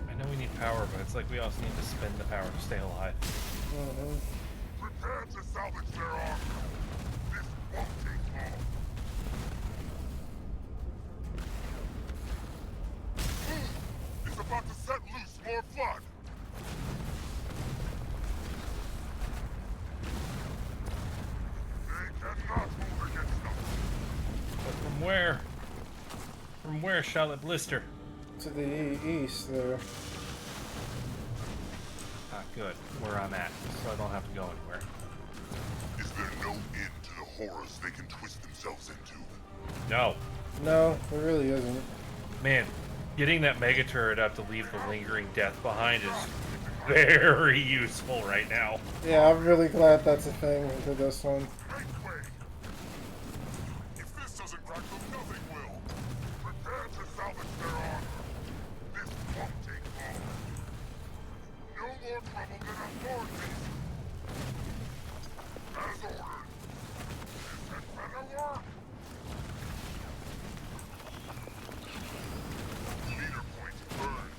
I know we need power, but it's like we also need to spend the power to stay alive. Prepare to salvage their armor. This won't take long. It's about to set loose more flood. They cannot move against us. But from where? From where, Charlotte Blister? To the east there. Ah, good. Where I'm at, so I don't have to go anywhere. Is there no end to the horrors they can twist themselves into? No. No, there really isn't. Man, getting that mega turret up to leave the lingering death behind is very useful right now. Yeah, I'm really glad that's a thing for this one. Make way! If this doesn't crack them, nothing will. Prepare to salvage their armor. This won't take long. No more trouble than a thorn beast. As ordered. This had better work. Leader point burned.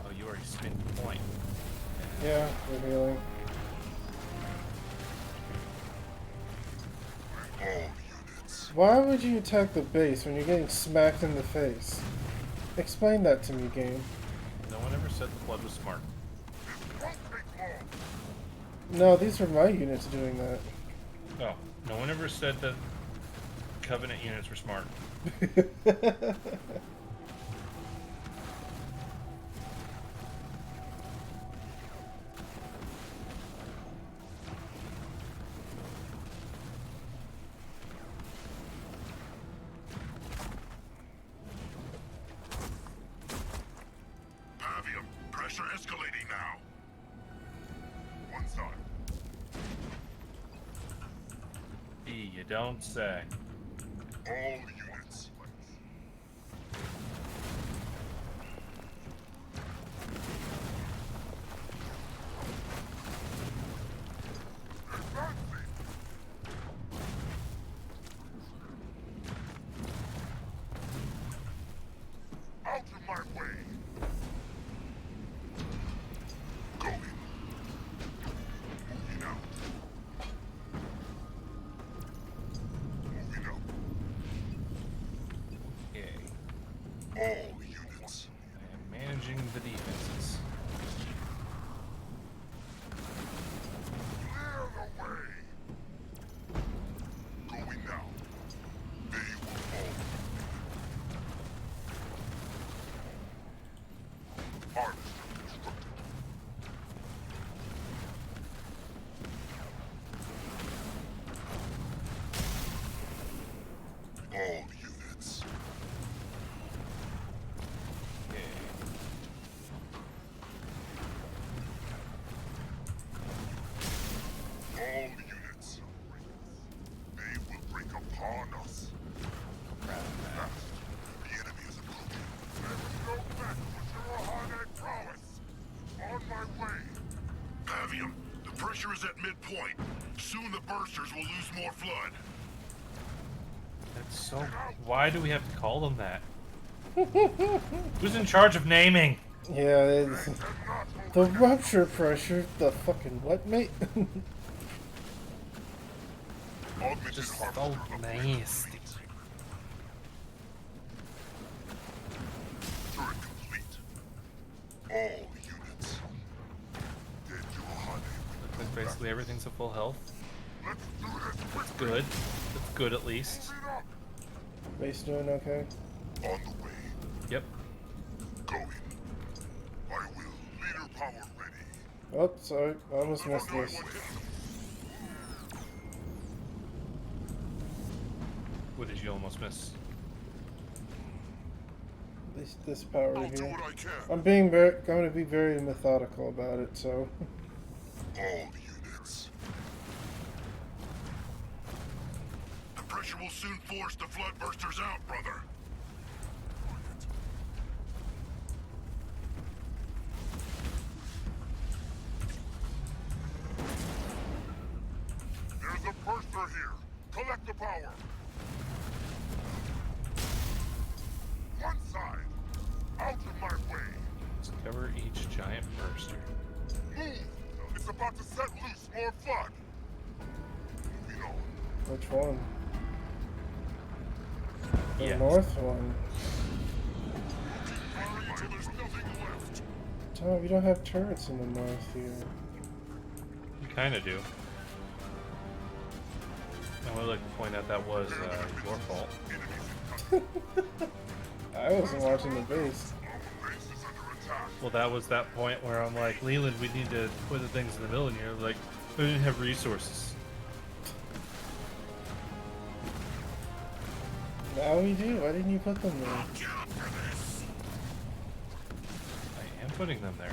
Oh, you already spent the point. Yeah, we're healing. All units. Why would you attack the base when you're getting smacked in the face? Explain that to me, game. No one ever said the flood was smart. No, these are my units doing that. No, no one ever said that Covenant units were smart. Pavium, pressure escalating now. One side. You don't say. All units. Out of my way. Going. Moving out. Moving out. Okay. All units. I am managing the defenses. Clear the way. Going now. They will fall. Harvester constructed. All units. Okay. All units. They will break upon us. Fast. The enemy is approaching. Never go back with your Ahane prowess. On my way. Pavium, the pressure is at midpoint. Soon the bursters will lose more flood. That's so. Why do we have to call them that? Who's in charge of naming? Yeah, it's the rupture pressure. The fucking what, mate? Augmented Just harvester so upgrade nasty. complete. Turret complete. All units. Dead to Ahane. Like basically everything's at full health. Let's do this quickly. Good. That's good at least. Moving up. Base doing okay? On the way. Yep. Going. I will. Leader power ready. Oh, sorry. I almost missed this. What did you almost miss? This power I'll do here. what I can. I'm going to be very methodical about it, so. All units. The pressure will soon force the floodbursters out, brother. There's a burster here. Collect the power. One side. Out of my way. Discover each giant burster. Move. It's about to set loose more flood. Moving on. Which one? The Yes. north one. Fire until there's nothing left. Tom, you don't have turrets in the north here. You kind of do. I would like to point out that was your fault. I wasn't watching the base. Our base is under attack. Well, that was that point where I'm like, Leland, we need to put the things in the middle, and you're like, we didn't have resources. Now we do. Why didn't you put them there? I am putting them there.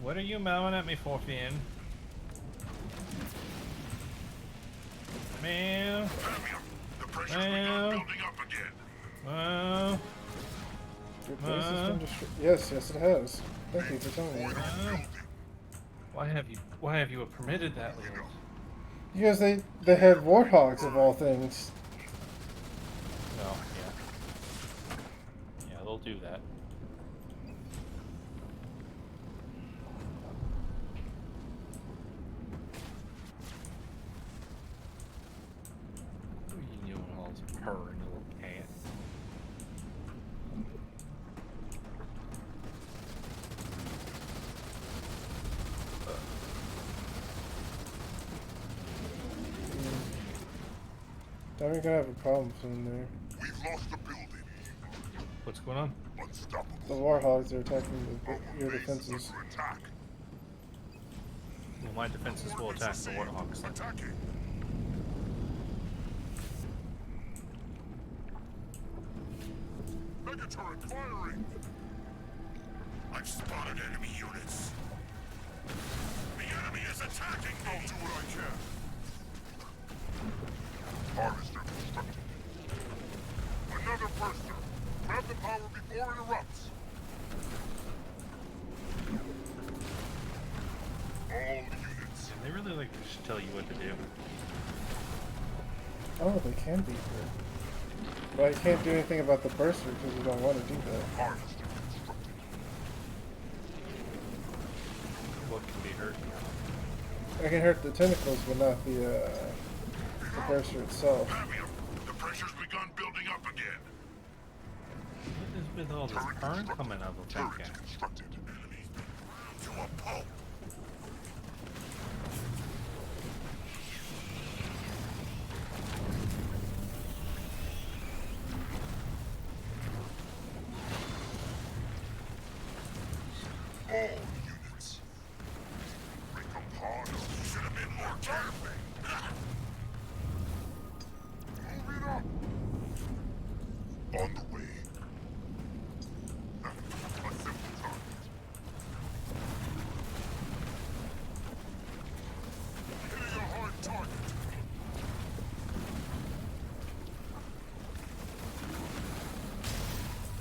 What are you mowing at me for, Finn? Meow. Pavium, the pressure's Well. begun building up again. Well, Your base has been destroyed. Yes, yes, it has. Thank you for telling me. Void is building. why have you permitted that, Leland? Because they had warthogs of all things. No, yeah. Yeah, they'll do that. Now we're gonna have a problem soon there. We've lost a building. What's going on? Unstoppable. The Warhogs are attacking Our your base is defenses. under attack. Well, my defenses will attack the Warthogs. Then. Attacking. Mega turret firing. I've spotted enemy units. The enemy is attacking me. I'll do what I can. Harvester constructed. Another burster. Grab the power before it erupts. All units. And they really like to just tell you what to do. Oh, they can be good. But I can't do anything about the burster because we don't want to do that. Harvester constructed. What can be hurt? I can hurt the tentacles, but not the burster itself. Avium, the pressure's begun building up again. What is with all this burn coming out of that guy? Turrets constructed. Enemy. To a pulp. All units. Riccapano should have been more careful. Move it up. On the way. A simple target. Hitting a hard target.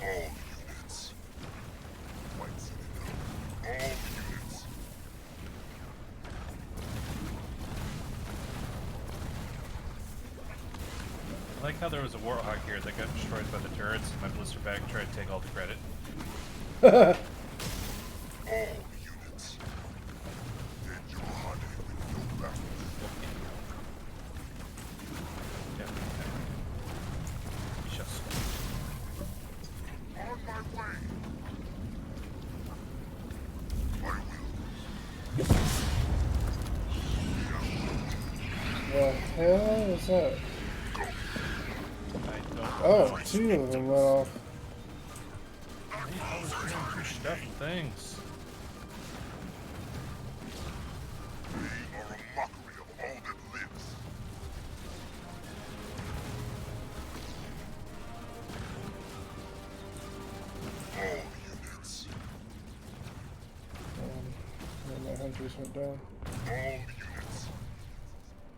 All units. Lights in it up. All units. I like how there was a Warthog here that got destroyed by the turrets, and my blister bag tried to take all the credit. All units. Then you're hunted with no back. Yeah. We shall see. On my way. I will. The hell is that? I don't Oh, two of them went off. I was doing stuff and things. They are a mockery of all that lives. All units. And my hunters went down. All units.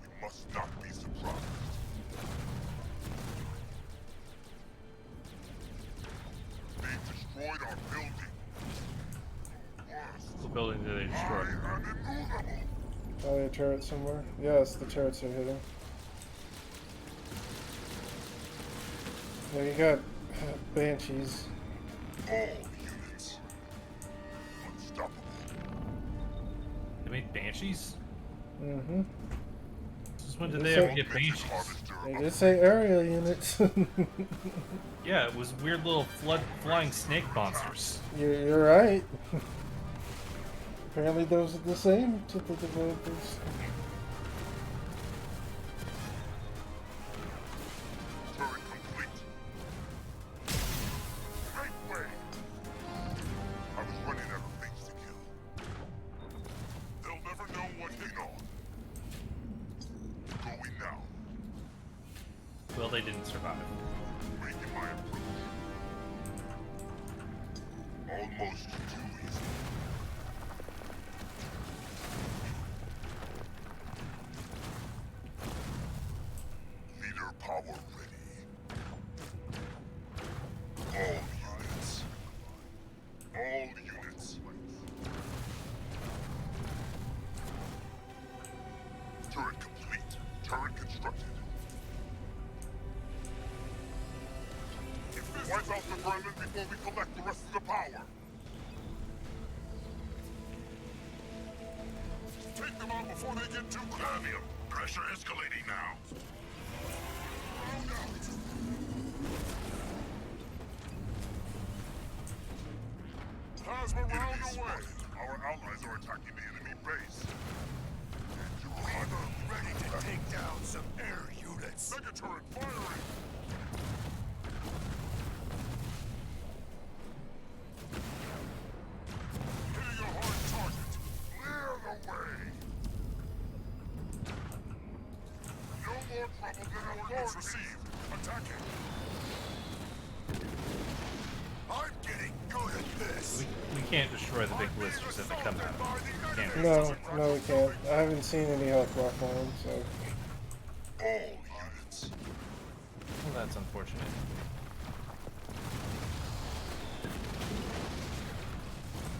We must not be surprised. They've destroyed our building. Worse, The building that they I destroyed. am immovable. Oh, a turret somewhere? Yes, the turrets are hitting. Yeah, you got Banshees. All units. Unstoppable. They made Banshees? Mm-hmm. Since when did They they ever said- get Banshees? Harvester They of just say aerial units. Yeah, it was weird little flying snake monsters. You're right. Apparently those are the same to the developers. turret complete. Make way. I was running out of things to kill. They'll never know what hit on. Going now. Well, they didn't survive. Making my approach. Almost too easy. Leader power ready. All units. All units. Turret complete. Turret constructed. Wipe out the vermin before we collect the rest of the power. Take them out before they get too close. Avium, pressure escalating now. Plasma round away. Our allies are attacking the enemy base. And you're ready to take down some air units. units! Megaturret firing! Hitting a hard target. Clear the way! No more trouble than coordinates received. Attacking! I'm getting good at this! We can't destroy the big blisters if they come out. Can't. No, no, we can't. I haven't seen any health rock on, so. All units. Well, that's unfortunate.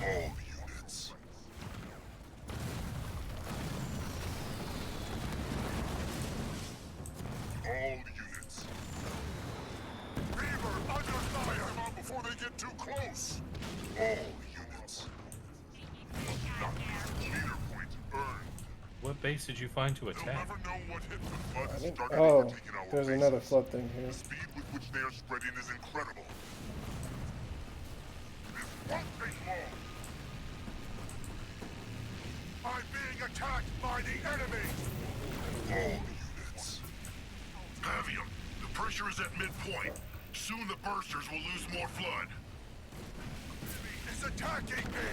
All units. All units. Beaver, under fire! Come on before they get too close! All units. Leader point earned. What base did you find to They'll attack? never know what hit the flood I didn't. started Oh, overtaking our there's bases. another flood thing here. The speed with which they are spreading is incredible. This won't take long. I'm being attacked by the enemy! All units. Avium, the pressure is at midpoint. Soon the bursters will lose more flood. Enemy is attacking me!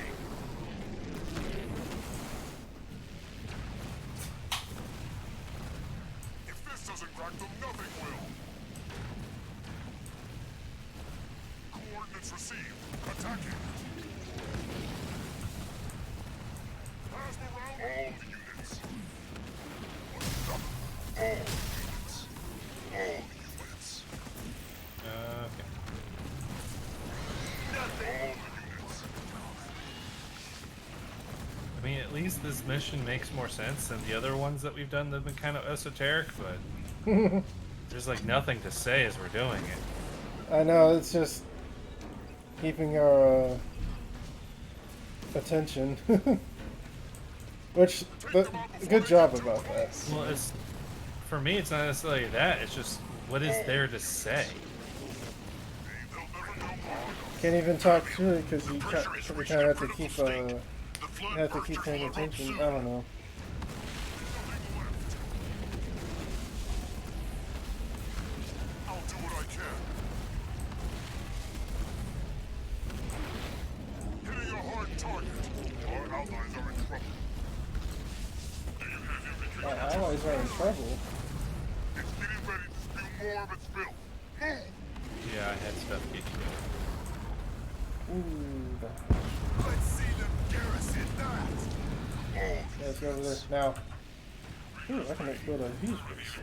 If this doesn't crack them, nothing will. Coordinates received. Attacking. Plasma round. All units. All units. All units. Okay. Nothing. All units. I mean, at least this mission makes more sense than the other ones that we've done that have been kind of esoteric, but there's like nothing to say as we're doing it. I know, it's just keeping our attention. Which, but good job about that. Well, it's for me, it's not necessarily that. It's just what is there to say. They'll never know more. Can't even talk through it because you kind of have to keep The you flood have to keep bursters paying will erupt attention. soon. I don't know. Nothing left. I'll do what I can. Hitting a hard target. Our allies are in trouble. Do you have infantry? My allies are in trouble. It's getting ready to spew more of its filth. Move! Yeah, I had stuff get killed. Ooh, Let's see them garrison that! let's go over there now. Ooh, I can build a huge base.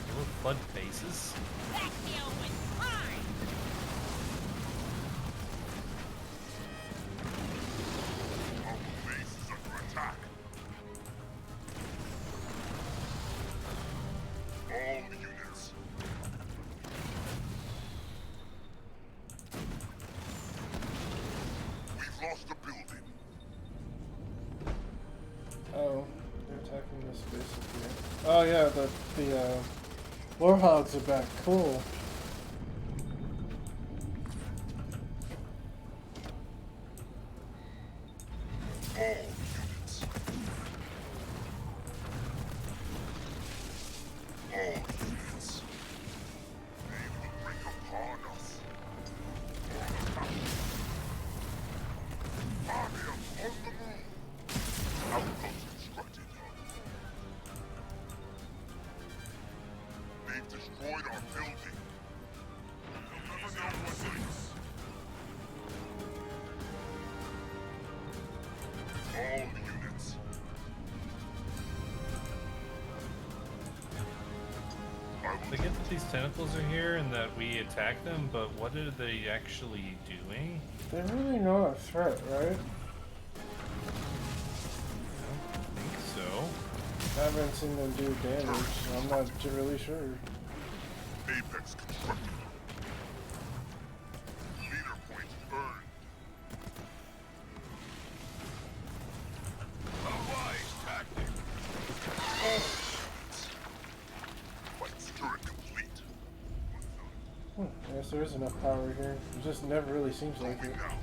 Little flood bases. Backfield with pride! Our base is under attack. All units. We've lost a building. Oh, they're attacking this base up here. Oh yeah, the warhogs are back. Cool. All units. All units. They will bring upon us. Army on the move. Outpost constructed. They've destroyed our building. They'll never know what it is. All units. I get that these tentacles are here and that we attack them, but what are they actually doing? They're really not a threat, right? I don't think so. I haven't seen them do damage, so I'm not really sure. Apex constructed. Leader point earned. A wise tactic. All units. Fight's turret complete. I guess there is enough power here. It just never really seems like it. Moving now.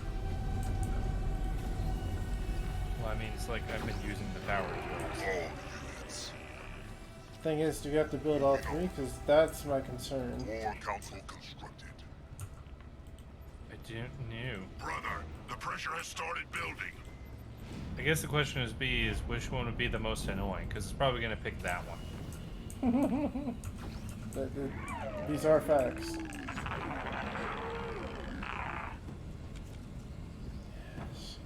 Well, I mean, it's like I've been using the power tools. All units. Thing is, do we have to build all three? Because that's my concern. War Council constructed. I don't know. Brother, the pressure has started building. I guess the question is which one would be the most annoying? Because it's probably going to pick that one. These are facts. Yes.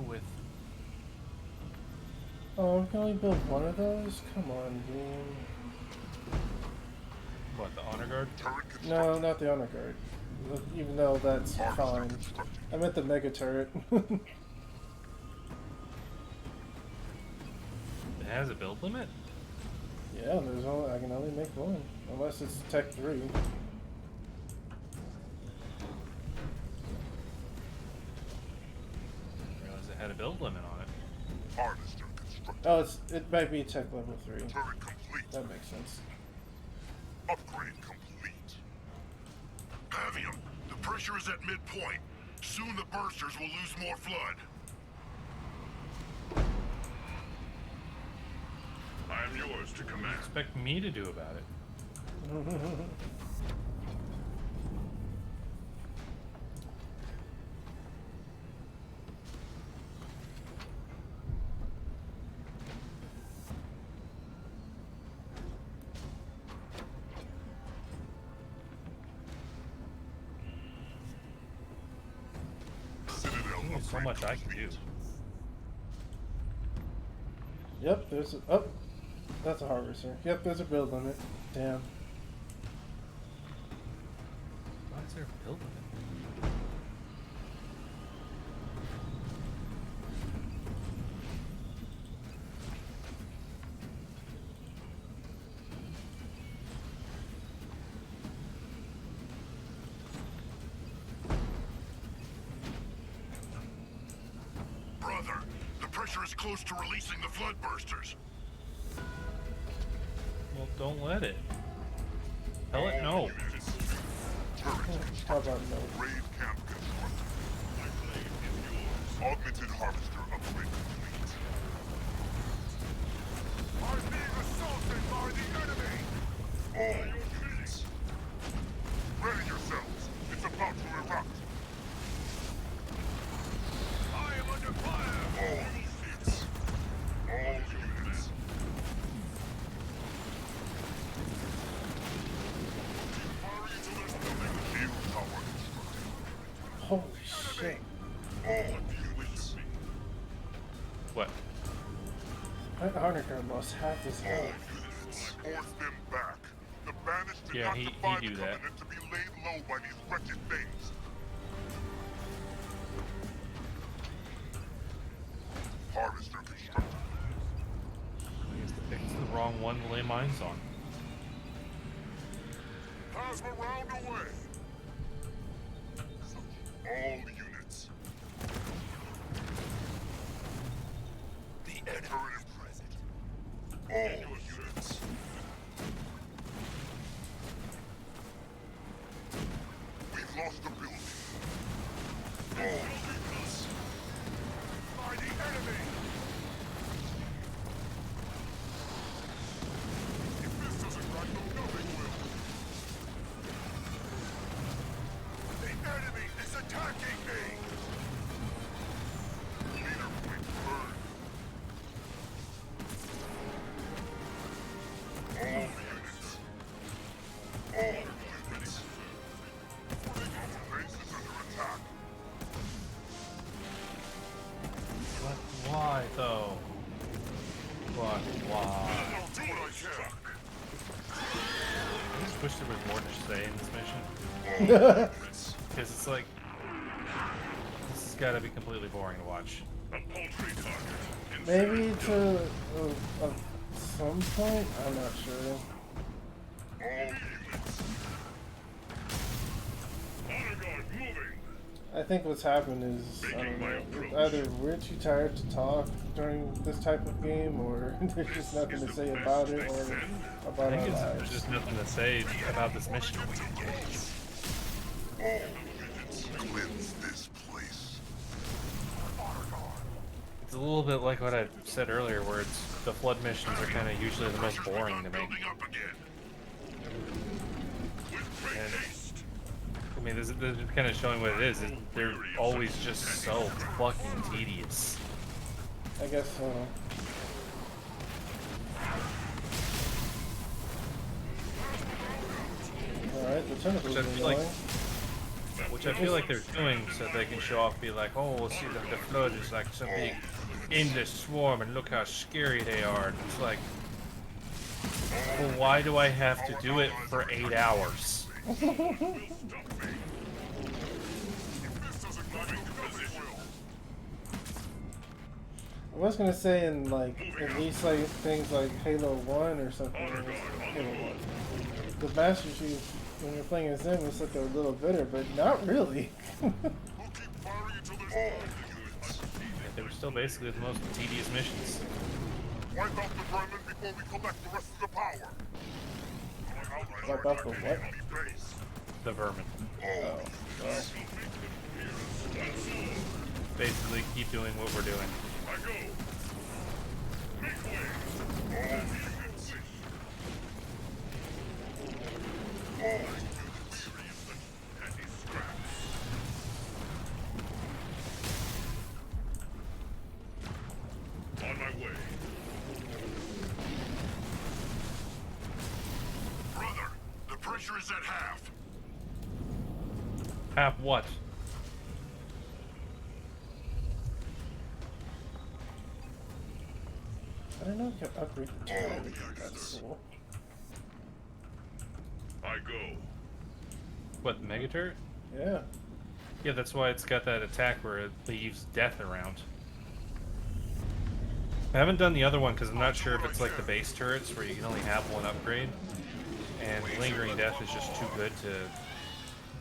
With Oh, we can only build one of those? Come on, Dean. what, the honor guard? No, not the honor guard. Even though that's fine. I meant the mega turret. It has a build limit? Yeah, there's only, I can only make one. Unless it's Tech 3. Had a build limit on it. Harvester constructed. Oh, it might be Tech level 3. Turret complete. That makes sense. Upgrade complete. Avium, the pressure is at midpoint. Soon the bursters will lose more flood. I am yours to What do you command. expect me to do about it? There's so much I can do. Yep, there's a... Oh! That's a harvester. Yep, there's a build limit. Damn. Why is there a build limit? Brother, the pressure is close to releasing the flood bursters. Well, don't let it. Tell it no. Units. Turret How constructed. about no? Raid camp constructed. Augmented harvester upgrade complete. Are being assaulted by the enemy! All units. Ready yourselves. It's about to erupt. I am under fire! All units. All units. Fire until there's nothing. Shield tower constructed. Holy shit. All units. What? That honor guard must have this All health. units. Force them back. The banished did Yeah, not he defy do the that. Covenant to be laid low by these wretched things. Harvester constructed. I guess they picked the wrong one to lay mines on. Plasma round away. All units. The enemy is present. All units. We've lost the building. All units. By the enemy. If this doesn't right, nothing will. The enemy is attacking me! Leader point burned. All units. All units. Our base is under attack. What? Why though? What? Why? I'll do what I can. I just wish there was more to say in this mission. All units. Because it's like, this is it's got to be completely boring to watch. A paltry target. Maybe to some point. I'm not sure. All units. Honor guard moving. I think what's happened is, I don't know, either we're too tired to talk during this type of game, or there's just nothing to say about it, or about I our think there's lives. just nothing to say about this mission. All units, cleanse this place. It's a little bit like what I said earlier, where it's the flood missions are kind of usually the most boring to me. Building up again. With great And- haste. I mean, this is kind of showing what it is. They're always just so fucking tedious. I guess so. Alright, the tentacles Which I are feel like- annoying. Which I feel like they're doing so they can show off, be like, oh, we'll see the flood is like some big endless swarm, and look how scary they are. And it's like, well, why do I have to do it for 8 hours? I was gonna say in like at least like things like Halo 1 or something. Halo 1. The Master Chief, when you're playing as them, it's like a little bitter, but not really. They were still basically the most tedious missions. Wipe out the vermin before we collect the rest of the power. Wipe out the what? The vermin. Oh, well. Basically, keep doing what we're doing. I go. Make way. All units. All units. Petty scraps. On my way. Brother, the pressure is at half. Half what? I don't know if you can upgrade the turret. That's cool. I go. What, the Mega Turret? Yeah. Yeah, that's why it's got that attack where it leaves death around. I haven't done the other one because I'm not sure if it's like the base turrets where you can only have one upgrade. And Lingering Death is just too good to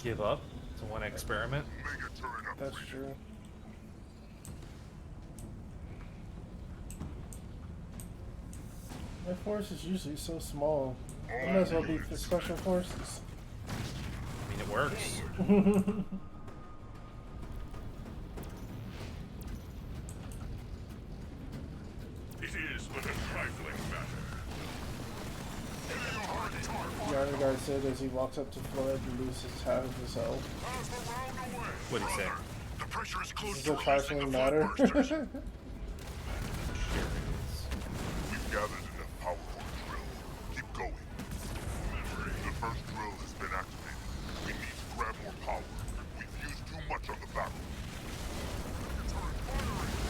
give up to one experiment. Mega turret up. That's true. My force is usually so small. I might as well be for special forces. I mean, it works. It is but a trifling matter. The other guy said as he walks up to Floyd and loses half of his health. What'd he say? The pressure is close Does to it trifling releasing the matter? floodbursters. We've gathered enough power for a drill. Keep going. The first drill has been activated. We need to grab more power. We've used too much on the battle.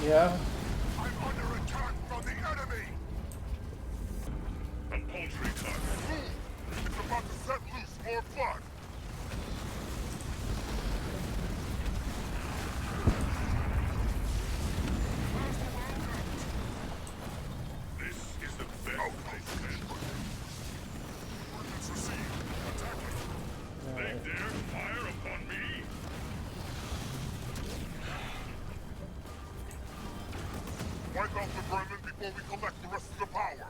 Yeah. I'm under attack from the enemy! A paltry target. It's about to set loose more fun! This is the best place to be. Ordnance received. Attacking. They dare fire upon me? Wipe out the vermin before we collect the rest of the power.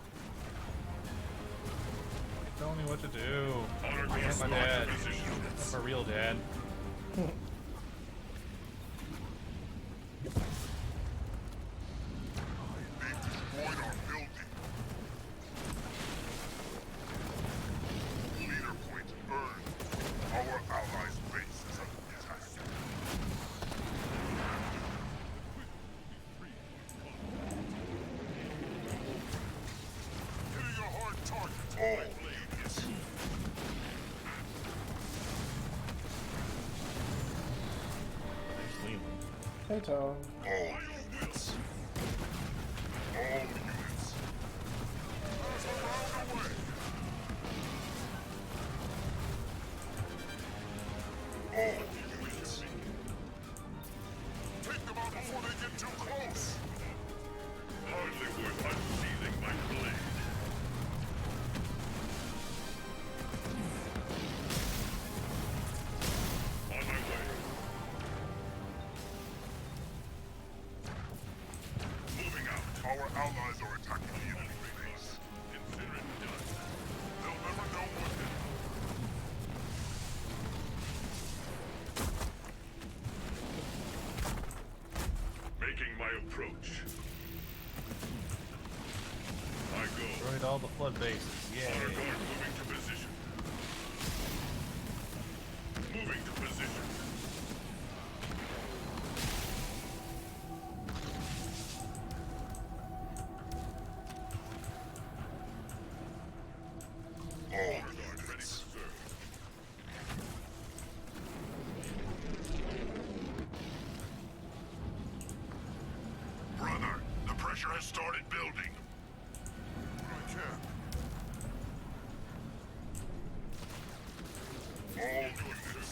Tell me what to do. Honor I hit my guard dad. position. I'm a real dad. They've destroyed our building. Leader point earned. Our allies' base is under attack. Hitting a hard target. All ladies. There's Leland. Hey Tom. All units. All units. Around the way. All units. Take all the flood bases. Yay. Honor guard moving to position. Moving to position. All guard ready to serve. Brother, the pressure has started building. I can. All units.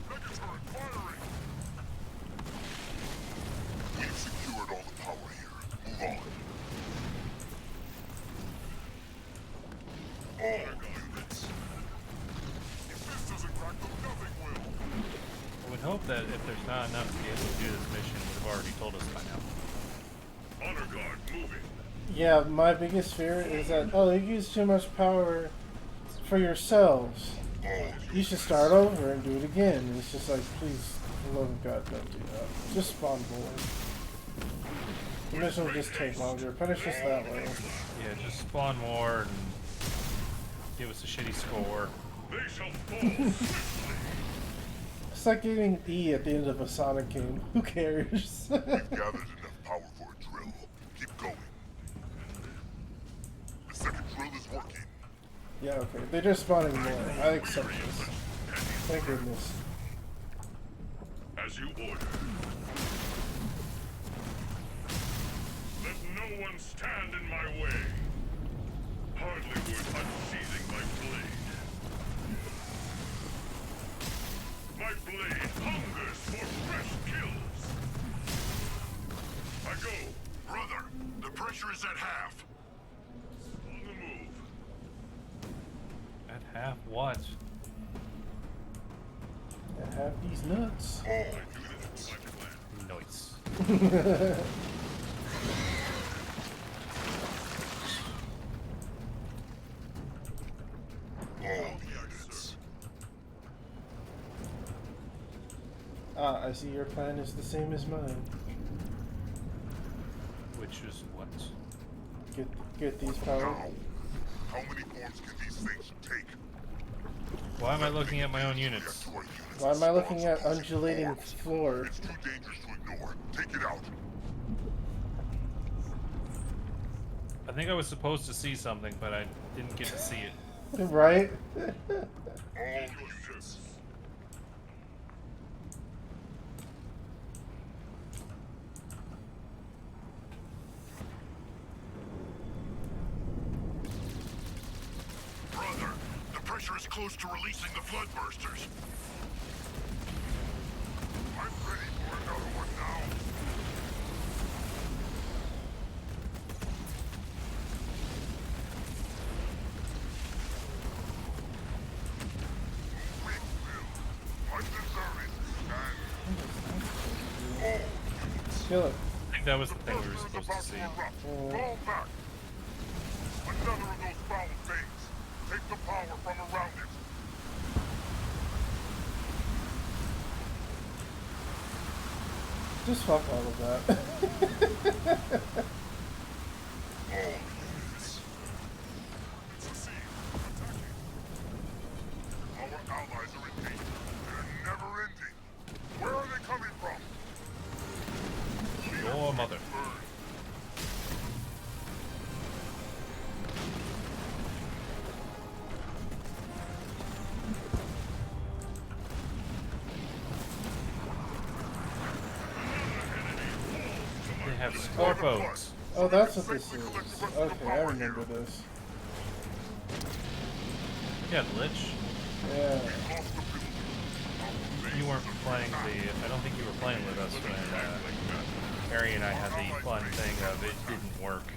Megaturret firing. We've secured all the power here. Move on. All units. If this doesn't crack them, nothing will. I would hope that if there's not enough to be able to do this mission, it would have already told us by now. Honor guard moving. Yeah, my biggest fear is that, oh, you use too much power for yourselves. You should start over and do it again. It's just like, please, for the love of God, don't do that. Just spawn more. The mission will just take longer. Punish us that way. Yeah, just spawn more and give us a shitty score. They shall fall swiftly. It's like getting E at the end of a Sonic game. Who cares? We've gathered enough power for a drill. Keep going. The second drill is working. Yeah, okay. They're just spawning more. I accept this. Thank goodness. As you order. Let no one stand in my way. Hardly worth unsheathing my blade. My blade hungers for fresh kills. I go. Brother, the pressure is at half. On the move. At half what? I have these nuts. All units. Noise. All units. Ah, I see your plan is the same as mine. Which is what? Get these power. Now, how many forms can these things take? Why am I looking at my own units? Get to our units Why am I looking at and undulating forms. floor? It's too dangerous to ignore. Take it out. I think I was supposed to see something, but I didn't get to see it. Right? All units. Brother, the pressure is close to releasing the floodbursters. I'm ready for another one now. Quick, Bill. Undeserving. And all units. Kill it. I think that was the thing we were Pressure is supposed to about see. to erupt. Fall back. Another of those foul things. Take the power from around it. Just fuck all of that. All units. Succeed. Attacking. Our allies are in danger. They're never ending. Where are they coming from? Your mother. Burn. They have scoreboats. Oh, that's what this is. Okay, I remember this. Yeah, Lich. Yeah. You weren't playing the. I don't think you were playing with us when Harry and I had the fun thing of it didn't work.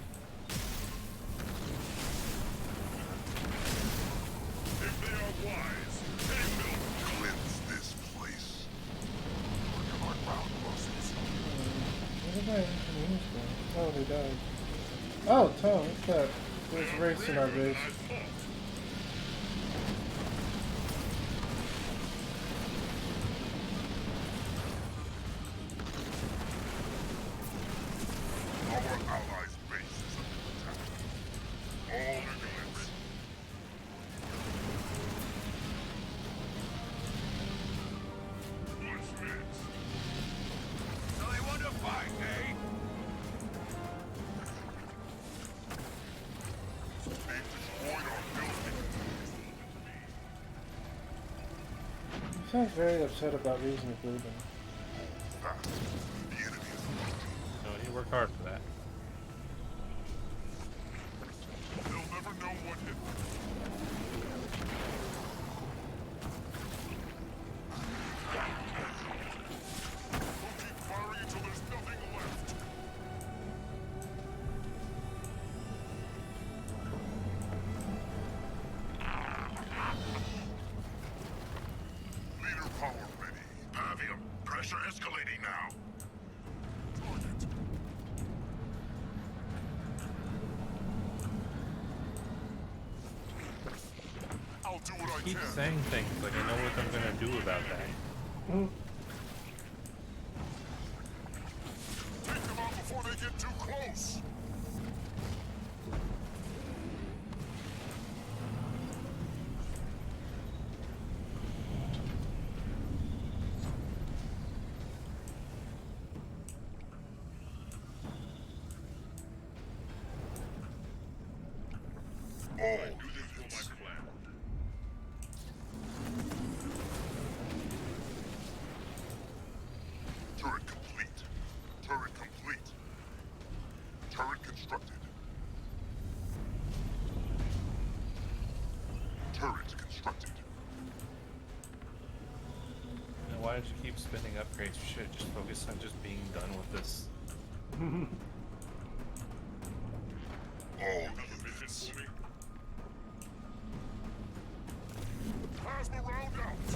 If they are wise, they will. Cleanse this place. Look at our ground forces. Where did my engineers go? Oh, they died. Oh, Tom, what's that? There's race in our base. Our allies' base sounds very upset about losing a building. Fast. The enemy is approaching. No, you work hard for that. They'll never know what hit them. We'll keep firing until there's nothing left. Leader power ready. Pavium, pressure escalating now. Target. I'll do what I Keep can. saying things like I know what I'm gonna do about that. Take them out before they get too close. All units. Turret complete. Turret complete. Turret constructed. Turret constructed. Now, why did you keep spending upgrades? You should just focus on just being done with this. All units. Plasma round out.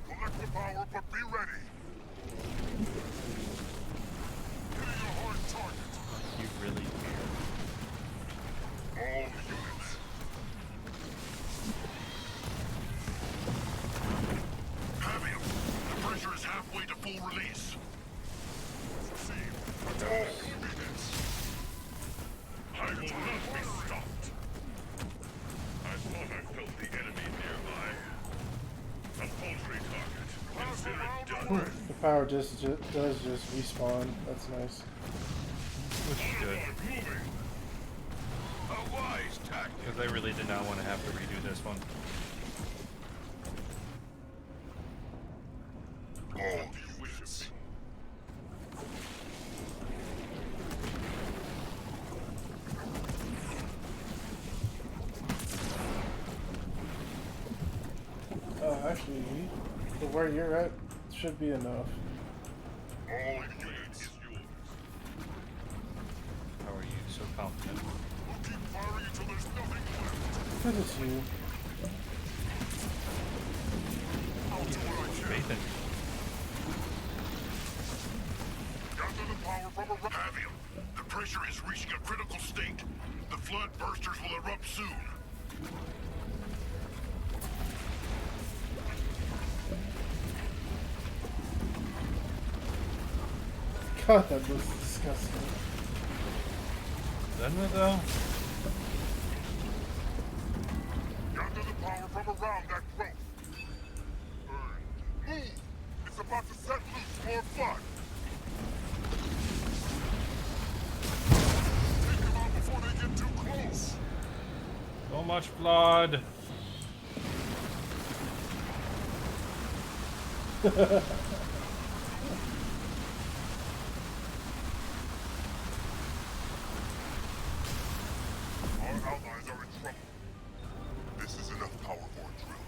Collect the power, but be ready. Hitting a hard target. You really care. All units. Pavium, the pressure is halfway to full release. Proceed. All units. I will not be stopped. I thought I felt the enemy nearby. A paltry target. Consider it done. The power does just respawn. That's nice. Which is good. Moving. A wise tactic. Because I really did not want to have to redo this one. All units. Actually, where you're at should be enough. All units. Is yours. How are you so confident? We'll keep firing until there's nothing left. Because it's you. I'll do what I can. Faith in Gather the power from a Pavium. The pressure is reaching a critical state. The flood bursters will erupt soon. God, that looks disgusting. Doesn't it though? Gather the power from around that growth. Move! It's about to set loose more flood. Take them out before they get too close. So much blood. Our allies are in trouble. This is enough power for a drill.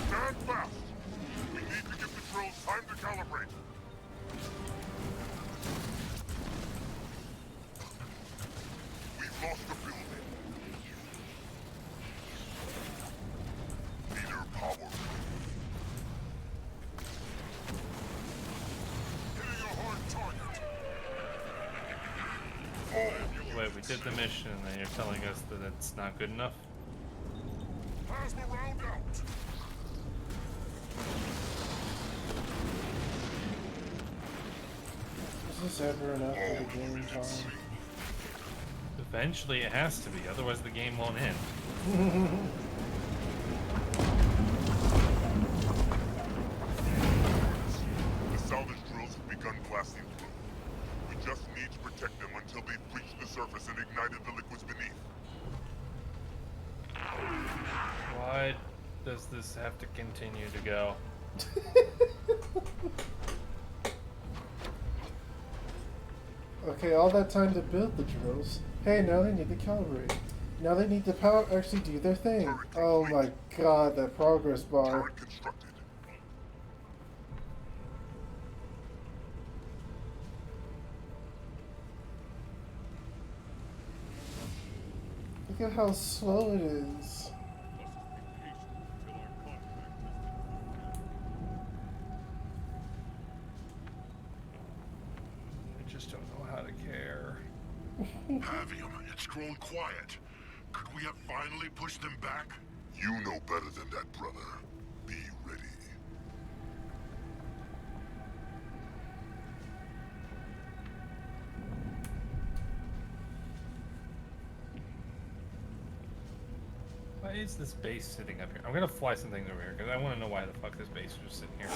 Stand fast! We need to give the drills time to calibrate. We've lost the building. Leader power. Hitting a hard target. Wait, we did the mission and then you're telling us that it's not good enough? Plasma round out. Is this ever enough for the game, Tom? Eventually it has to be, otherwise the game won't end. The salvage drills have begun blasting through. We just need to protect them until they've breached the surface and ignited the liquids beneath. Why does this have to continue to go? Okay, all that time to build the drills. Hey, now they need to calibrate. Now they need to power actually do their thing. Oh my god, that progress bar. Turret constructed. Look at how slow it is. I just don't know how to care. Pavium, it's grown quiet. Could we have finally pushed them back? You know better than that, brother. Be ready. Why is this base sitting up here? I'm gonna fly some things over here because I want to know why the fuck this base is just sitting here.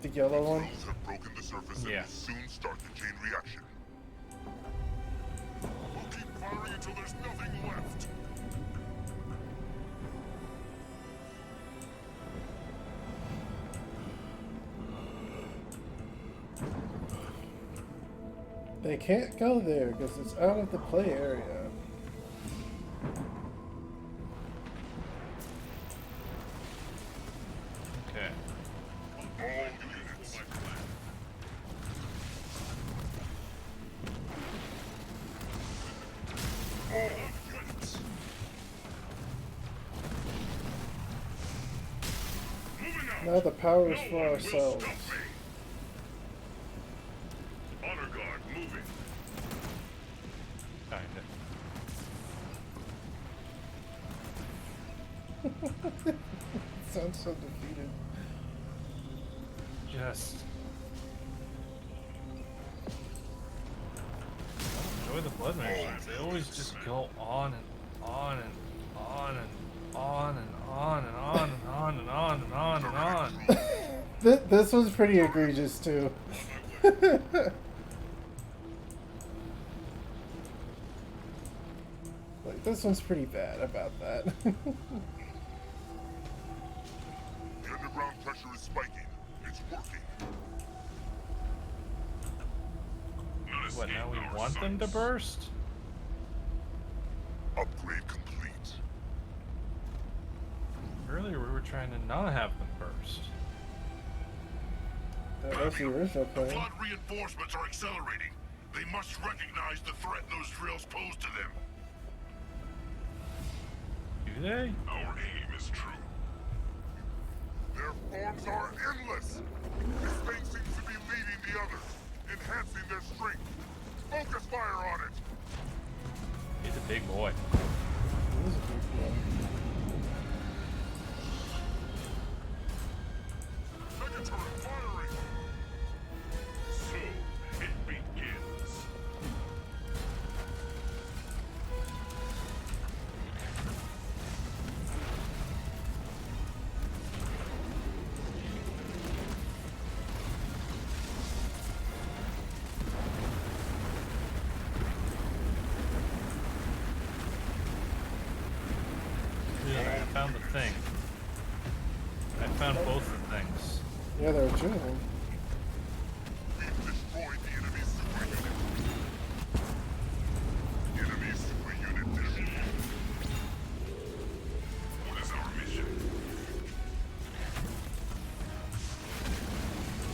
The yellow one? Drills have broken the surface and Yeah. will soon start the chain reaction. We'll keep firing until there's nothing left. They can't go there because it's out of the play area. Okay. All units. All units. Moving out. Now the power is No for one will ourselves. stop me. Honor guard moving. Kinda. Sounds so defeated. Just enjoy the blood missions. They always just go on and on and on and on and on and on and on and on and on and on. This was pretty egregious too. Like, this one's pretty bad about that. The underground pressure is spiking. It's working. What, now we want them to burst? Upgrade complete. Earlier we were trying to not have them burst. That was the original plan. Flood reinforcements are accelerating. They must recognize the threat those drills pose to them. Do they? Our aim is true. Their forms are endless. This thing seems to be leading the others, enhancing their strength. Focus fire on it. He's a big boy. It is a big one. Mega turret firing. So it begins. Yeah, I found the thing. I found both the things. Yeah, there are two of them. We've destroyed the enemy's super unit. Enemy super unit destroyed. What is our mission?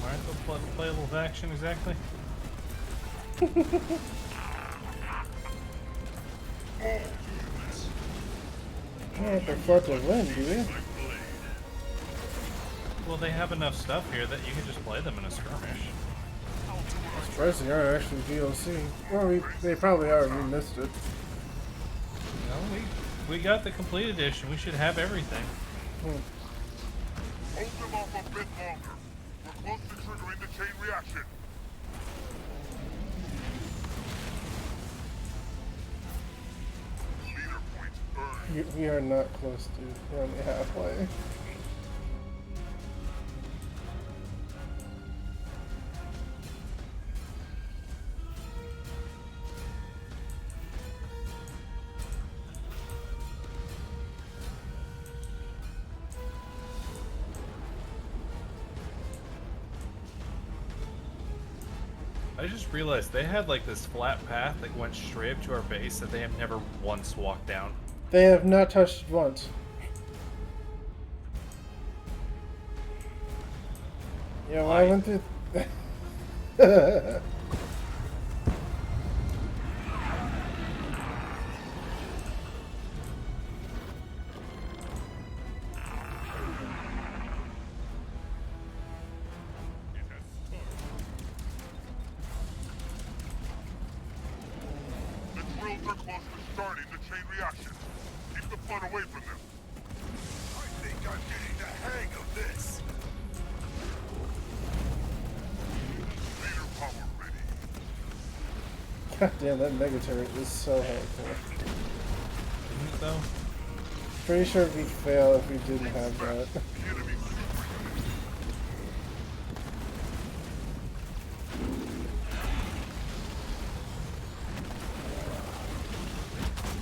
Alright, let's play a little action exactly. All units. You don't have to fight to win, do you? Well, they have enough stuff here that you can just play them in a skirmish. Surprised they are actually DLC. Well, they probably are. We missed it. No, we got the complete edition. We should have everything. Hold them off a bit longer. We're close to triggering the chain reaction. Leader point earned. We are not close, dude. We're only halfway. I just realized they had like this flat path that went straight up to our base that they have never once walked down. They have not touched it once. Yeah, when I went through. The drills are close to starting the chain reaction. Keep the flood away from them. I think I'm getting the hang of this. Leader power ready. God damn, that mega turret is so hardcore. Isn't it though? Pretty sure we'd fail if we didn't have that. The enemy's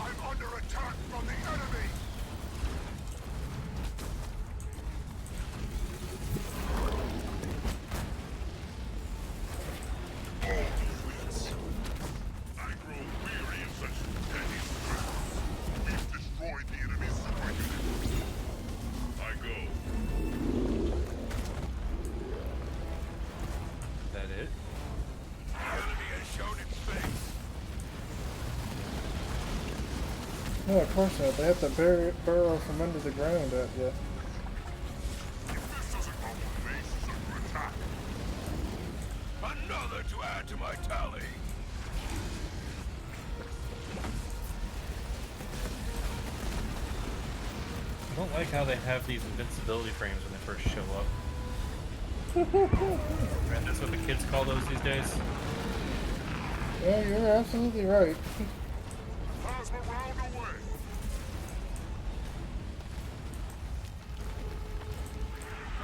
I'm under attack from the enemy. All fleets. I grow weary of such petty threats. We've destroyed the enemy's super unit. I go. Is that it? The enemy has shown its face. No, of course not. They have to burrow from under the ground at you. If this doesn't help, the base is under attack. Another to add to my tally. I don't like how they have these invincibility frames when they first show up. Right, that's what the kids call those these days. Yeah, you're absolutely right. Plasma round away.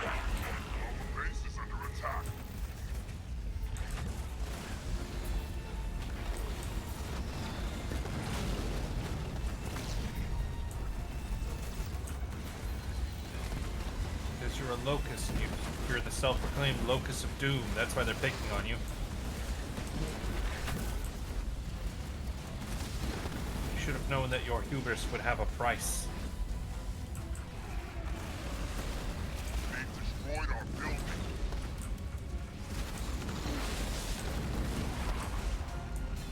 Our base is under attack. Because you're a locust. You're the self-proclaimed locust of doom. That's why they're picking on you. You should have known that your hubris would have a price. They've destroyed our building.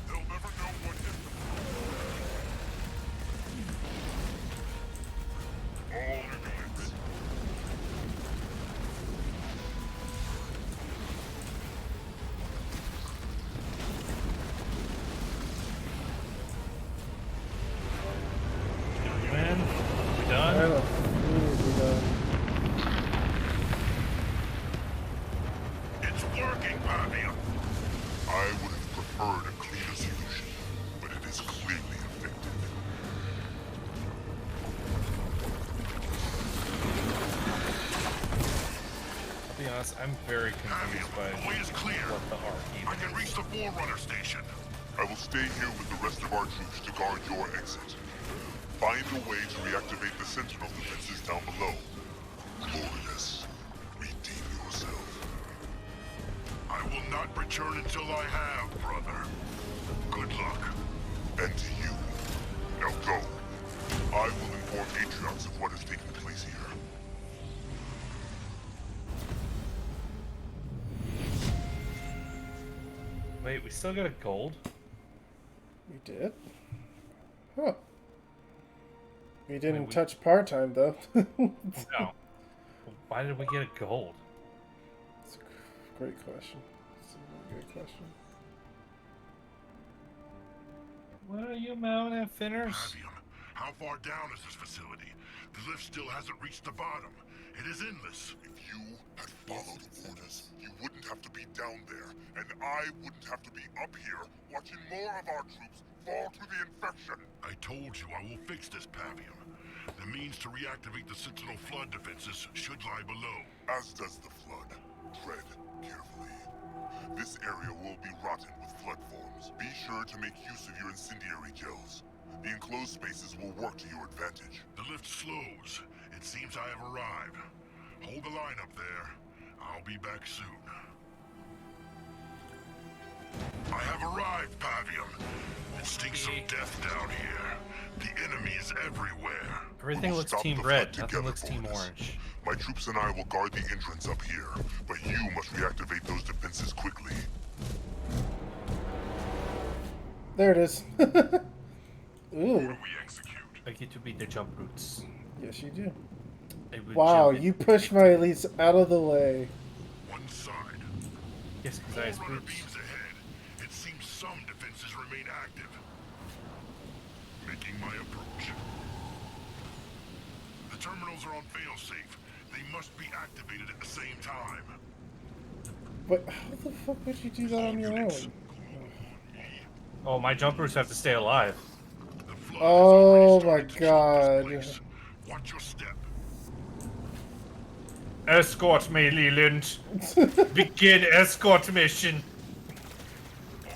They'll never know what hit them. All units. You in? We I done? don't know. It's working, Pavium. I would have preferred a cleaner solution, but it is clearly effective. I'll be honest, I'm very confused by Pavium, the way is clear. what the arc I even can is. reach the Forerunner station. I will stay here with the rest of our troops to guard your exit. Find a way to reactivate the Sentinel defenses down below. Glorious, redeem yourself. I will not return until I have, brother. Good luck. And to you. Now go. I will inform Atriox of what is taking place here. Wait, we still got a gold? We did? Huh. We didn't we- touch part-time, though. No. Why did we get a gold? It's a great question. It's a really good question. What are you mouthing at, Finners? Pavium, how far down is this facility? The lift still hasn't reached the bottom. It is endless. If you had followed orders, you wouldn't have to be down there, and I wouldn't have to be up here watching more of our troops fall to the infection. I told you I will fix this, Pavium. The means to reactivate the Sentinel flood defenses should lie below. As does the flood. Tread carefully. This area will be rotten with flood forms. Be sure to make use of your incendiary gels. The enclosed spaces will work to your advantage. The lift slows. It seems I have arrived. Hold the line up there. I'll be back soon. I have arrived, Pavium. It stinks of death down here. The enemy is everywhere. Everything will looks stop Team the Red. flood Nothing together, looks Team Fortis. Orange. My troops and I will guard the entrance up here, but you must reactivate those defenses quickly. There it is. Ooh. We execute. I get to beat the jump routes. Yes, you do. I would Wow, jump it. you pushed my elites out of the way. One side. Yes, because I have Forerunner groups. beams ahead. It seems some defenses remain active. Making my approach. The terminals are on failsafe. They must be activated at the same time. But how the fuck would you do that on your own? Oh, my jump routes have to stay alive. The flood Oh has already my started to choke this god. place. Watch your step. Escort me, Leland. Begin escort mission.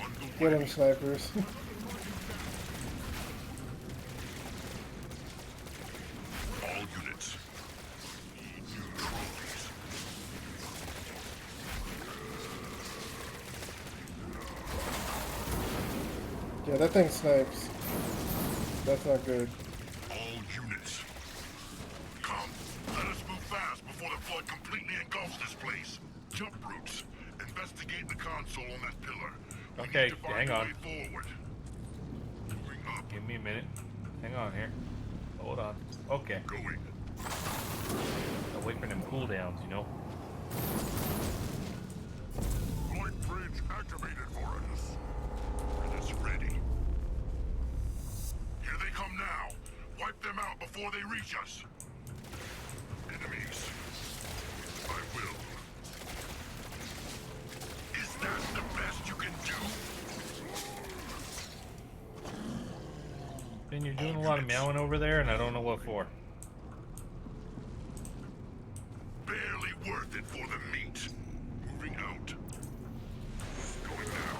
On the Get way. him, snipers. All units. Need new trophies. Yeah, that thing snipes. That's not good. All units. Come, let us move fast before the flood completely engulfs this place. Jump routes. Investigate the console on that pillar. We Okay, need to find hang a on. way forward. Moving up. Give me a minute. Hang on here. Hold on. Okay. Going. I'll wait for them cooldowns, you know? Light bridge activated for us. It is ready. Here they come now. Wipe them out before they reach us. Enemies. I will. Is that the best you can do? Ben, you're doing a lot of meowing over there, and I don't know what for. Barely worth it for the meat. Moving out. Going down.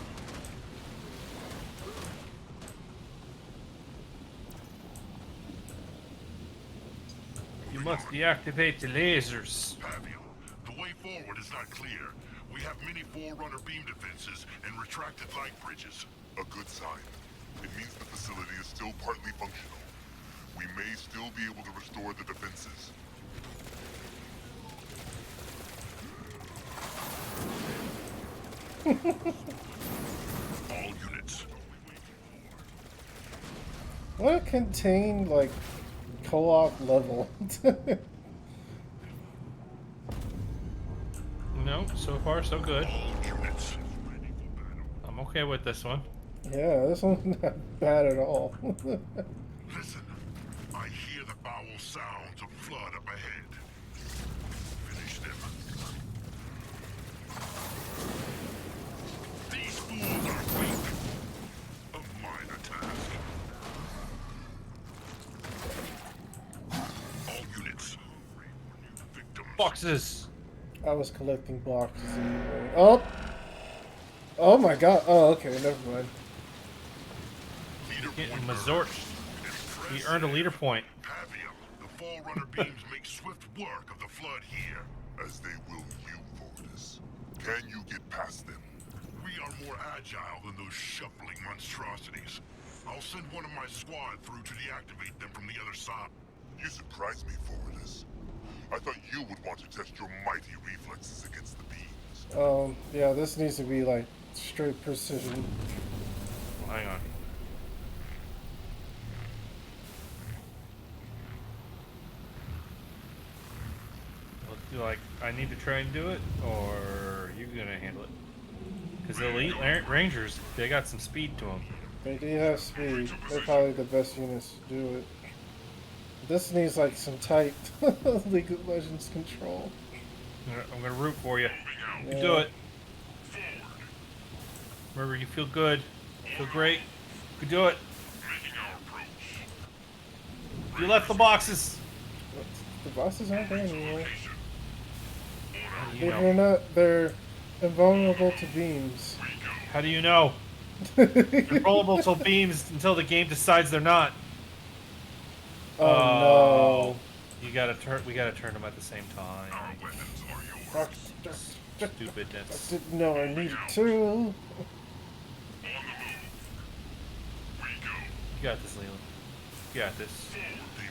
You must deactivate the lasers. Pavium, the way forward is not clear. We have many Forerunner beam defenses and retracted light bridges. A good sign. It means the facility is still partly functional. We may still be able to restore the defenses. All units. What a contained, like, co-op level. No, so far so good. All units. I'm okay with this one. Yeah, this one's not bad at all. Listen, I hear the foul sounds of flood up ahead. Finish them. These fools are weak. A minor task. All units. Victims. Boxes! I was collecting boxes anyway. Oh! Oh my god. Oh, okay, never mind. Leader Getting point mazorched. He earned a leader point. Pavium, the Forerunner beams make swift work of the flood here. As they will you, Fortis. Can you get past them? We are more agile than those shuffling monstrosities. I'll send one of my squad through to deactivate them from the other side. You surprise me, Fortis. I thought you would want to test your mighty reflexes against the beams. Yeah, this needs to be, like, straight precision. Well, hang on. Look like I need to try and do it, or are you gonna handle it? Because the elite rangers, they got some speed to them. They do have speed. They're probably the best units to do it. This needs, like, some tight League of Legends control. I'm gonna root for you. You Yeah. do it. Remember, you feel good. Feel great. You can do it. You left the boxes. The bosses aren't there anymore. You know. They're not. They're invulnerable to beams. How do you know? They're vulnerable to beams until the game decides they're not. Oh, You gotta turn. We gotta turn them at the same time. no! Stupidness. Didn't know I needed to. You got this, Leland. You got this.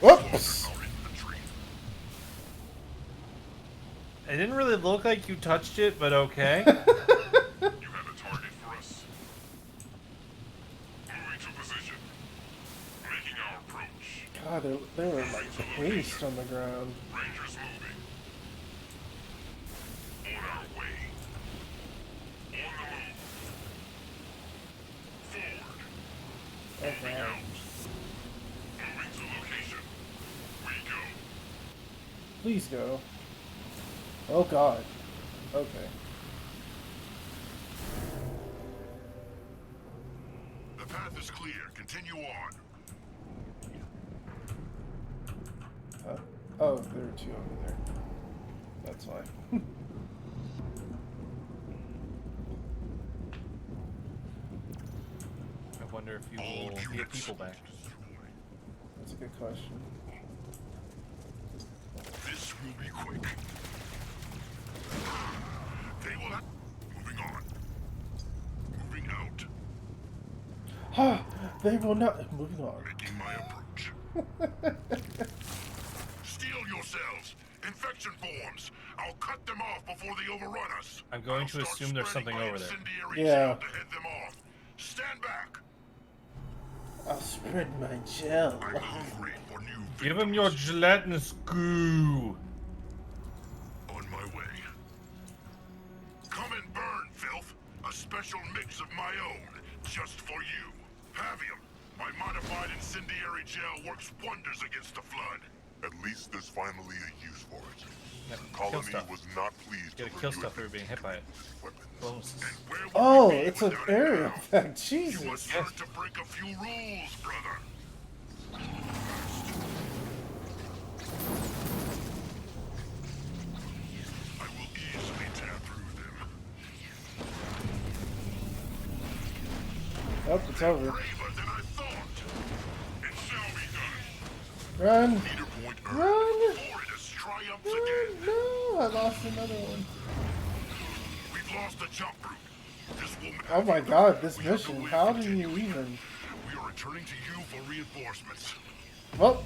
Whoops! It didn't really look like you touched it, but okay. You have a target for us. Moving to position. Making our approach. God, they were like paste on the ground. Rangers moving. On our way. On the move. Forward. Okay. Out. Moving to location. We go. Please go. Oh God. Okay. The path is clear. Continue on. Huh? Oh, there are two over there. That's why. I wonder if you will get people back. That's a good question. This will be quick. They will not. Moving on. Moving out. Ha! They will not. Moving on. Making my approach. Steel yourselves. Infection forms. I'll cut them off before they overrun us. I'm going I'll to start assume there's spreading something my over there. incendiary Yeah. gel to head them off. Stand back. I'll spread my gel. I'm hungry for new victims. Give him your gelatinous goo. On my way. Come and burn, filth. A special mix of my own, just for you. Pavium, my modified incendiary gel works wonders against the flood. At least there's finally a use for it. Yep, The kill colony stuff. was not pleased Gotta to kill review stuff if you're being hit by it. weapons. Bonuses. And where would Oh, we be it's an without it area now? effect. You Jesus. must learn to break a few rules, brother. I will easily tear through them. Oh, it's over. Braver than I thought. It shall be done. Run! Leader point earned. Run! Forridus triumphs Run! again. No, I lost another one. We've lost the jump route. This will Oh my God, this We have mission. no way How of do you continuing. even? We are returning to you for reinforcements. Well,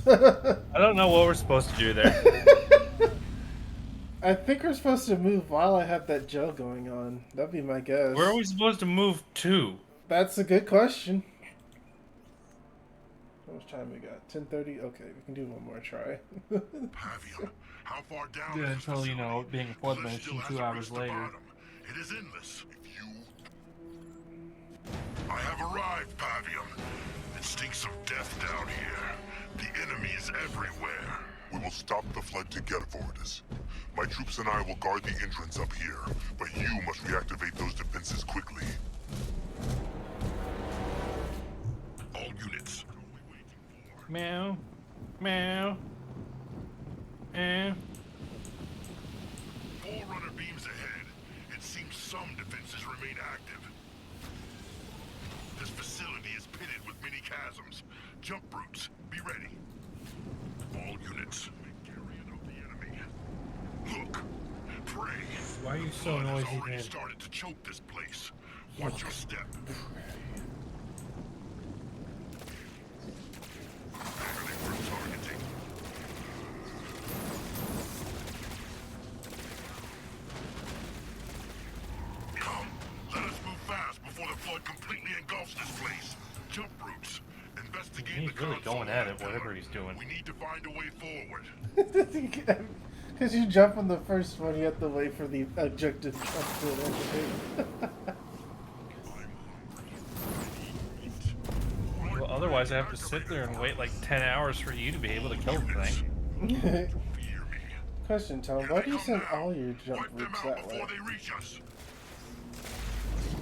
I don't know what we're supposed to do there. I think we're supposed to move while I have that gel going on. That'd be my guess. Where are we supposed to move to? That's a good question. How much time we got? 10:30. Okay, we can do one more try. Pavium, how far down Yeah, is this until, you know, facility? being a flood The lift mission still 2 hasn't hours reached the later. bottom. It is endless. If you... I have arrived, Pavium. It stinks of death down here. The enemy is everywhere. We will stop the flood together, Forridus. My troops and I will guard the entrance up here, but you must reactivate those defenses quickly. All units. Meow. Meow. Eh. Forerunner beams ahead. It seems some defenses remain active. This facility is pitted with many chasms. Jump routes. Be ready. All units. Carrion of the enemy. Look. Pray. Why are you so Blood has noisy, already man? started to choke this place. Watch your step. Preparing for targeting. Come, let us move fast before the flood completely engulfs this place. Jump routes. Investigate He's the really console going at it, tower. whatever he's doing. We need to find a way forward. Because you jump on the first one, you have to wait for the objective jump to activate. Well, otherwise I have to sit there and wait like 10 hours for you to be able to kill the thing. Fear me. Question, Tom. Why do you send all your jump Wipe them routes out that way? before they reach us.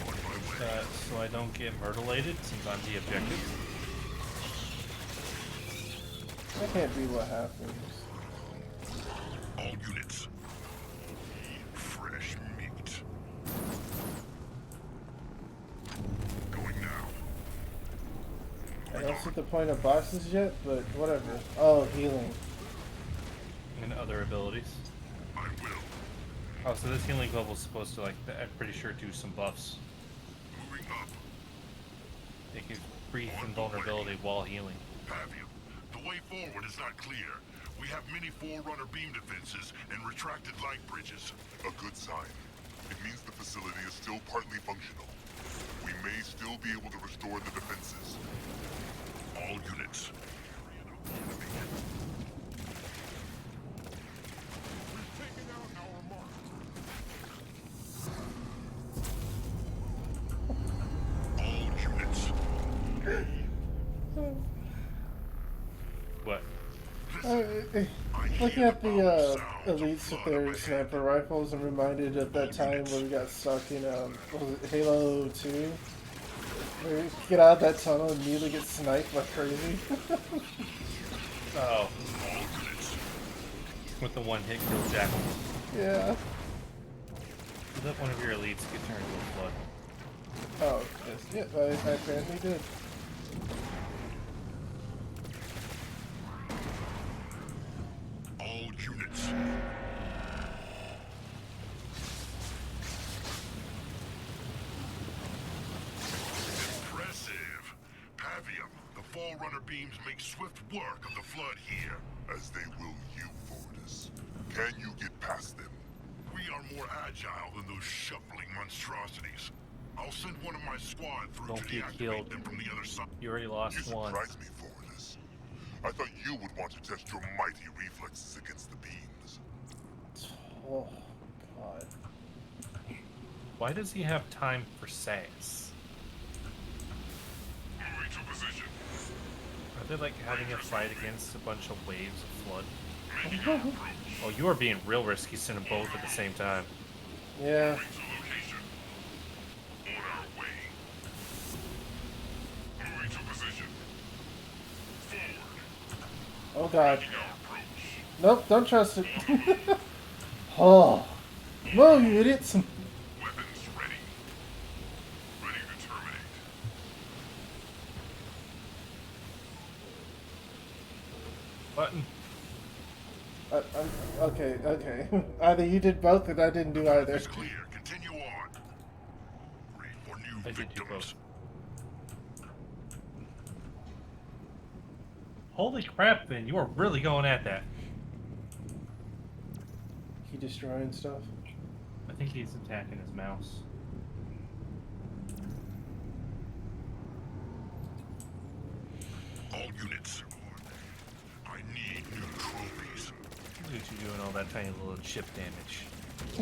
On my way. So I don't get myrtleated since I'm the objective. That can't be what happens. All units. Fresh meat. Going now. I don't see the point of bosses yet, but whatever. Oh, healing. And other abilities. I will. Oh, so this healing level is supposed to, like, I'm pretty sure do some buffs. Moving up. It can brief invulnerability while healing. Pavium, the way forward is not clear. We have many Forerunner beam defenses and retracted light bridges. A good sign. It means the facility is still partly functional. We may still be able to restore the defenses. All units. All units. What? Looking at the elites with their sniper rifles, I'm reminded of that time when we got stuck in what was it, Halo 2? Where you get out of that tunnel and immediately get sniped like crazy. Oh. With the one-hit kill jackal. Yeah. Let one of your elites get turned into a flood. Oh, yes. Yeah, I apparently did. All units. Impressive. Pavium, the Forerunner beams make swift work of the flood here. As they will you, Fortis. Can you get past them? We are more agile than those shuffling monstrosities. I'll send one of my squad through Don't to get deactivate killed. them from the other side. You already You lost one. surprise me, Fortis. I thought you would want to test your mighty reflexes against the beams. Oh, God. Why does he have time for sass? Moving to position. Are they like having a fight against a bunch of waves of flood? Oh, you are being real risky sending both at the same time. Yeah. To location. On our way. Moving to position. Forward. Oh, God. Making our approach. Nope, don't trust it. Oh. No, you idiots. Weapons ready. Ready to terminate. Button. Okay. Either you did both, and I didn't do either. It's clear. Continue on. Ready for new I did do victims. Holy crap, Ben, you are really going at that. He destroying stuff. I think he's attacking his mouse. All units. I need new trophies. Look at you doing all that tiny little chip damage.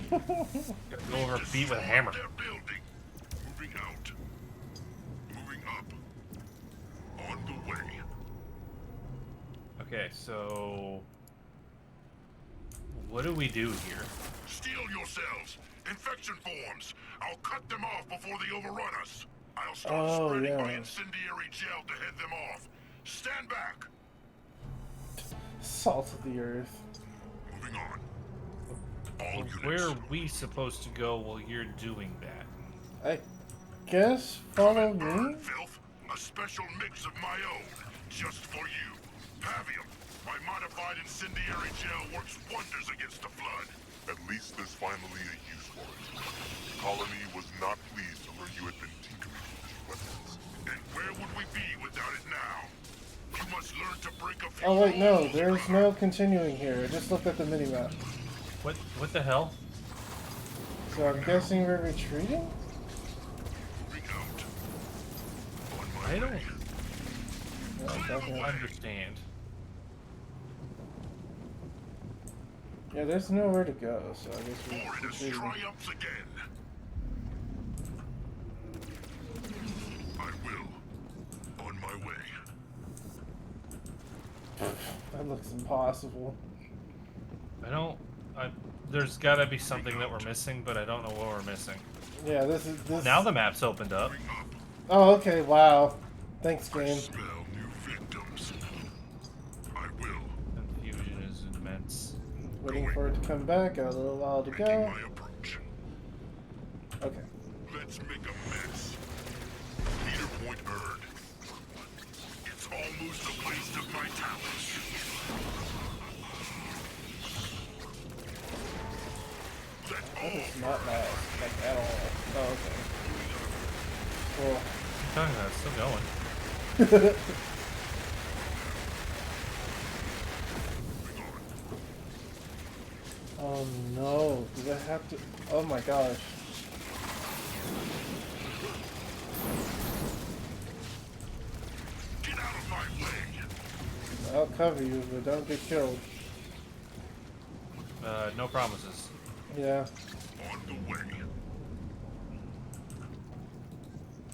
Go over a beat with a hammer. Their building. Moving out. Moving up. On the way. Okay, so what do we do here? Steel yourselves. Infection forms. I'll cut them off before they overrun us. I'll start spreading my incendiary gel to head them off. Stand back. Salt of the earth. Moving on. All units. Where are we supposed to go while you're doing that? I guess follow Burn, me. filth. A special mix of my own. Just for you. Pavium. My modified incendiary gel works wonders against the flood. At least there's finally a use for it. The colony was not pleased to learn you had been tinkering with its weapons. And where would we be without it now? You must learn to break a few Oh wait, no, rules, there's brother. no continuing here. I just looked at the minimap. What the hell? So I'm guessing we're retreating? Moving out. On my I don't way. Yeah, definitely. understand. Yeah, there's nowhere to go, so I guess we're Florida's retreating. triumphs again. I will. On my way. That looks impossible. There's gotta be something that we're missing, but I don't know what we're missing. Yeah, this is. Now the map's opened up. Moving up. Oh, okay, wow. Thanks, game. Smell new victims. I will. Confusion is immense. Waiting for it to come back. Got a little while to Making go. my approach. Okay. Let's make a mess. Leader point earned. It's almost a waste of my talents. That is not nice, like at all. Oh, okay. Cool. What are you talking about? It's still going. Oh no, do I have to? Oh my gosh. Get out of my way! I'll cover you, but don't get killed. No promises. Yeah. On the way.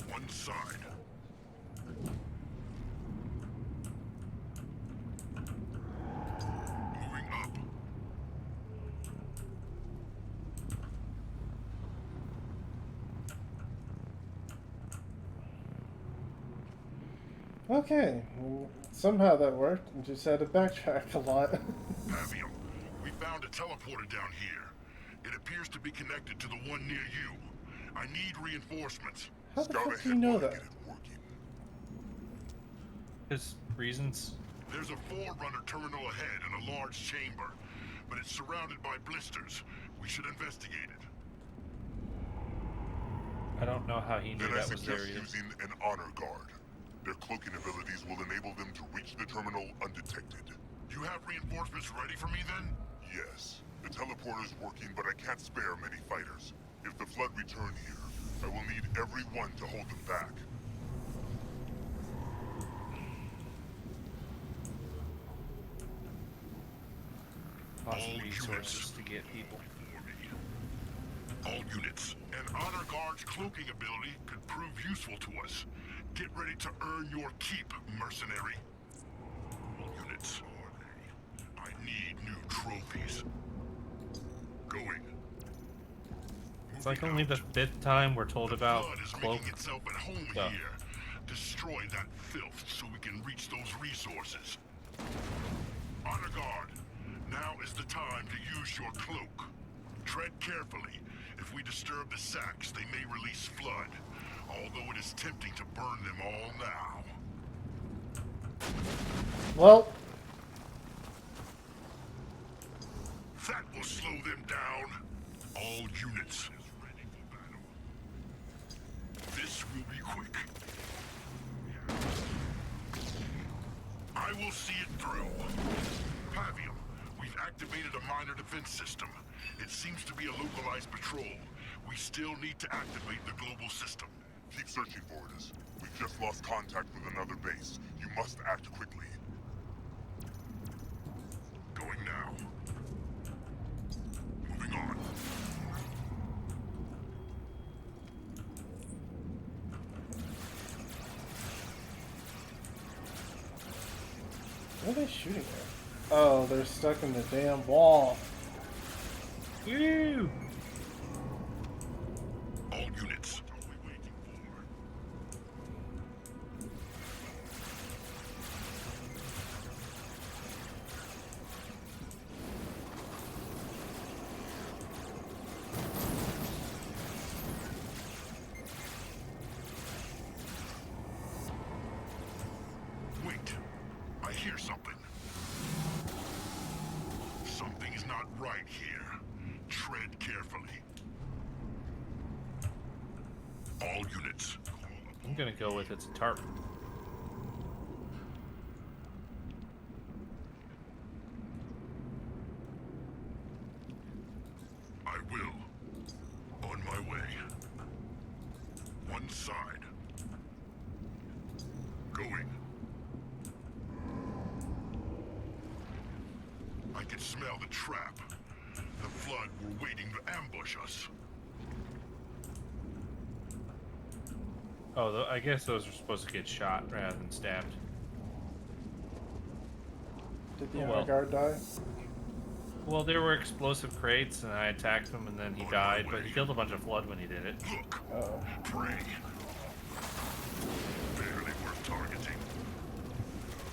One side. Moving up. Okay. Well, somehow that worked. I just had to backtrack a lot. Avium, we found a teleporter down here. It appears to be connected to the one near you. I need reinforcements. How the Scout fuck do you ahead know while I that? get it working. His reasons. There's a Forerunner terminal ahead in a large chamber, but it's surrounded by blisters. We should investigate it. I don't know how he knew Then I that was there suggest either. using an honor guard. Their cloaking abilities will enable them to reach the terminal undetected. You have reinforcements ready for me then? Yes, the teleporter's working, but I can't spare many fighters. If the Flood return here, I will need everyone to hold them back. Lots All of units resources to get people. for me. All units. An honor guard's cloaking ability could prove useful to us. Get ready to earn your keep, mercenary. All units. I need new trophies. Going. It's like only the 5th time we're told about Blood is cloak. making itself at home stuff. here. Destroy that filth so we can reach those resources. Honor guard, now is the time to use your cloak. Tread carefully. If we disturb the sacks, they may release flood. Although it is tempting to burn them all now. Well, That will slow them down. All units ready for battle. This will be quick. I will see it through. Pavium, we've activated a minor defense system. It seems to be a localized patrol. We still need to activate the global system. Keep searching for us. We've just lost contact with another base. You must act quickly. Going now. Moving on. what are they shooting at? Oh, they're stuck in the damn wall. Woo! All units. What are we waiting for? Wait. I hear something. Something is not right here. Tread carefully. All units. I'm gonna go with it's a tarp. I will. On my way. One side. Going. I can smell the trap. The Flood were waiting to ambush us. Oh, I guess those are supposed to get shot rather than stabbed. Did the Oh, honor well. guard die? Well, there were explosive crates, and I attacked him, and then he died, but he killed a bunch of flood when he did it. Look. Oh. Pray. Barely worth targeting.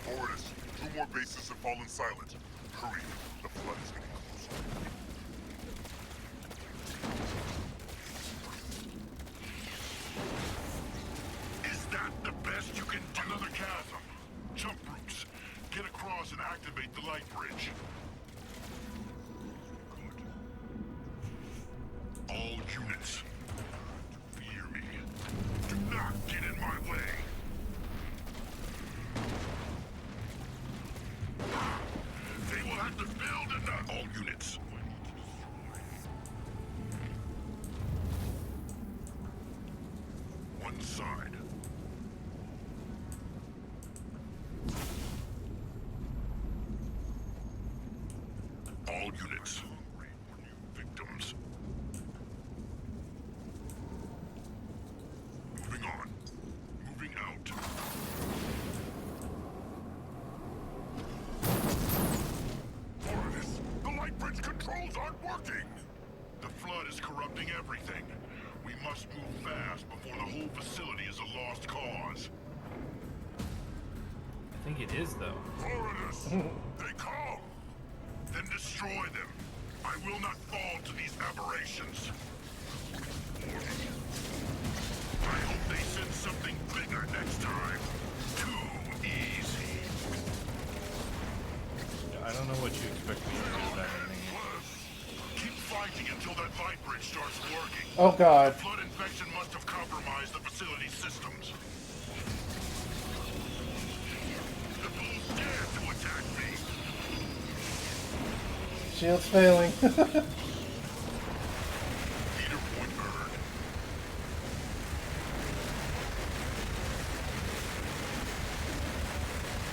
Fortis, 2 more bases have fallen silent. Hurry, the Flood is getting closer. Is that the best you can do? Another chasm. Jump routes. Get across and activate the light bridge. Good. All units. Fear me. Do not get in my way. think it is, though. Foreigners! They come! Then destroy them. I will not fall to these aberrations. I hope they send something bigger next time. Too easy. I don't know what you expect me to do with that anything. Keep fighting until that light bridge starts working. Oh god. The flood infection must have compromised the facility's systems. The bulls dare to attack me. Shield's failing. Leader point earned.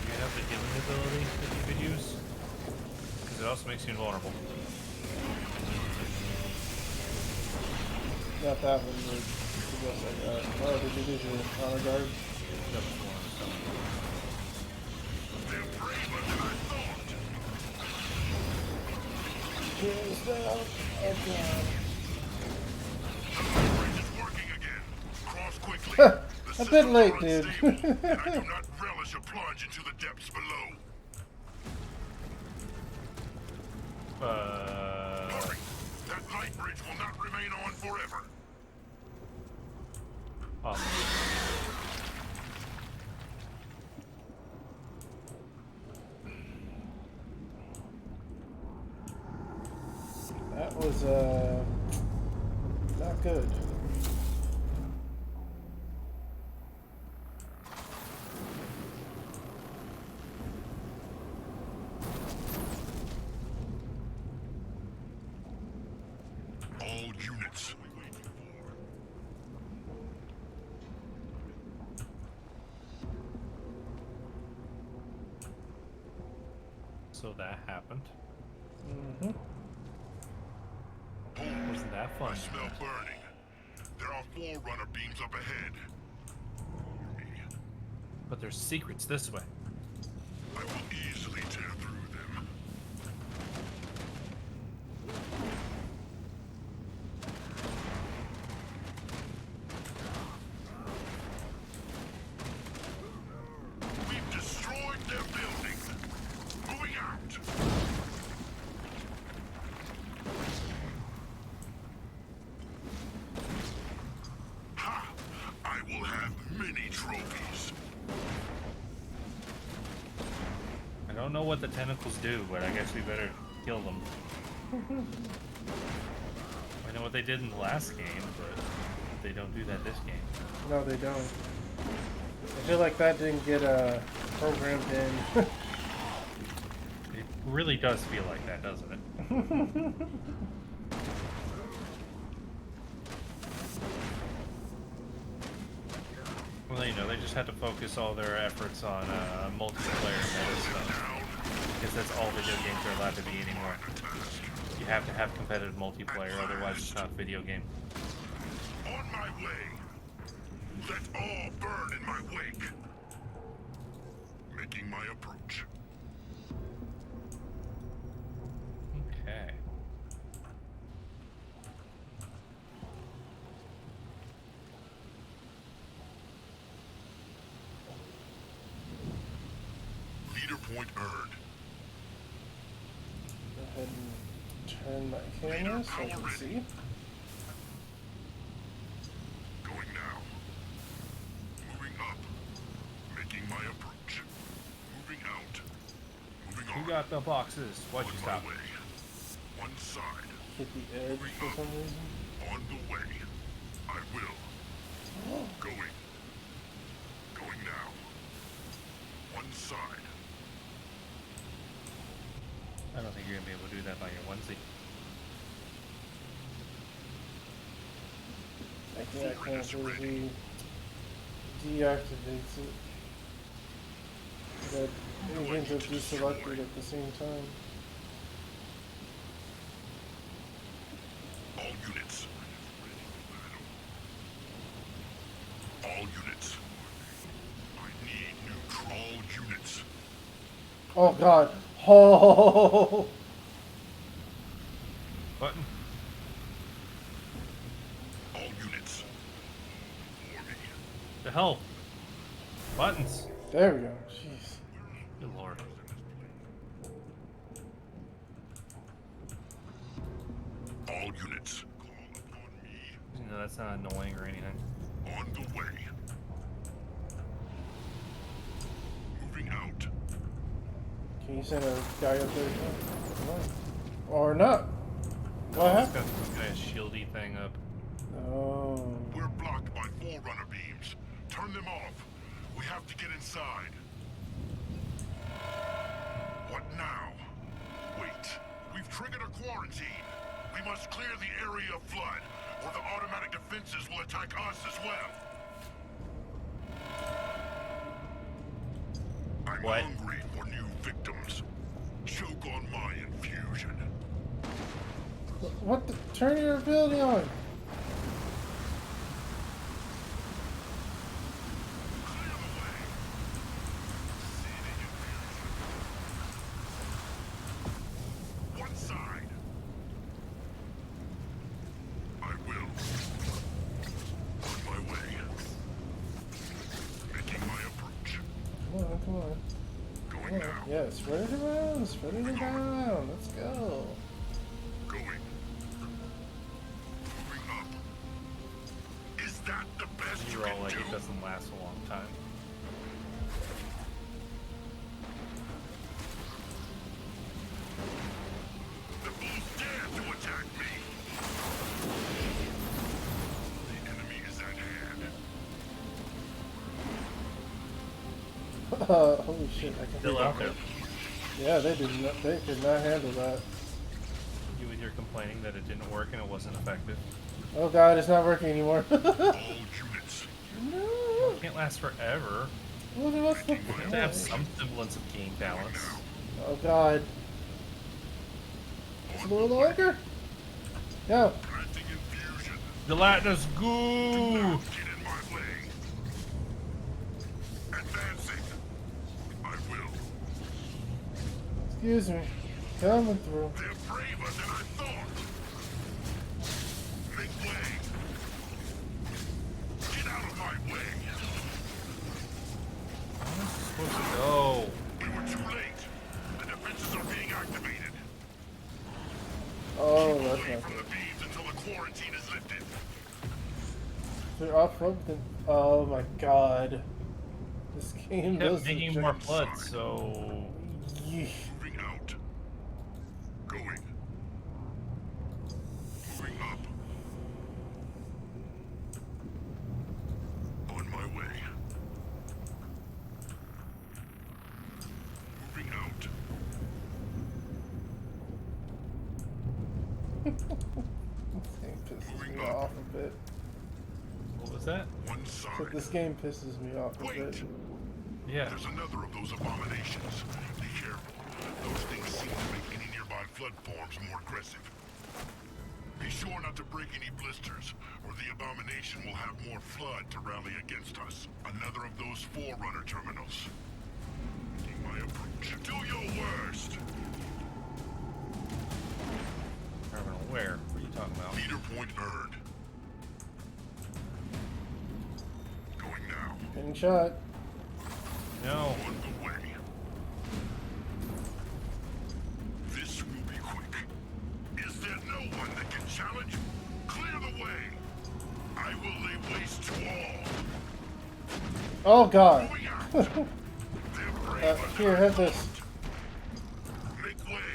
Do you have the healing ability that you could use? Because it also makes you invulnerable. Not that one, but the best I got. Oh, did you use your honor guard? That was one of the They're braver than I thought. Shield's down. Oh god. The bridge is working again. Cross quickly. A The bit systems late, are dude. unstable, and I do not relish a plunge into the depths below. Hurry! That light bridge will not remain on forever. That was, not good. All units. So that happened. Mm-hmm. Wasn't that fun? I smell burning. There are Forerunner beams up ahead. But there's secrets this way. I will easily tear through them. We've destroyed their building. Moving out. Ha! I will have many trophies. I don't know what the tentacles do, but I guess we better kill them. I know what they did in the last game, but they don't do that this game. No, they don't. I feel like that didn't get programmed in. It really does feel like that, doesn't it? Well, you know, they just had to focus all their efforts on multiplayer meta stuff. Because that's all video games are allowed to be anymore. You have to have competitive multiplayer, otherwise it's not a video game. On my way. Let all burn in my wake. Making my approach. Okay. Leader point earned. Go ahead and turn my camera so I can see. Going now. Moving up. Making my approach. Moving out. Moving on. Who got the boxes? Why'd you On stop? my way. One side. Hit the edge for some reason. On the way. I will. Going. Going now. One side. I don't think you're gonna be able to do that by your onesie. I can't completely deactivates it. That everything's are deselected at the same time. All units. All units. I need new all units. Oh god. Oh. Button. All units. For me. The hell? Buttons. There we go. Jeez. Good lord. All units, call upon me. No, that's not annoying or anything. On the way. Moving out. Can you send a guy up there? Or not? What It's happened? got some kind of shieldy thing up. Oh. We're blocked by Forerunner beams. Turn them off. We have to get inside. What now? Wait. We've triggered a quarantine. We must clear the area of flood, or the automatic defenses will attack us as well. I'm What? hungry for new victims. Choke on my infusion. What the? Turn your ability on. Clear the way. Seeding infusion. One side. I will. On my way. Making my approach. Come on, come on. Going now. Yeah, spread it around, spread it around. Let's go. Going. Moving up. Is that the best you You're all can like, do? it doesn't last a long time. The bulls dare to attack me. The enemy is at hand. Holy shit! I can Still hear out that. there. Yeah, they did not. They could not handle that. You with your complaining that it didn't work and it wasn't effective. Oh god, it's not working anymore. All units. No. It can't last forever. What what's the You have to have some semblance of game balance. Oh god. It's a little longer. Go. Planting infusion. Gelatinous Do goo! not get in my way. Advancing. I will. Excuse me. Coming through. They're braver than I thought. Make way. Get out of my way. How am I supposed to go? We were too late. The defenses are being activated. Oh, Keep that's away not from good. the beams until the quarantine is lifted. They're off road. Oh my god. This game Kept does making the more trick. blood, so Yeesh. Moving out. Going. Moving up. On my way. Moving out. This game pisses me off a bit. what was that? One But side. this game pisses me off a bit. Wait. Yeah. There's another of those abominations. Be careful. Those things seem to make any nearby flood forms more aggressive. Be sure not to break any blisters, or the abomination will have more flood to rally against us. Another of those Forerunner terminals. Making my approach. Do your worst! Terminal where? What are you talking about? Leader point earned. Going now. Getting shot. No. On the way. This will be quick. Is there no one that can challenge? Clear the way. I will lay waste to all. Oh god. Moving out. They're braver than Here, I have this. thought. Make way.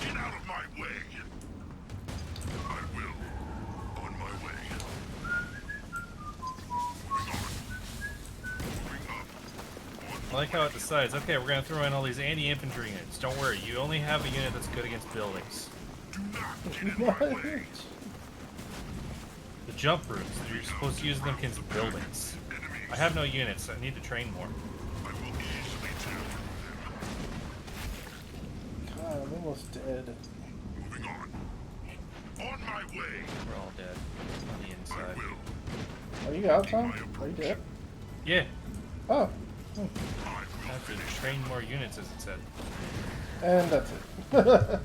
Get out of my way. I will. On my way. Moving up. I like how it decides, okay, we're gonna throw in all these anti-infantry units. Don't worry, you only have a unit that's good against buildings. Do not get in my way. The jump routes, you're supposed to use them against buildings. Enemies. I have no units, I need to train more. I will easily tear through God, I'm almost dead. them. Moving on. On my way. We're all dead on the I inside. will. Are you out, Tom? Are you dead? Yeah, Oh. I I will have to finish. train more units, as it said. And that's it. Fuck.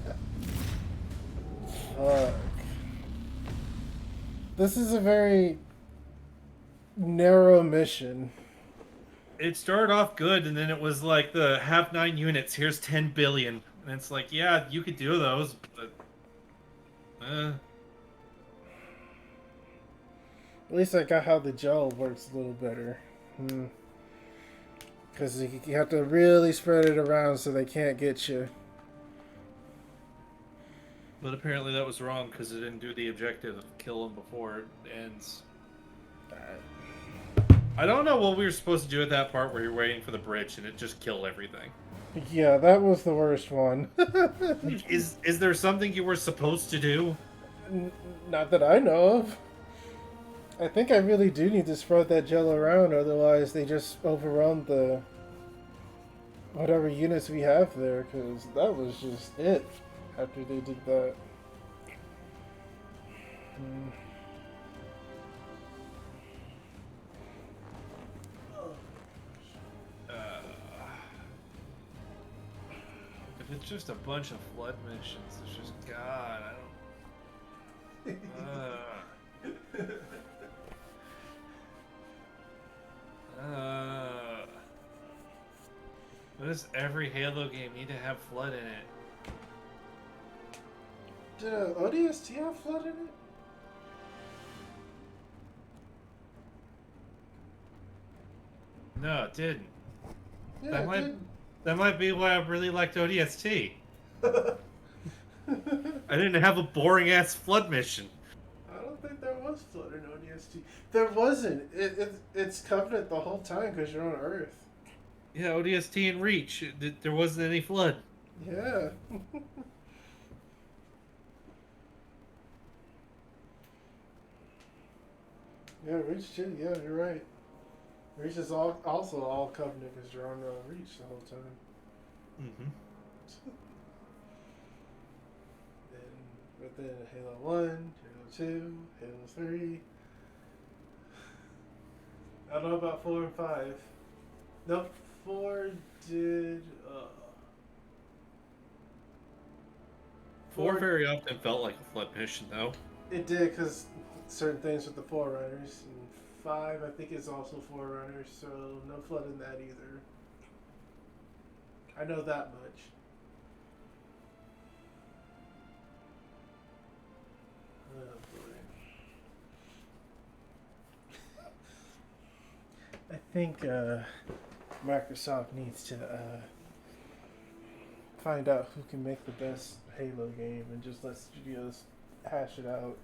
This is a very narrow mission. it started off good, and then it was like the have 9 units. Here's 10 billion, and it's like, yeah, you could do those, but At least I got how the gel works a little better. Because you have to really spread it around so they can't get you. But apparently that was wrong because it didn't do the objective of kill them before it ends. I don't know what we were supposed to do at that part where you're waiting for the bridge and it just killed everything. Yeah, that was the worst one. Is there something you were supposed to do? Not that I know of. I think I really do need to spread that gel around, otherwise they just overrun the whatever units we have there, because that was just it after they did that. If it's just a bunch of flood missions, it's just God, I don't. Why does every Halo game need to have flood in it? Did ODST have flood in it? No, it didn't. Yeah, That might be why I really liked ODST. I didn't have a boring ass flood mission. I don't think there was flood in ODST. There wasn't. It's Covenant the whole time because you're on Earth. Yeah, ODST and Reach. There wasn't any flood. Yeah. Yeah, Reach too. Yeah, you're right. Reach is also all Covenant because you're on Reach the whole time. Mm-hmm. Within Halo 1, Halo 2, Halo 3. I don't know about 4 and 5. Nope, 4 did. 4 very often felt like a flood mission, though. It did because certain things with the Forerunners. And 5, I think, is also Forerunners, so no flood in that either. I know that much. Oh boy. I think Microsoft needs to find out who can make the best Halo game and just let studios hash it out.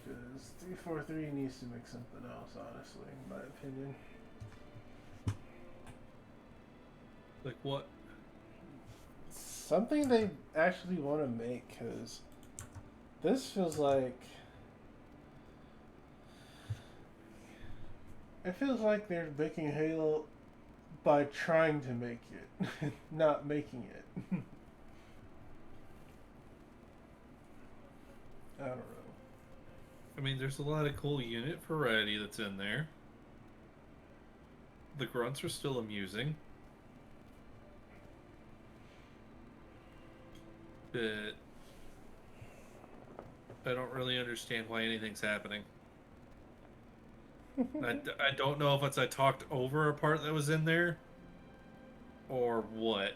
Because 343 needs to make something else, honestly, in my opinion. Like what? Something they actually want to make, because this feels like... It feels like they're making Halo by trying to make it, not making it. I don't know. I mean, there's a lot of cool unit variety that's in there. The grunts are still amusing. But I don't really understand why anything's happening. I don't know if it's I talked over a part that was in there or what.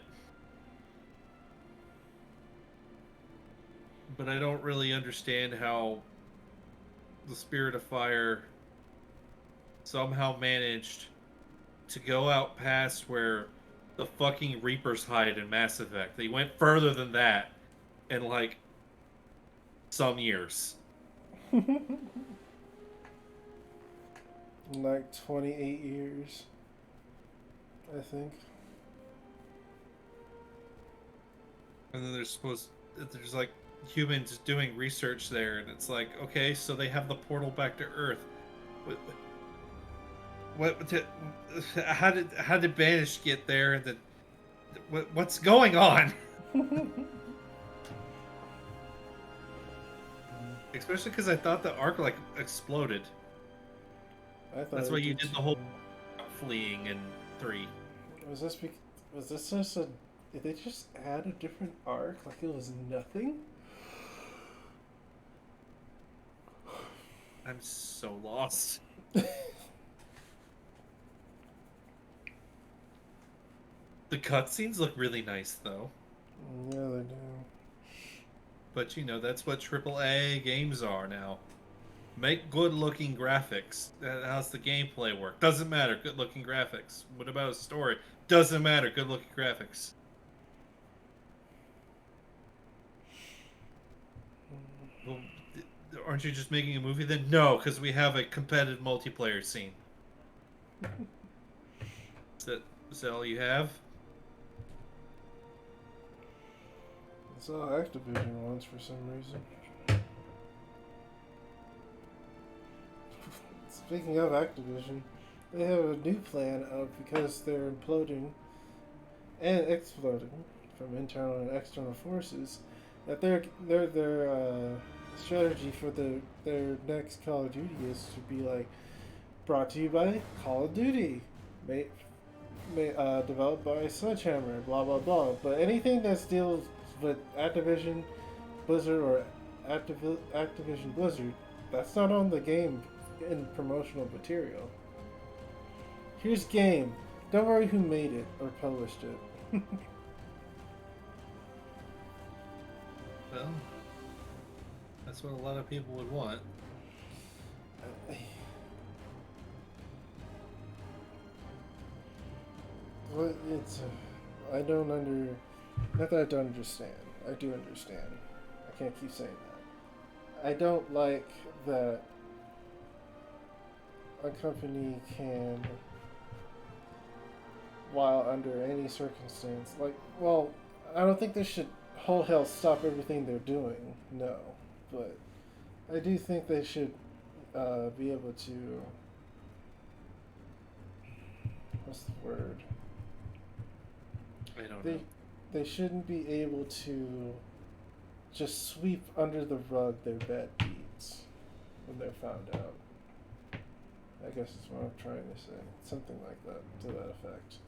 But I don't really understand how the Spirit of Fire somehow managed to go out past where the fucking Reapers hide in Mass Effect. They went further than that in like some years. Like 28 years, I think. And then there's like humans doing research there, and it's like, okay, so they have the portal back to Earth. How did Banish get there? And what's going on? Especially because I thought the Ark like exploded. That's why you did the whole fleeing in 3. Was this just a... Did they just add a different arc? Like it was nothing? I'm so lost. The cutscenes look really nice, though. Yeah, they do. But you know, that's what AAA games are now. Make good-looking graphics. How's the gameplay work? Doesn't matter. Good-looking graphics. What about a story? Doesn't matter. Good-looking graphics. Well, aren't you just making a movie then? No, because we have a competitive multiplayer scene. Is that all you have? That's all Activision wants for some reason. Speaking of Activision, they have a new plan of, because they're imploding and exploding from internal and external forces, that their strategy for their next Call of Duty is to be like, brought to you by Call of Duty, developed by Sledgehammer, blah blah blah. But anything that deals with Activision Blizzard or Activision Blizzard, that's not on the game in promotional material. Here's game. Don't worry who made it or published it. Well, that's what a lot of people would want. Well, it's I don't not that I don't understand. I do understand. I can't keep saying that. I don't like that a company can, while under any circumstance, like, well, I don't think they should whole hell stop everything they're doing, no, but I do think they should be able to, what's the word? I don't know. They shouldn't be able to just sweep under the rug their bad deeds when they're found out. I guess that's what I'm trying to say. Something like that, to that effect.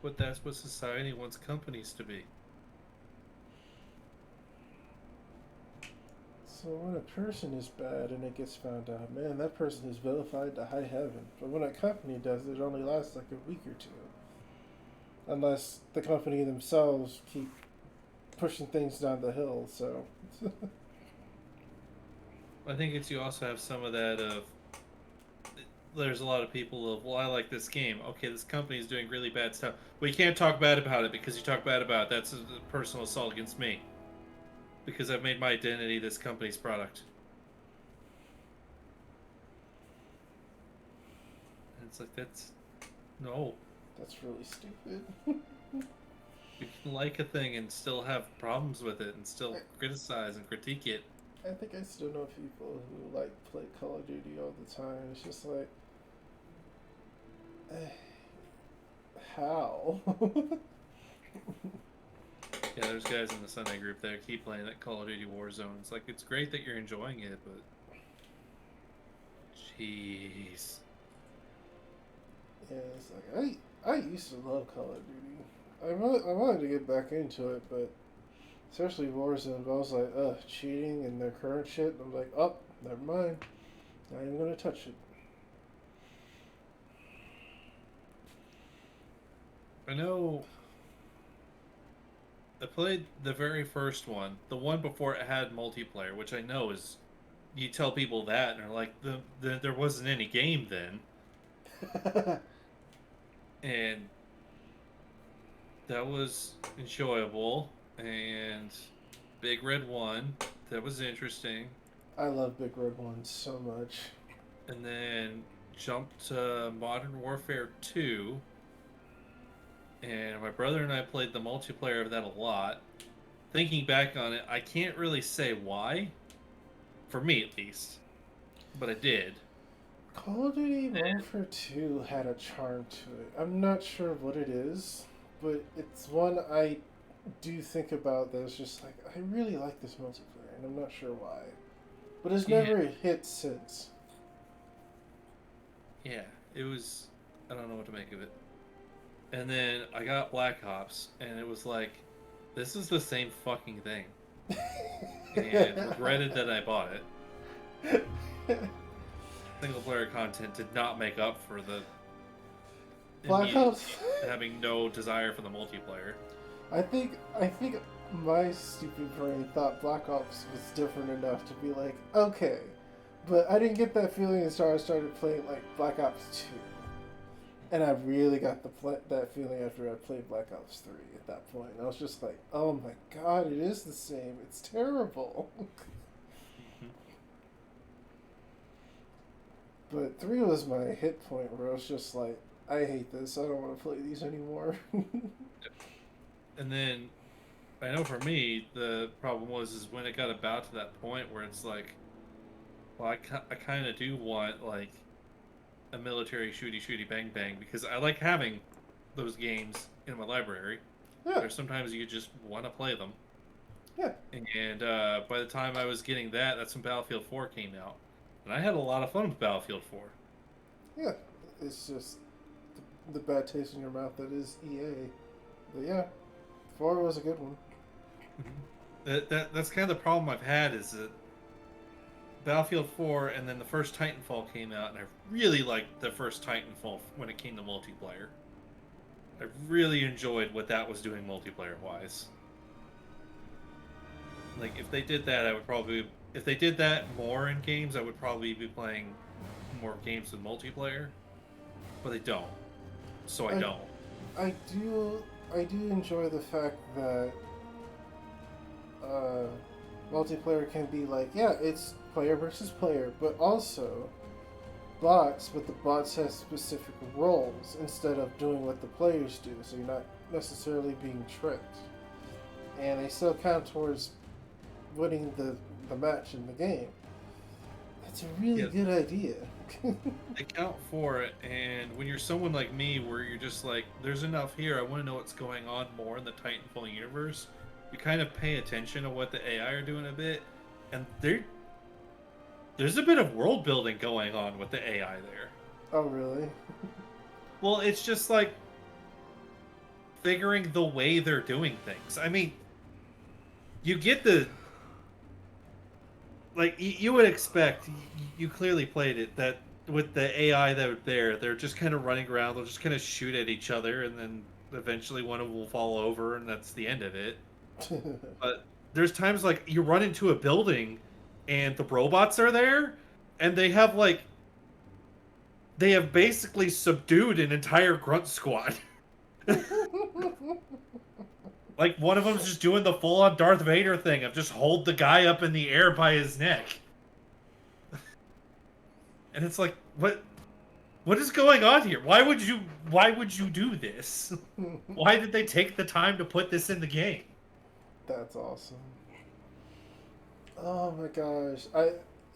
But that's what society wants companies to be. So when a person is bad and it gets found out, man, that person is vilified to high heaven. But when a company does it, it only lasts like a week or two. Unless the company themselves keep pushing things down the hill, so... I think it's you also have some of that of... There's a lot of people of, well, I like this game. Okay, this company is doing really bad stuff. Well, you can't talk bad about it because you talk bad about it. That's a personal assault against me. Because I've made my identity this company's product. And it's like, that's... No. That's really stupid. You can like a thing and still have problems with it and still criticize and critique it. I think I still know people who like play Call of Duty all the time. It's just like, how? Yeah, there's guys in the Sunday group that keep playing that Call of Duty Warzone. It's like, it's great that you're enjoying it, but... Jeez. Yeah, it's like, I used to love Call of Duty. I wanted to get back into it, but especially Warzone, but I was like, cheating and their current shit. I'm like, oh, never mind. Not even gonna touch it. I know... I played the very first one, the one before it had multiplayer, which I know is... You tell people that, and they're like, there wasn't any game then. And that was enjoyable, and Big Red 1, that was interesting. I love Big Red 1 so much. And then jumped to Modern Warfare 2, and my brother and I played the multiplayer of that a lot. Thinking back on it, I can't really say why, for me at least, but I did. Call of Duty Warfare 2 had a charm to it. I'm not sure what it is, but it's one I do think about that's just like, I really like this multiplayer, and I'm not sure why. But it's never a hit since. Yeah, it was... I don't know what to make of it. And then I got Black Ops, and it was like, this is the same fucking thing. And regretted that I bought it. Single player content did not make up for the Black immediately Ops. having no desire for the multiplayer. I think my stupid brain thought Black Ops was different enough to be like, okay, but I didn't get that feeling until I started playing like Black Ops 2, and I really got that feeling after I played Black Ops 3. At that point, I was just like, oh my god, it is the same. It's terrible. But 3 was my hit point where I was just like, I hate this. I don't want to play these anymore. And then, I know for me, the problem is when it got about to that point where it's like, well, I kind of do want, like, a military shooty bang bang, because I like having those games in my library. Yeah. There's sometimes you just want to play them. Yeah. And by the time I was getting that, that's when Battlefield 4 came out. And I had a lot of fun with Battlefield 4. Yeah. It's just the bad taste in your mouth that is EA. But yeah, 4 was a good one. That's kind of the problem I've had, is that Battlefield 4 and then the first Titanfall came out, and I really liked the first Titanfall when it came to multiplayer. I really enjoyed what that was doing multiplayer-wise. Like, if they did that, if they did that more in games, I would probably be playing more games with multiplayer. But they don't. So I don't. I do enjoy the fact that multiplayer can be like, yeah, it's player versus player, but also bots, but the bots have specific roles instead of doing what the players do, so you're not necessarily being tricked. And they still count towards winning the match in the game. That's a really good idea. They count for it, and when you're someone like me where you're just like, there's enough here, I want to know what's going on more in the Titanfall universe, you kind of pay attention to what the AI are doing a bit, and there's a bit of world building going on with the AI there. Oh, really? Well, it's just like figuring the way they're doing things. I mean, you get the... Like, you would expect, you clearly played it, that with the AI that are there, they're just kind of running around, they'll just kind of shoot at each other, and then eventually one of them will fall over, and that's the end of it. But there's times, like, you run into a building, and the robots are there, and they have basically subdued an entire grunt squad. Like, one of them's just doing the full-on Darth Vader thing of just hold the guy up in the air by his neck. And it's like, what is going on here? Why would you do this? Why did they take the time to put this in the game? That's awesome. Oh my gosh.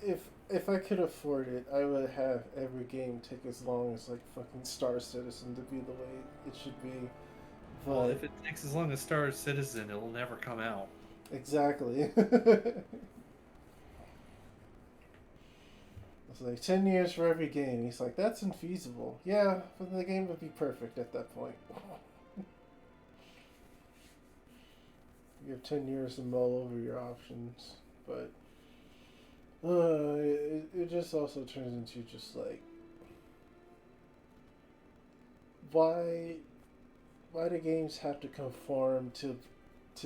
If I could afford it, I would have every game take as long as like fucking Star Citizen to be the way it should be. But well, if it takes as long as Star Citizen, it'll never come out. Exactly. It's like 10 years for every game. He's like, that's infeasible. Yeah, but the game would be perfect at that point. You have 10 years to mull over your options, but it just also turns into just like, why do games have to conform to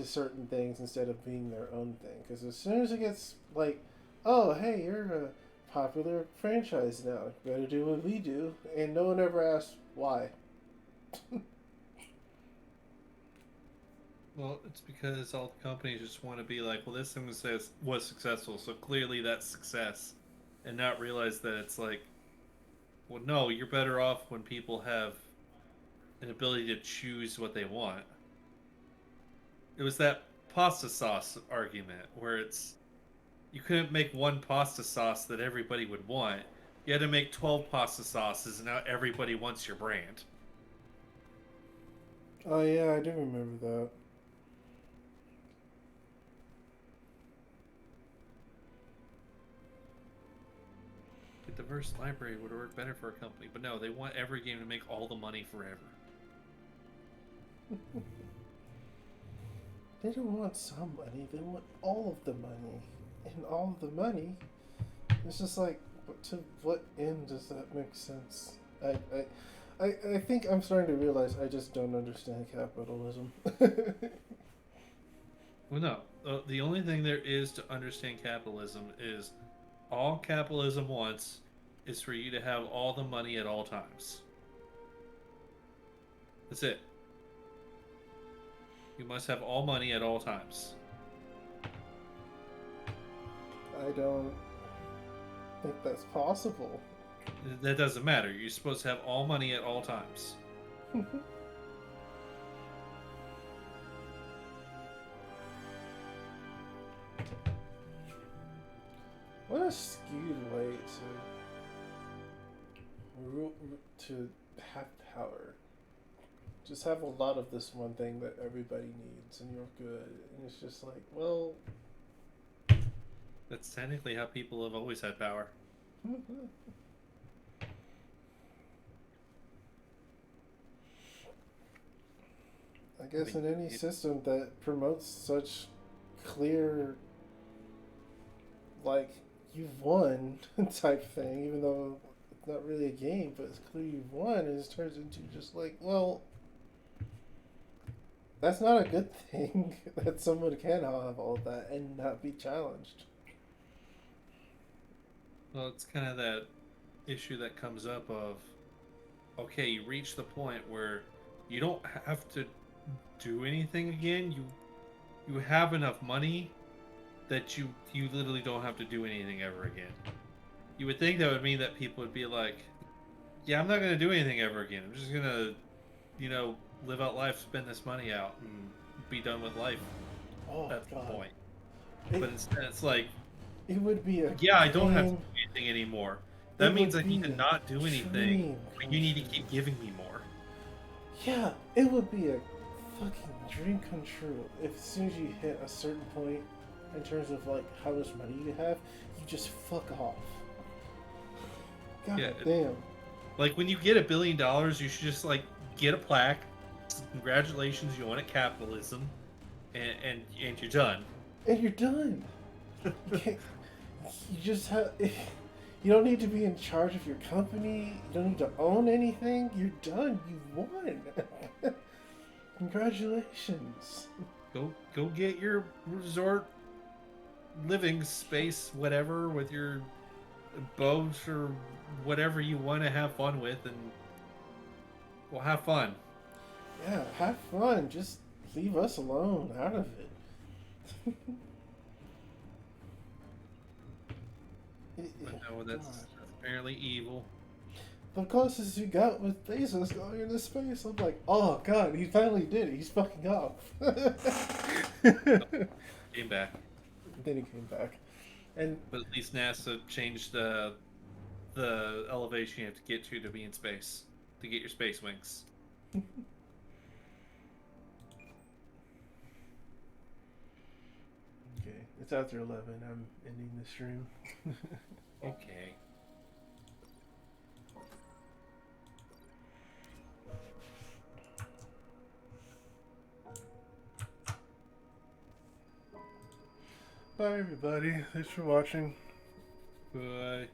certain things instead of being their own thing? Because as soon as it gets like, oh, hey, you're a popular franchise now, better do what we do, and no one ever asks why. Well, it's because all the companies just want to be like, well, this thing was successful, so clearly that's success, and not realize that it's like, well, no, you're better off when people have an ability to choose what they want. It was that pasta sauce argument where it's, you couldn't make one pasta sauce that everybody would want. You had to make 12 pasta sauces, and now everybody wants your brand. Oh yeah, I do remember that. A diverse library would work better for a company, but no, they want every game to make all the money forever. They don't want some money, they want all of the money. And all of the money, it's just like, to what end does that make sense? I think I'm starting to realize I just don't understand capitalism. Well, no. The only thing there is to understand capitalism is all capitalism wants is for you to have all the money at all times. That's it. You must have all money at all times. I don't think that's possible. That doesn't matter. You're supposed to have all money at all times. What a skewed way to have power. Just have a lot of this one thing that everybody needs, and you're good. And it's just like, well, That's technically how people have always had power. I guess in any system that promotes such clear, like, you've won type thing, even though it's not really a game, but it's clear you've won, and it turns into just like, well, that's not a good thing that someone can have all of that and not be challenged. Well, it's kind of that issue that comes up of, okay, you reach the point where you don't have to do anything again. You have enough money that you literally don't have to do anything ever again. You would think that would mean that people would be like, yeah, I'm not going to do anything ever again. I'm just going to, live out life, spend this money out, and be done with life at the point. But instead, it's like, it would be a yeah, I don't have to do anything anymore. That means I need to not do anything, dream but you need to keep giving me more. Yeah, it would be a fucking dream come true if as soon as you hit a certain point in terms of like how much money you have, you just fuck off. God damn. Like when you get $1 billion, you should just like get a plaque. Congratulations, you won at capitalism, and you're done. And you're done. You just have. You don't need to be in charge of your company. You don't need to own anything. You're done. You won. Congratulations. Go get your resort living space, whatever, with your boats or whatever you want to have fun with, and we'll have fun. Yeah, have fun. Just leave us alone out of it. But no, that's apparently evil. The closest you got with Bezos going into space, I'm like, oh god, he finally did it. He's fucking off. Came back. Then he came back, but at least NASA changed the elevation you have to get to be in space to get your space wings. Okay, it's after 11. I'm ending the stream. Okay. Bye, everybody. Thanks for watching. Bye.